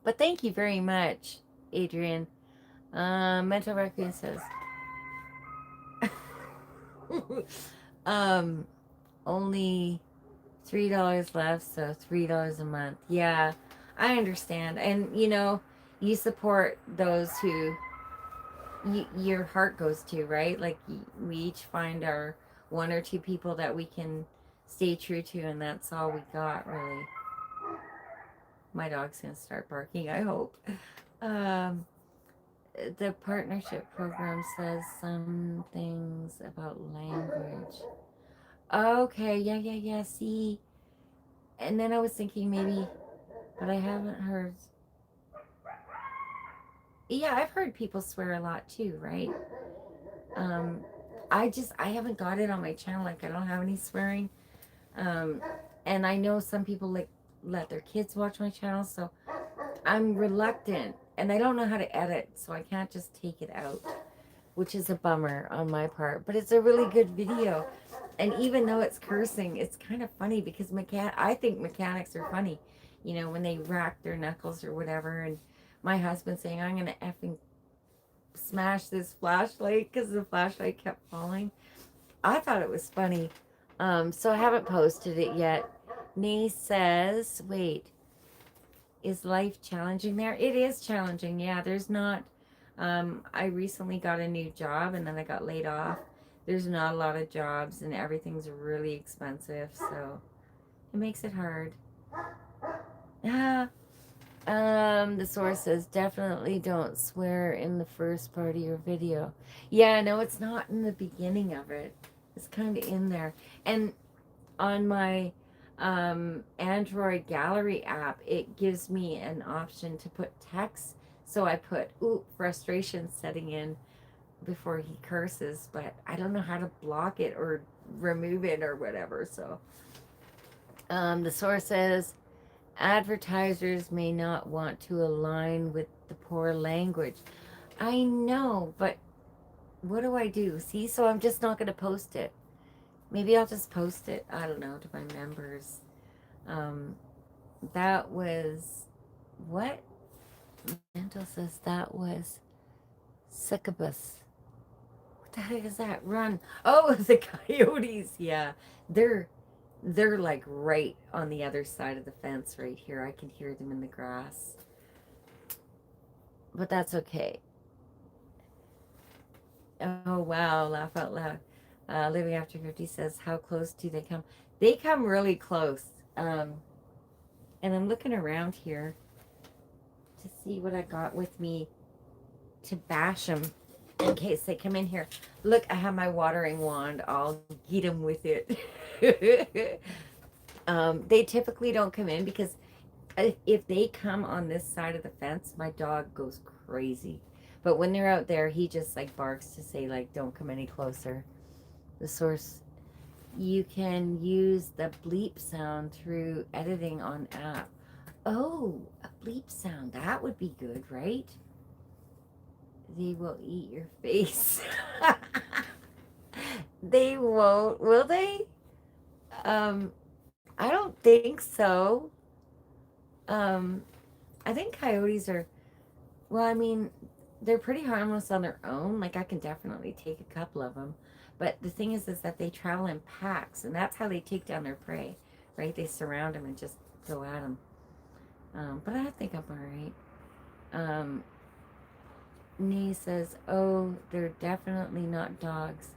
But thank you very much, Adrian. Mental Raccoon says, um, only $3 left, so $3 a month. Yeah, I understand, and you support those who your heart goes to, right? Like we each find our one or two people that we can stay true to, and that's all we got, really. My dog's gonna start barking, I hope. Um, the partnership program says some things about language. Okay, yeah, yeah, yeah. See, and then I was thinking maybe, but I haven't heard. Yeah, I've heard people swear a lot too, right? Um, I haven't got it on my channel. Like I don't have any swearing. Um, and I know some people like let their kids watch my channel, so I'm reluctant, and I don't know how to edit, so I can't just take it out, which is a bummer on my part. But it's a really good video, and even though it's cursing, it's kind of funny because I think mechanics are funny, when they rack their knuckles or whatever. And my husband saying, "I'm gonna effing smash this flashlight" because the flashlight kept falling. I thought it was funny. So I haven't posted it yet. Nee says, "Wait, is life challenging there?" It is challenging. Yeah, there's not. I recently got a new job and then I got laid off. There's not a lot of jobs and everything's really expensive, so it makes it hard. Ah, the source says definitely don't swear in the first part of your video. Yeah, no, it's not in the beginning of it. It's kind of in there. And on my Android gallery app, it gives me an option to put text. So I put, frustration setting in before he curses, but I don't know how to block it or remove it or whatever. So the source says advertisers may not want to align with the poor language. I know, but what do I do? See, so I'm just not going to post it. Maybe I'll just post it, I don't know, to my members. Um, That was what? Mental says that was succubus. What the heck is that? Run. Oh, the coyotes. Yeah. They're they're like right on the other side of the fence right here. I can hear them in the grass. But that's okay. Oh wow, laugh out loud. Living after 50 says, how close do they come? They come really close. Um, and I'm looking around here to see what I got with me to bash them in case they come in here. Look, I have my watering wand. I'll get them with it. They typically don't come in because if they come on this side of the fence, my dog goes crazy. But when they're out there, he just like barks to say like, don't come any closer. The source, you can use the bleep sound through editing on app. Oh, a bleep sound. That would be good, right? They will eat your face. They won't, will they? Um, I don't think so. Um, I think coyotes are, well, I mean, they're pretty harmless on their own. Like, I can definitely take a couple of them. But the thing is that they travel in packs, and that's how they take down their prey, right? They surround them and just go at them. But I think I'm all right. Nee says, oh, they're definitely not dogs.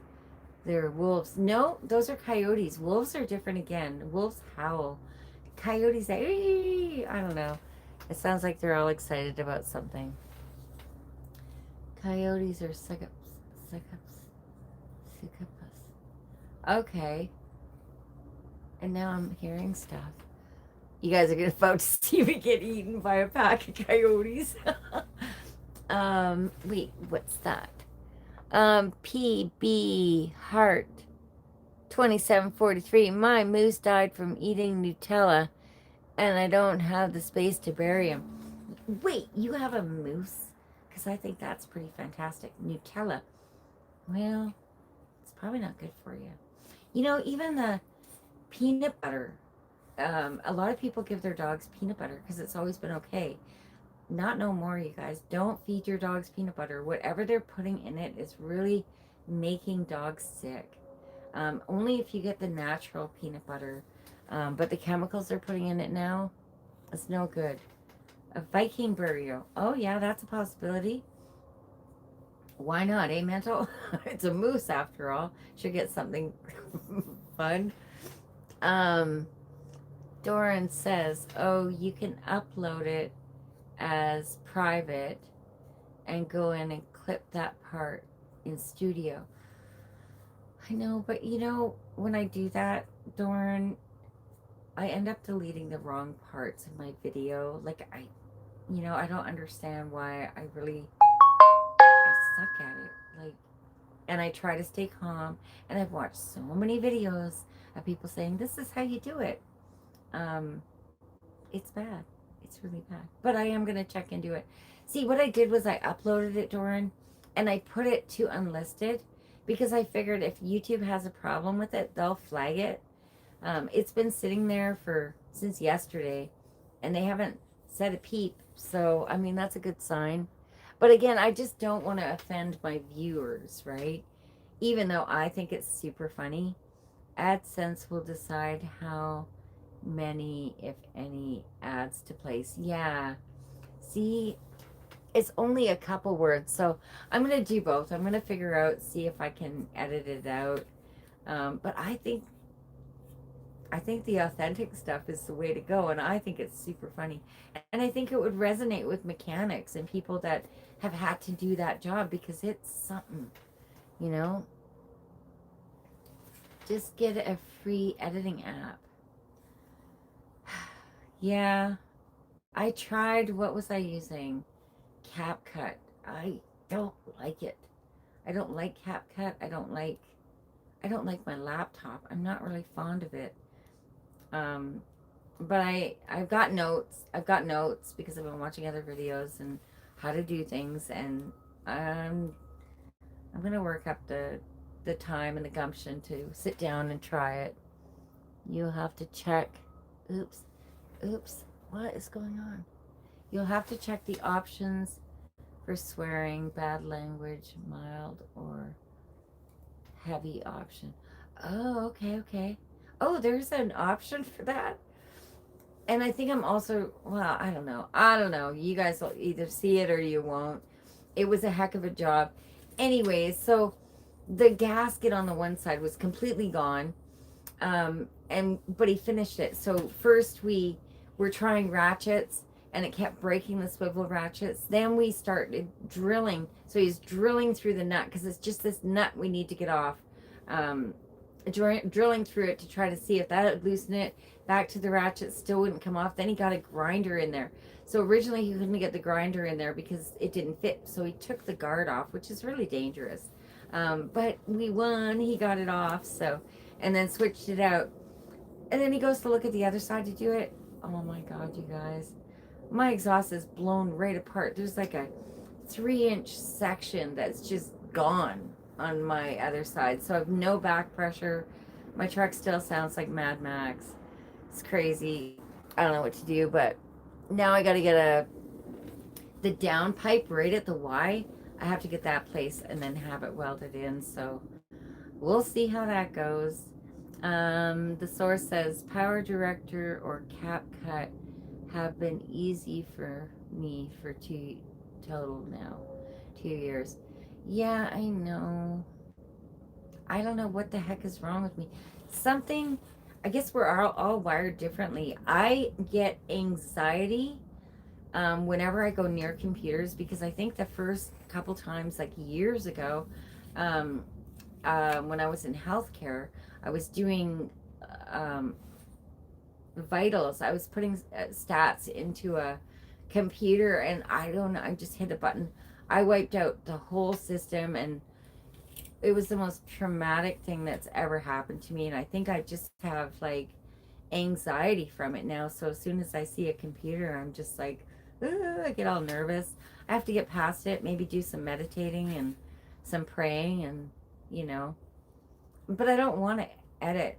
They're wolves. No, those are coyotes. Wolves are different again. Wolves howl. Coyotes, I don't know. It sounds like they're all excited about something. Coyotes are succubus. Okay. And now I'm hearing stuff. You guys are gonna about to see me get eaten by a pack of coyotes. Wait, what's that? PB Heart 2743. My moose died from eating Nutella, and I don't have the space to bury him. Wait, you have a moose? Because I think that's pretty fantastic. Nutella. Well, it's probably not good for you. You know, even the peanut butter. A lot of people give their dogs peanut butter because it's always been okay. Not no more, you guys. Don't feed your dogs peanut butter. Whatever they're putting in it is really making dogs sick. Only if you get the natural peanut butter. But the chemicals they're putting in it now, it's no good. A Viking burial. Oh, yeah, that's a possibility. Why not, eh, Mental? It's a moose after all. Should get something fun. Um, Doran says, oh, you can upload it as private and go in and clip that part in studio. I know, but you know, when I do that, Doran, I end up deleting the wrong parts of my video. Like, I don't understand why I suck at it. Like, and I try to stay calm, and I've watched so many videos of people saying, this is how you do it. Um, it's bad. It's really bad. But I am going to check into it. See, what I did was I uploaded it, Doran, and I put it to unlisted because I figured if YouTube has a problem with it, they'll flag it. It's been sitting there since yesterday, and they haven't said a peep. So, I mean, that's a good sign. But again, I just don't want to offend my viewers, right? Even though I think it's super funny, AdSense will decide how many, if any, ads to place. Yeah. See, it's only a couple words. So I'm going to do both. I'm going to figure out, see if I can edit it out. But I think the authentic stuff is the way to go, and I think it's super funny. And I think it would resonate with mechanics and people that have had to do that job because it's something, you know? Just get a free editing app. Yeah, I tried, what was I using? CapCut. I don't like it. I don't like CapCut. I don't like my laptop. I'm not really fond of it. Um, but I've got notes. I've got notes because I've been watching other videos and how to do things, and I'm gonna work up the time and the gumption to sit down and try it. You'll have to check. Oops, oops. What is going on? You'll have to check the options for swearing, bad language, mild or heavy option. Oh, okay, okay. Oh, there's an option for that. And I think I'm also, well, I don't know. I don't know. You guys will either see it or you won't. It was a heck of a job. Anyways, so the gasket on the one side was completely gone. And but he finished it. So first we were trying ratchets and it kept breaking the swivel ratchets. Then we started drilling. So he's drilling through the nut because it's just this nut we need to get off. Um, drilling through it to try to see if that would loosen it. Back to the ratchet, still wouldn't come off. Then he got a grinder in there. So originally he couldn't get the grinder in there because it didn't fit. So he took the guard off, which is really dangerous. But we won. He got it off. So, and then switched it out. And then he goes to look at the other side to do it. Oh my God, you guys. My exhaust is blown right apart. There's like a 3-inch section that's just gone on my other side. So I have no back pressure. My truck still sounds like Mad Max. It's crazy. I don't know what to do, but now I got to get the down pipe right at the Y. I have to get that placed and then have it welded in. So we'll see how that goes. The source says Power Director or Cap Cut have been easy for me for total now, 2 years. Yeah, I know. I don't know what the heck is wrong with me. Something, I guess we're all wired differently. I get anxiety whenever I go near computers because I think the first couple times, like years ago, um, when I was in healthcare, I was doing um, vitals. I was putting stats into a computer, and I don't know. I just hit a button. I wiped out the whole system, and it was the most traumatic thing that's ever happened to me. And I think I just have like anxiety from it now. So as soon as I see a computer, I'm just like, I get all nervous. I have to get past it. Maybe do some meditating and some praying, and you know. But I don't want to edit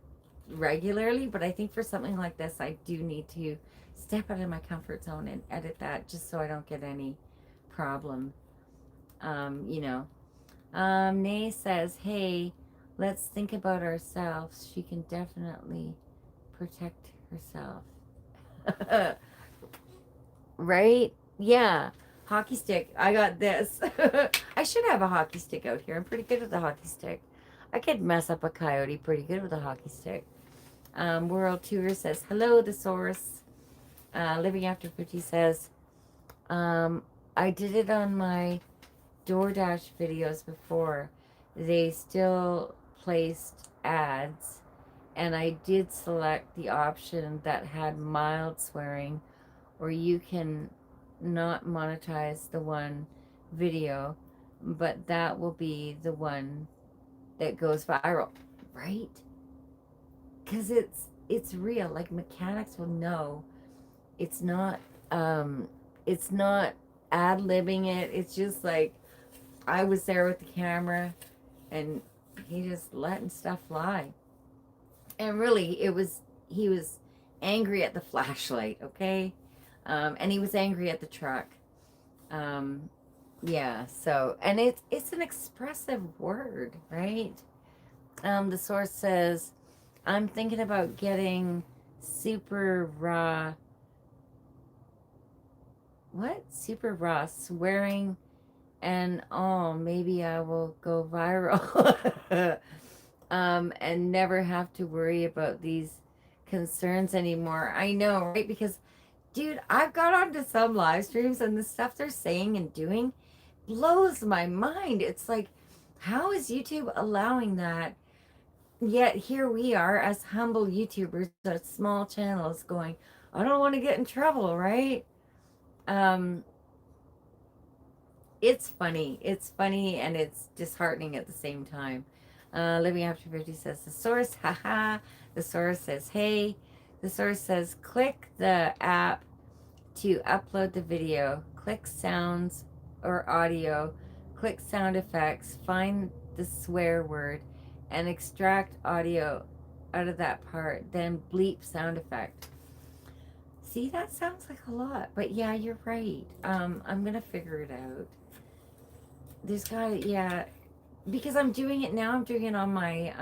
regularly, but I think for something like this I do need to step out of my comfort zone and edit that just so I don't get any problem. You know. Nay says, hey, let's think about ourselves. She can definitely protect herself. Right? Yeah. Hockey stick. I got this. I should have a hockey stick out here. I'm pretty good with the hockey stick. I could mess up a coyote pretty good with a hockey stick. World Tour says, hello, the source. Living After 50 says, I did it on my DoorDash videos before. They still placed ads, and I did select the option that had mild swearing, or you can not monetize the one video, but that will be the one that goes viral, right? Because it's real. Like mechanics will know it's not um it's not ad-libbing it. It's just like I was there with the camera and he just letting stuff fly. And really he was angry at the flashlight, okay? And he was angry at the truck. Um yeah, so and it's an expressive word, right? The source says, I'm thinking about getting super raw. What? Super raw swearing and all. Maybe I will go viral. And never have to worry about these concerns anymore. I know, right? Because, dude, I've got onto some live streams and the stuff they're saying and doing blows my mind. It's like, how is YouTube allowing that? Yet here we are as humble YouTubers at small channels going, I don't want to get in trouble, right? Um, it's funny. It's funny and it's disheartening at the same time. Living After 50 says, the source, haha. The source says, hey. The source says, click the app to upload the video. Click sounds or audio. Click sound effects. Find the swear word and extract audio out of that part. Then bleep sound effect. See, that sounds like a lot, but yeah, you're right. I'm gonna figure it out. There's gotta, yeah, because I'm doing it now. I'm doing it on my,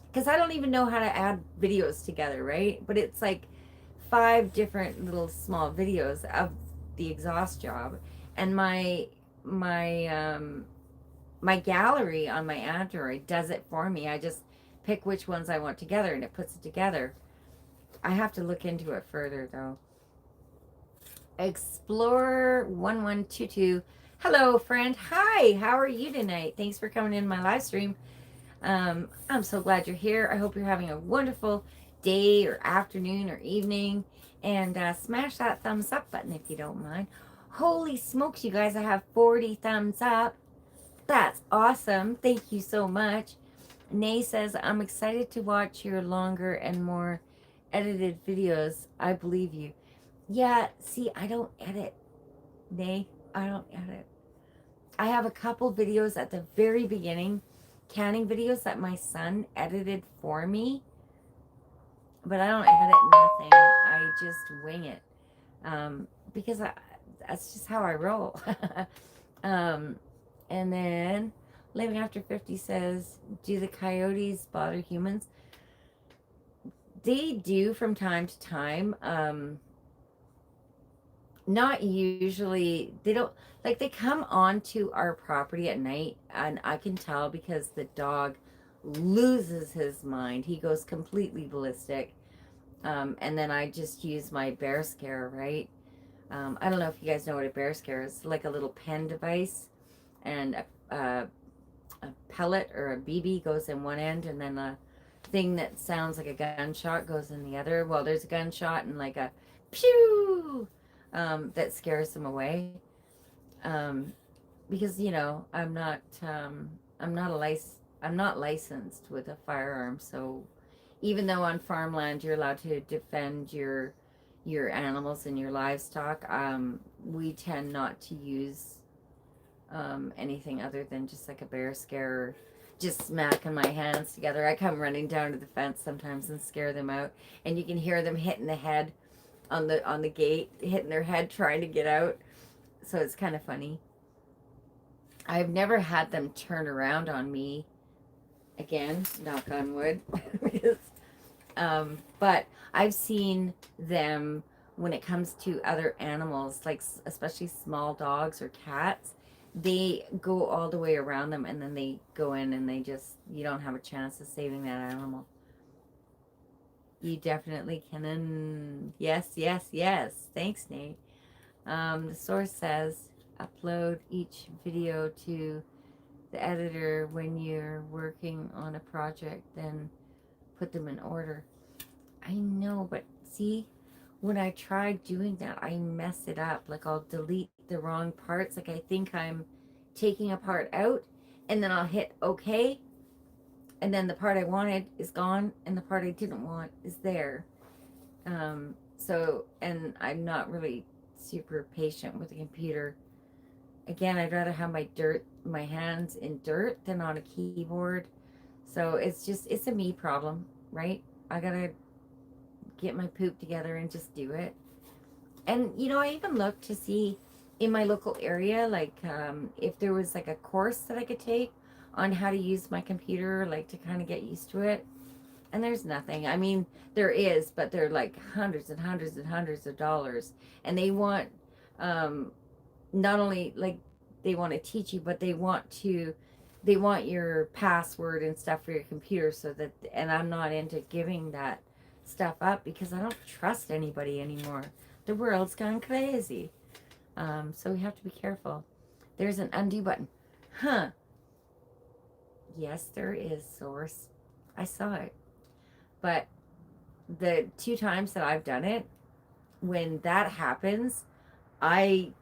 because I don't even know how to add videos together, right? But it's like 5 different little small videos of the exhaust job, and my my gallery on my Android does it for me. I just pick which ones I want together, and it puts it together. I have to look into it further though. Explorer1122. Hello, friend. Hi, how are you tonight? Thanks for coming in my live stream. I'm so glad you're here. I hope you're having a wonderful day or afternoon or evening. And smash that thumbs up button if you don't mind. Holy smokes, you guys, I have 40 thumbs up. That's awesome. Thank you so much. Nay says, I'm excited to watch your longer and more edited videos. I believe you. Yeah, see, I don't edit. Nay, I don't edit. I have a couple videos at the very beginning, canning videos that my son edited for me, but I don't edit nothing. I just wing it, because that's just how I roll. um, and then Living After 50 says, do the coyotes bother humans? They do from time to time. Not usually. They don't, like, they come onto our property at night, and I can tell because the dog loses his mind. He goes completely ballistic. And then I just use my bear scare, right? I don't know if you guys know what a bear scare is. It's like a little pen device, and a pellet or a BB goes in one end, and then a thing that sounds like a gunshot goes in the other. Well, there's a gunshot and like a pew, that scares them away. Um, because I'm not a I'm not licensed with a firearm, so even though on farmland you're allowed to defend your animals and your livestock, we tend not to use anything other than just like a bear scare, or just smacking my hands together. I come running down to the fence sometimes and scare them out, and you can hear them hitting the head on the gate, hitting their head trying to get out. So it's kind of funny. I've never had them turn around on me again, knock on wood. Because, but I've seen them when it comes to other animals, like especially small dogs or cats. They go all the way around them, and then they go in, and you don't have a chance of saving that animal. You definitely can. Yes, yes, yes. Thanks, Nate. The source says upload each video to the editor when you're working on a project, then put them in order. I know, but see, when I try doing that, I mess it up. Like, I'll delete the wrong parts. Like, I think I'm taking a part out, and then I'll hit OK, and then the part I wanted is gone, and the part I didn't want is there. And I'm not really super patient with the computer. Again, I'd rather have my hands in dirt than on a keyboard. So it's a me problem, right? I gotta get my poop together and just do it. And I even looked to see in my local area, like, if there was like a course that I could take on how to use my computer, like to kind of get used to it. And there's nothing. I mean, there is, but they're like hundreds and hundreds and hundreds of dollars, and they want, um, not only like they want to teach you, but they want your password and stuff for your computer, so that, and I'm not into giving that stuff up because I don't trust anybody anymore. The world's gone crazy. So we have to be careful. There's an undo button. Huh. Yes, there is, source. I saw it. But the 2 times that I've done it, when that happens, I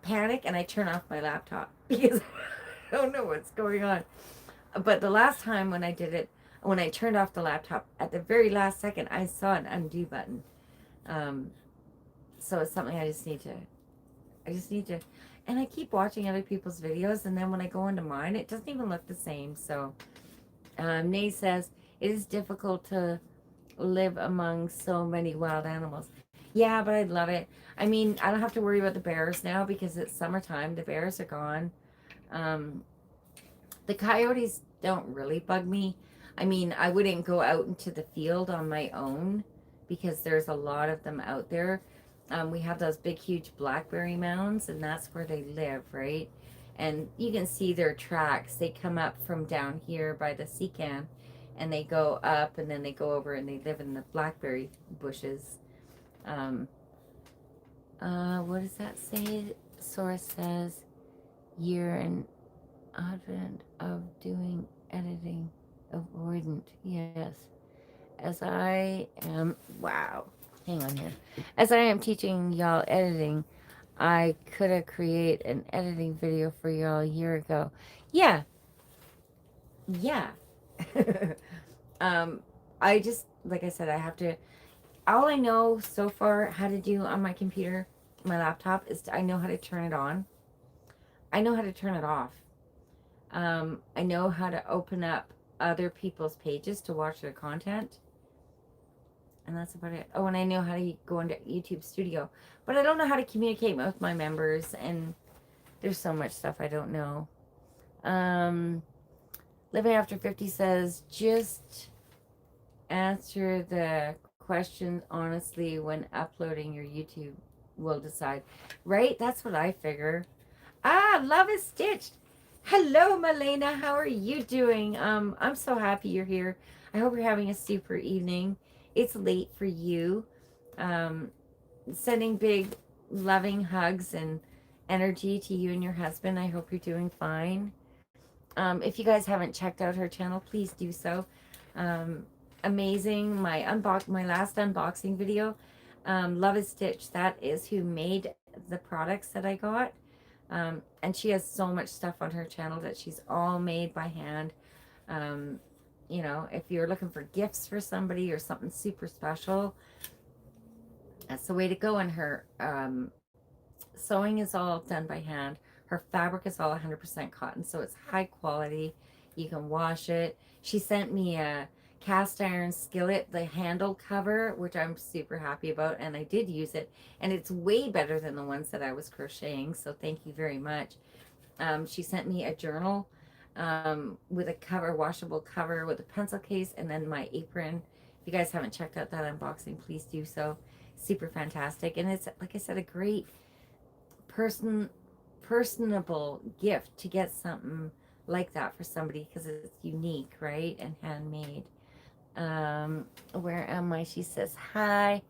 panic and I turn off my laptop because I don't know what's going on. But the last time when I did it, when I turned off the laptop at the very last second, I saw an undo button. Um, so it's something I just need to, and I keep watching other people's videos, and then when I go into mine, it doesn't even look the same. So, Nay says, it is difficult to live among so many wild animals. Yeah, but I love it. I mean, I don't have to worry about the bears now because it's summertime. The bears are gone. Um, the coyotes don't really bug me. I mean, I wouldn't go out into the field on my own because there's a lot of them out there. We have those big, huge blackberry mounds, and that's where they live, right? And you can see their tracks. They come up from down here by the sea can, and they go up, and then they go over and they live in the blackberry bushes. Um, what does that say? Source says, year and advent of doing editing avoidant. Yes. As I am, wow, hang on here. As I am teaching y'all editing, I could have created an editing video for y'all a year ago. Yeah, yeah. um, I just, like I said, I have to, all I know so far how to do on my computer, my laptop, is I know how to turn it on. I know how to turn it off. I know how to open up other people's pages to watch their content, and that's about it. Oh, and I know how to go into YouTube Studio, but I don't know how to communicate with my members, and there's so much stuff I don't know. Um, Living After 50 says, just answer the question honestly when uploading your YouTube will decide. Right? That's what I figure. Ah, Love is Stitched. Hello, Malena. How are you doing? I'm so happy you're here. I hope you're having a super evening. It's late for you. Um, Sending big, loving hugs and energy to you and your husband. I hope you're doing fine. If you guys haven't checked out her channel, please do so. Um, Amazing. My last unboxing video. Love is Stitched. That is who made the products that I got. And she has so much stuff on her channel that she's all made by hand. Um, you know, if you're looking for gifts for somebody or something super special, that's the way to go. And her sewing is all done by hand. Her fabric is all 100% cotton, so it's high quality. You can wash it. She sent me a cast iron skillet, the handle cover, which I'm super happy about, and I did use it, and it's way better than the ones that I was crocheting, so thank you very much. She sent me a journal with a cover, washable cover with a pencil case, and then my apron. If you guys haven't checked out that unboxing, please do so. Super fantastic, and it's, like I said, a great person personable gift to get something like that for somebody because it's unique, right, and handmade. Where am I? She says hi.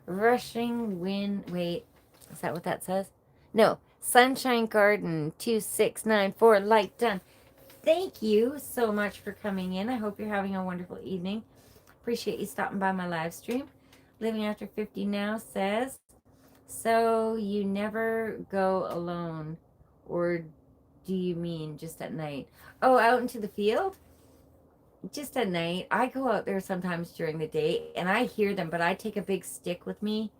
Rushing wind. Wait, is that what that says? No. Sunshine Garden 2694. Like done. Thank you so much for coming in. I hope you're having a wonderful evening. Appreciate you stopping by my live stream. Living After 50 Now says, so you never go alone, or do you mean just at night? Oh, out into the field? Just at night. I go out there sometimes during the day and I hear them, but I take a big stick with me.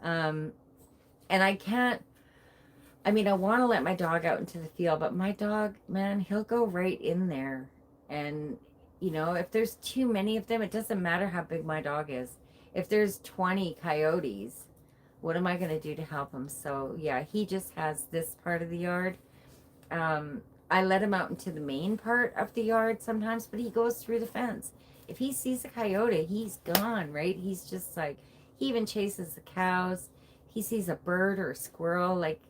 Um, and I can't, I mean, I want to let my dog out into the field, but my dog, man, he'll go right in there. And, you know, if there's too many of them, it doesn't matter how big my dog is. If there's 20 coyotes, what am I going to do to help him? So, yeah, he just has this part of the yard. I let him out into the main part of the yard sometimes, but he goes through the fence. If he sees a coyote, he's gone, right? He's just like, he even chases the cows. He sees a bird or a squirrel, like,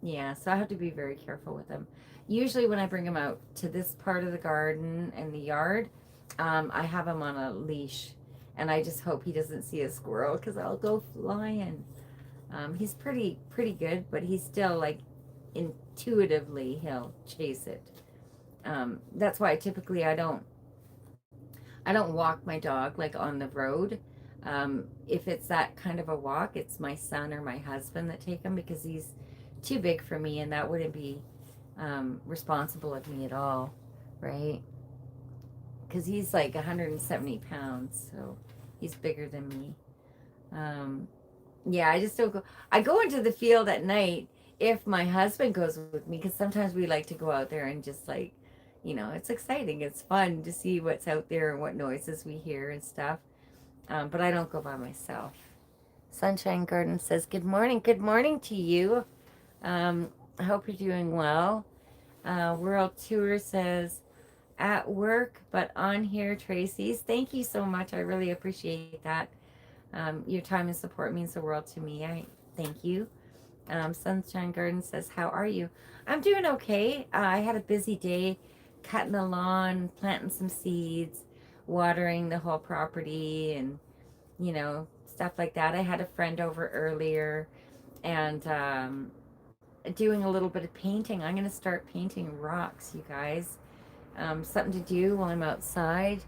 yeah, so I have to be very careful with him. Usually, when I bring him out to this part of the garden and the yard, I have him on a leash, and I just hope he doesn't see a squirrel because I'll go flying. He's pretty good, but he's still like intuitively he'll chase it. That's why typically I don't walk my dog like on the road. If it's that kind of a walk, it's my son or my husband that take him because he's too big for me, and that wouldn't be responsible of me at all, right? Because he's like 170 pounds, so he's bigger than me. Um, yeah, I just don't go. I go into the field at night if my husband goes with me, because sometimes we like to go out there and just like, you know, it's exciting. It's fun to see what's out there and what noises we hear and stuff. But I don't go by myself. Sunshine Garden says, good morning. Good morning to you. I hope you're doing well. World Tour says, at work, but on here, Tracy's. Thank you so much. I really appreciate that. Your time and support means the world to me. I thank you. Sunshine Garden says, how are you? I'm doing okay. I had a busy day cutting the lawn, planting some seeds, watering the whole property, and stuff like that. I had a friend over earlier, and doing a little bit of painting. I'm going to start painting rocks, you guys. Something to do while I'm outside.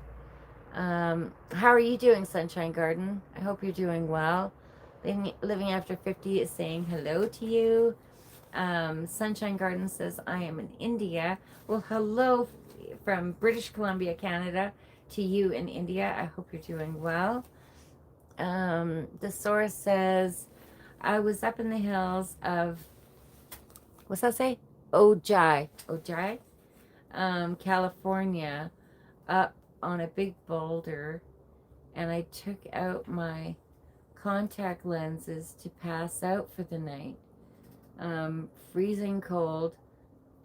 How are you doing, Sunshine Garden? I hope you're doing well. Living After 50 is saying hello to you. Sunshine Garden says, I am in India. Well, hello from British Columbia, Canada, to you in India. I hope you're doing well. The source says, I was up in the hills of, what's that say? Ojai, California, up on a big boulder, and I took out my contact lenses to pass out for the night. Freezing cold.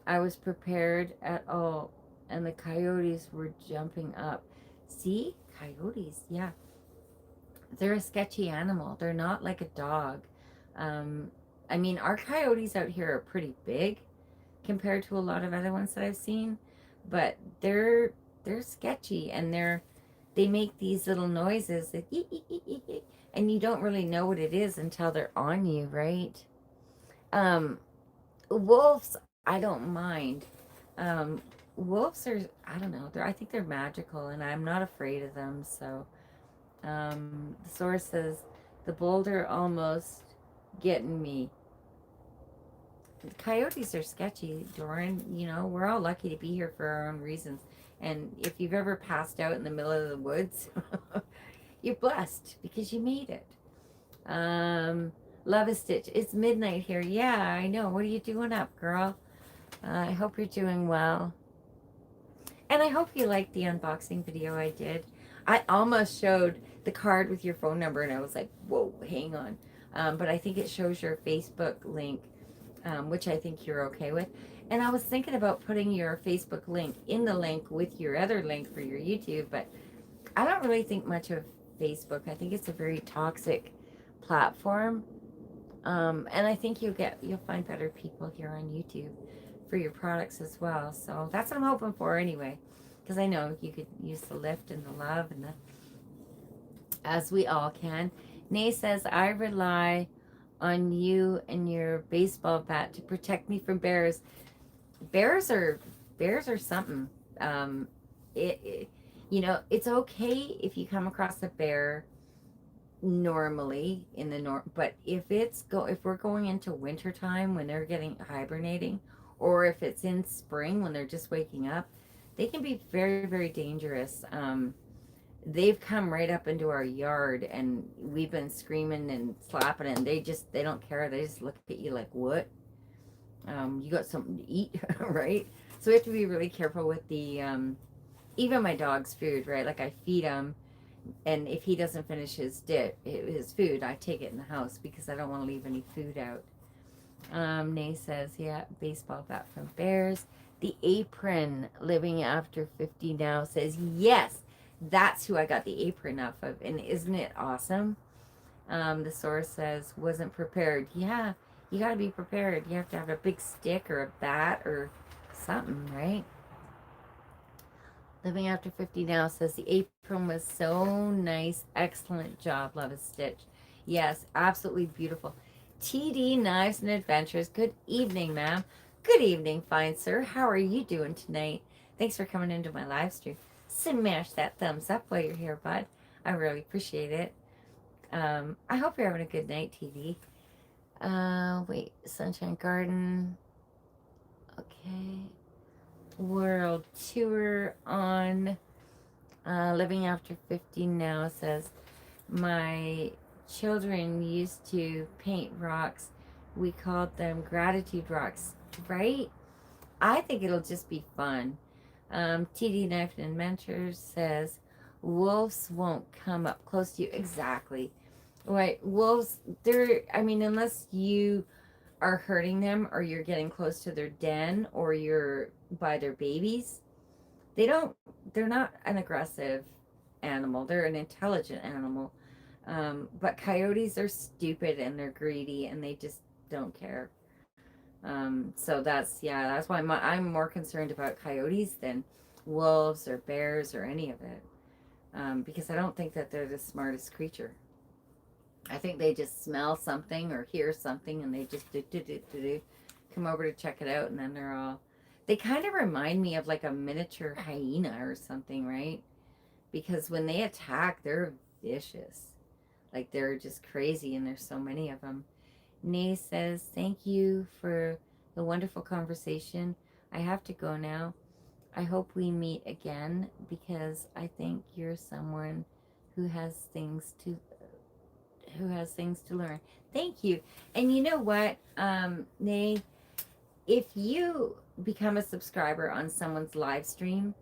I was prepared at all, and the coyotes were jumping up. See? Coyotes, yeah. They're a sketchy animal. They're not like a dog. Um, I mean, our coyotes out here are pretty big compared to a lot of other ones that I've seen, but they're sketchy, and they make these little noises that and you don't really know what it is until they're on you, right? Um, Wolves, I don't mind. Um, wolves are, I don't know, I think they're magical, and I'm not afraid of them. So the source says the boulder almost getting me. The coyotes are sketchy, Doran. We're all lucky to be here for our own reasons. And if you've ever passed out in the middle of the woods, you're blessed because you made it. Love a Stitch. It's midnight here. Yeah, I know. What are you doing up, girl? I hope you're doing well. And I hope you liked the unboxing video I did. I almost showed the card with your phone number, and I was like, whoa, hang on. But I think it shows your Facebook link, which I think you're okay with. And I was thinking about putting your Facebook link in the link with your other link for your YouTube, but I don't really think much of Facebook. I think it's a very toxic platform. And I think you'll find better people here on YouTube for your products as well. So that's what I'm hoping for anyway, because I know you could use the lift and the love and the, as we all can. Nay says, I rely on you and your baseball bat to protect me from bears. Bears are bears are something. Um, it it's okay if you come across a bear normally in the but if we're going into winter time when they're getting hibernating, or if it's in spring when they're just waking up, they can be very, very dangerous. They've come right up into our yard, and we've been screaming and slapping, and they don't care. They just look at you like, what? You got something to eat? Right? So we have to be really careful with the even my dog's food, right? Like, I feed him, and if he doesn't finish his food, I take it in the house because I don't want to leave any food out. Nay says, yeah, baseball bat from Bears. The Apron, Living After 50 Now, says, yes, that's who I got the apron off of. And isn't it awesome? The source says, wasn't prepared. Yeah, you got to be prepared. You have to have a big stick or a bat or something, right? Living After 50 Now says, the apron was so nice. Excellent job. Love a Stitch. Yes, absolutely beautiful. TD Knives and Adventures. Good evening, ma'am. Good evening, fine sir. How are you doing tonight? Thanks for coming into my live stream. Smash that thumbs up while you're here, bud. I really appreciate it. I hope you're having a good night, TD. Wait, Sunshine Garden. Okay. World Tour on Living After 50 Now says, my children used to paint rocks. We called them gratitude rocks, right? I think it'll just be fun. TD Knife and Mentors says, wolves won't come up close to you. Exactly. Right. Wolves, they're, I mean, unless you are hurting them or you're getting close to their den or you're by their babies, they don't, they're not an aggressive animal. They're an intelligent animal. But coyotes are stupid and they're greedy and they just don't care. So that's, yeah, that's why I'm more concerned about coyotes than wolves or bears or any of it. Because I don't think that they're the smartest creature. I think they just smell something or hear something and they just do, come over to check it out and then they're all. They kind of remind me of like a miniature hyena or something, right? Because when they attack, they're vicious. Like they're just crazy and there's so many of them. Nay says, "Thank you for the wonderful conversation. I have to go now. I hope we meet again because I think you're someone who has things to learn." Thank you. And you know what, Nay, if you become a subscriber on someone's live stream,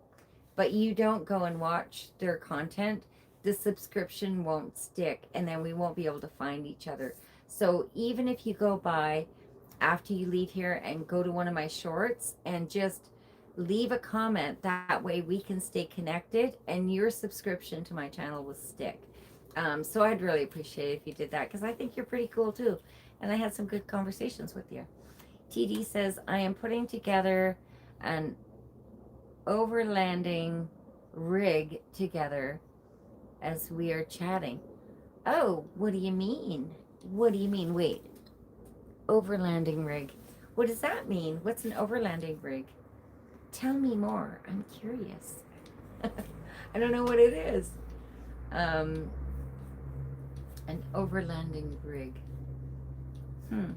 but you don't go and watch their content, the subscription won't stick, and then we won't be able to find each other. So even if you go by after you leave here and go to one of my shorts and just leave a comment, that way we can stay connected and your subscription to my channel will stick. So I'd really appreciate it if you did that because I think you're pretty cool too. And I had some good conversations with you. TD says, I am putting together an overlanding rig together as we are chatting. Oh, what do you mean? What do you mean? Wait, overlanding rig. What does that mean? What's an overlanding rig? Tell me more. I'm curious. I don't know what it is. Um, an overlanding rig. Hmm.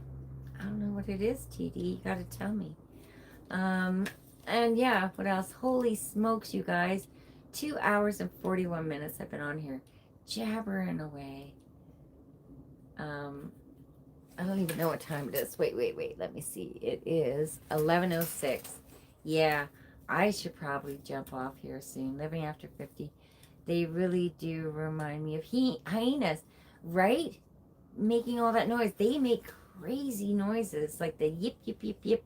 I don't know what it is, TD. You gotta tell me. Um, and yeah, what else? Holy smokes, you guys. 2 hours and 41 minutes I've been on here jabbering away. Um, I don't even know what time it is. Wait. Let me see. It is 11:06. Yeah, I should probably jump off here soon. Living after 50. They really do remind me of hyenas, right? Making all that noise. They make crazy noises like the yip, yip, yip, yip.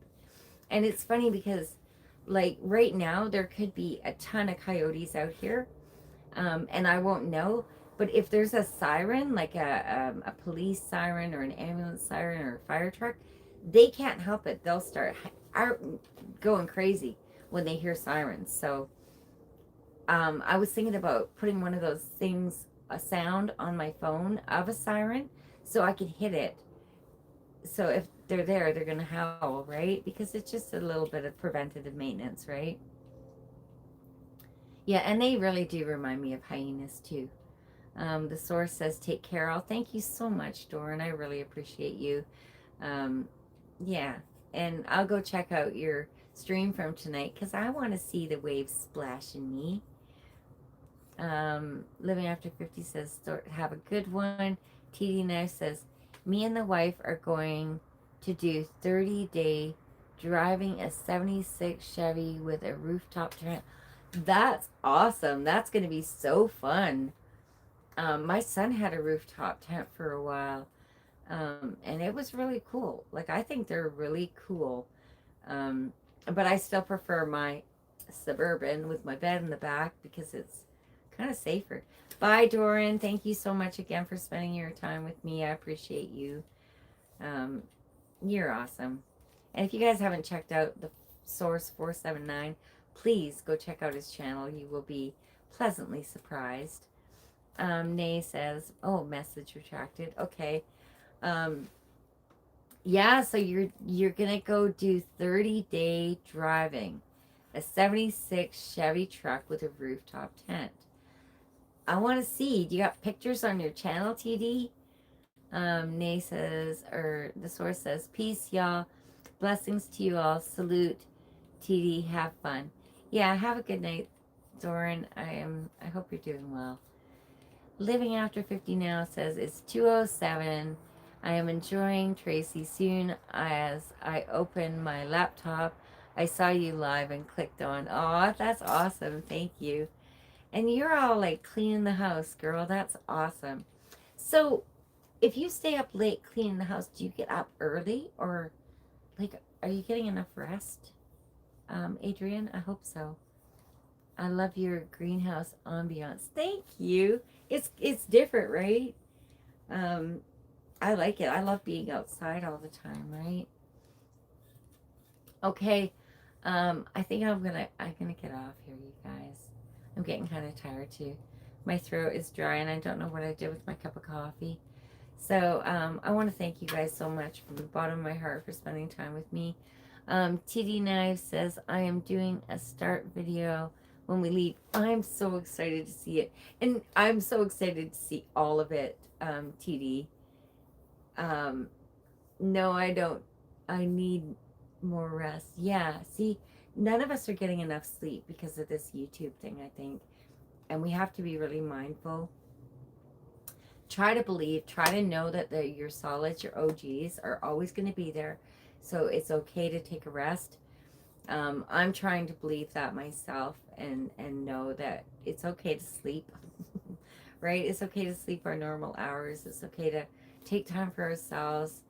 And it's funny because, like, right now, there could be a ton of coyotes out here, and I won't know. But if there's a siren, like a police siren or an ambulance siren or a fire truck, they can't help it. They'll start out going crazy when they hear sirens. So I was thinking about putting one of those things, a sound on my phone of a siren, so I can hit it. So if they're there, they're gonna howl, right? Because it's just a little bit of preventative maintenance, right? Yeah, and they really do remind me of hyenas too. The source says, "Take care, all." Thank you so much, Doran. I really appreciate you. Um, yeah, and I'll go check out your stream from tonight because I want to see the waves splashing me. Living After 50 says, "Have a good one." TD now says, "Me and the wife are going to do 30-day driving a 76 Chevy with a rooftop tent." That's awesome. That's going to be so fun. My son had a rooftop tent for a while, and it was really cool. Like, I think they're really cool. Um, but I still prefer my Suburban with my bed in the back because it's kind of safer. Bye, Doran. Thank you so much again for spending your time with me. I appreciate you. Um, you're awesome. And if you guys haven't checked out the Source 479, please go check out his channel. You will be pleasantly surprised. Nay says, "Oh, message retracted." Okay. Um, yeah, so you're gonna go do 30-day driving, a 76 Chevy truck with a rooftop tent. I want to see. Do you got pictures on your channel, TD? Nay says, or the source says, "Peace, y'all. Blessings to you all. Salute, TD. Have fun." Yeah, have a good night, Doran. I hope you're doing well. Living After 50 now says, "It's 2:07. I am enjoying Tracy. Soon as I open my laptop, I saw you live and clicked on." Oh, that's awesome. Thank you. And you're all like cleaning the house, girl. That's awesome. So if you stay up late cleaning the house, do you get up early, or like, are you getting enough rest? Adrian, I hope so. I love your greenhouse ambiance. Thank you. It's different, right? Um, I like it. I love being outside all the time, right? Okay. I think I'm gonna get off here, you guys. I'm getting kind of tired too. My throat is dry, and I don't know what I did with my cup of coffee. So I want to thank you guys so much from the bottom of my heart for spending time with me. TD Knives says, I am doing a start video when we leave. I'm so excited to see it. And I'm so excited to see all of it, TD. Um, no, I don't. I need more rest. Yeah, see, none of us are getting enough sleep because of this YouTube thing, I think. And we have to be really mindful. Try to believe, try to know that your solids, your OGs are always going to be there. So it's okay to take a rest. I'm trying to believe that myself, and know that it's okay to sleep, right? It's okay to sleep our normal hours. It's okay to take time for ourselves,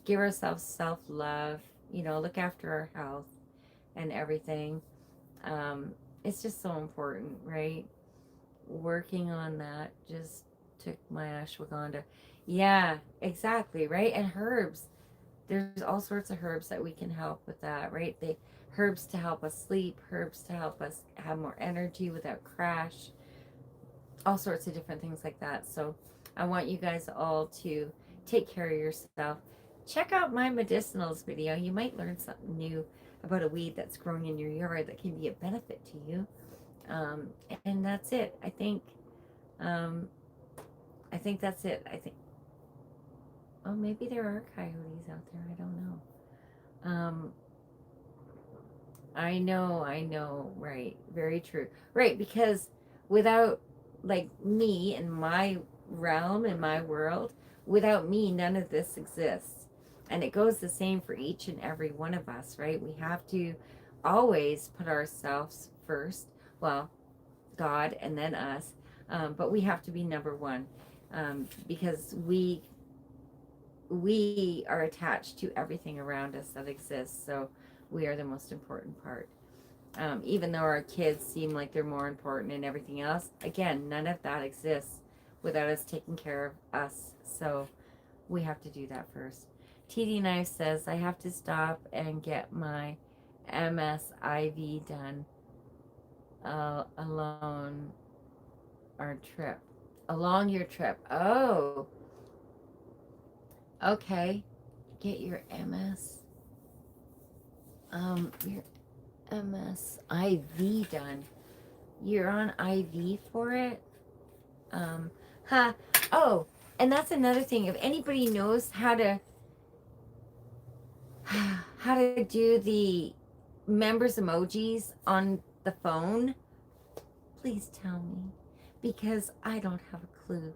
give ourselves self love, look after our health and everything. Um, it's just so important, right? Working on that just took my ashwagandha. Yeah, exactly, right? And herbs. There's all sorts of herbs that we can help with that, right? They herbs to help us sleep, herbs to help us have more energy without crash, all sorts of different things like that. So I want you guys all to take care of yourself. Check out my medicinals video. You might learn something new about a weed that's growing in your yard that can be a benefit to you. And that's it. Um, I think that's it. Oh, maybe there are coyotes out there. I don't know. I know, right. Very true. Right, because without, like, me and my realm and my world, without me, none of this exists. And it goes the same for each and every one of us, right? We have to always put ourselves first. Well, God and then us. But we have to be number one, because we are attached to everything around us that exists. So we are the most important part. Even though our kids seem like they're more important and everything else, again, none of that exists without us taking care of us. So we have to do that first. TD Knife says, I have to stop and get my MSIV done alone our trip. Along your trip. Oh, okay. Get your your MSIV done. You're on IV for it? Um, huh. Oh, and that's another thing. If anybody knows how to do the members emojis on the phone, please tell me, because I don't have a clue.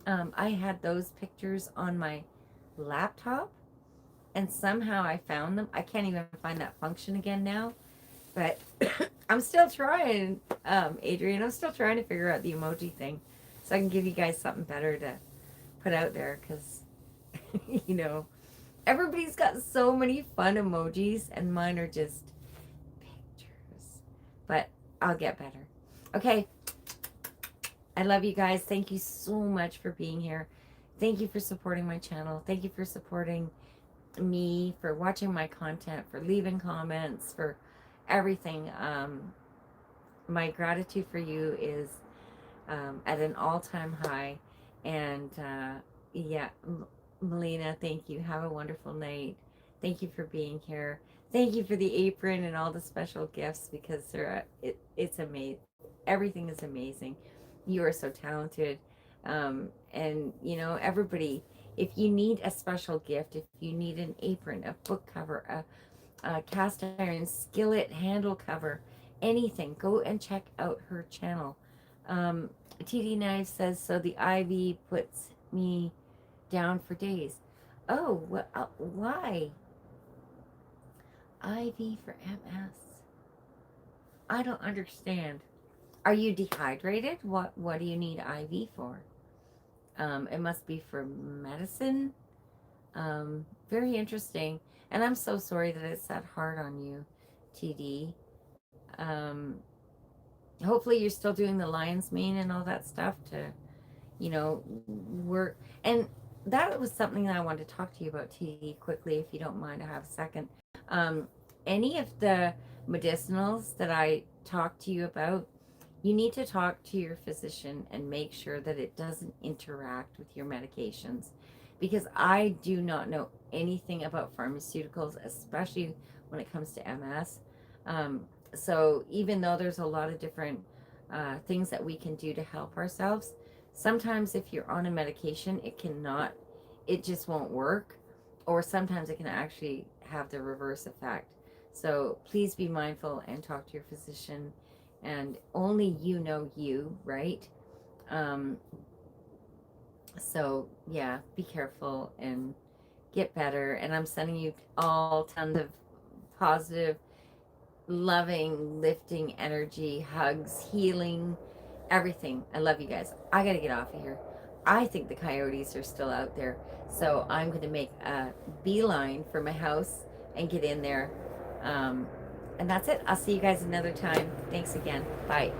I had those pictures on my laptop, and somehow I found them. I can't even find that function again now, but I'm still trying, Adrian. I'm still trying to figure out the emoji thing, so I can give you guys something better to put out there, because you know everybody's got so many fun emojis, and mine are just pictures. But I'll get better. Okay, I love you guys. Thank you so much for being here. Thank you for supporting my channel. Thank you for supporting me, for watching my content, for leaving comments, for everything. My gratitude for you is at an all-time high. And yeah, Melina, thank you. Have a wonderful night. Thank you for being here. Thank you for the apron and all the special gifts, because it's amazing. Everything is amazing. You are so talented. And everybody, if you need a special gift, if you need an apron, a book cover, a cast iron skillet handle cover, anything, go and check out her channel. TD Knife says, so the IV puts me down for days. Oh, well, why? IV for MS. I don't understand. Are you dehydrated? What do you need IV for? It must be for medicine. Very interesting. And I'm so sorry that it's that hard on you, TD. Um, Hopefully you're still doing the lion's mane and all that stuff to, work. And that was something that I wanted to talk to you about, TD, quickly, if you don't mind. I have a second. Um, any of the medicinals that I talked to you about, you need to talk to your physician and make sure that it doesn't interact with your medications, because I do not know anything about pharmaceuticals, especially when it comes to MS. Um, so even though there's a lot of different things that we can do to help ourselves, sometimes if you're on a medication, it just won't work, or sometimes it can actually have the reverse effect. So please be mindful and talk to your physician, and only you know you, right? Um, so yeah, be careful and get better. And I'm sending you all tons of positive, loving, lifting energy, hugs, healing, everything. I love you guys. I gotta get off of here. I think the coyotes are still out there. So I'm gonna make a beeline for my house and get in there. Um, and that's it. I'll see you guys another time. Thanks again. Bye.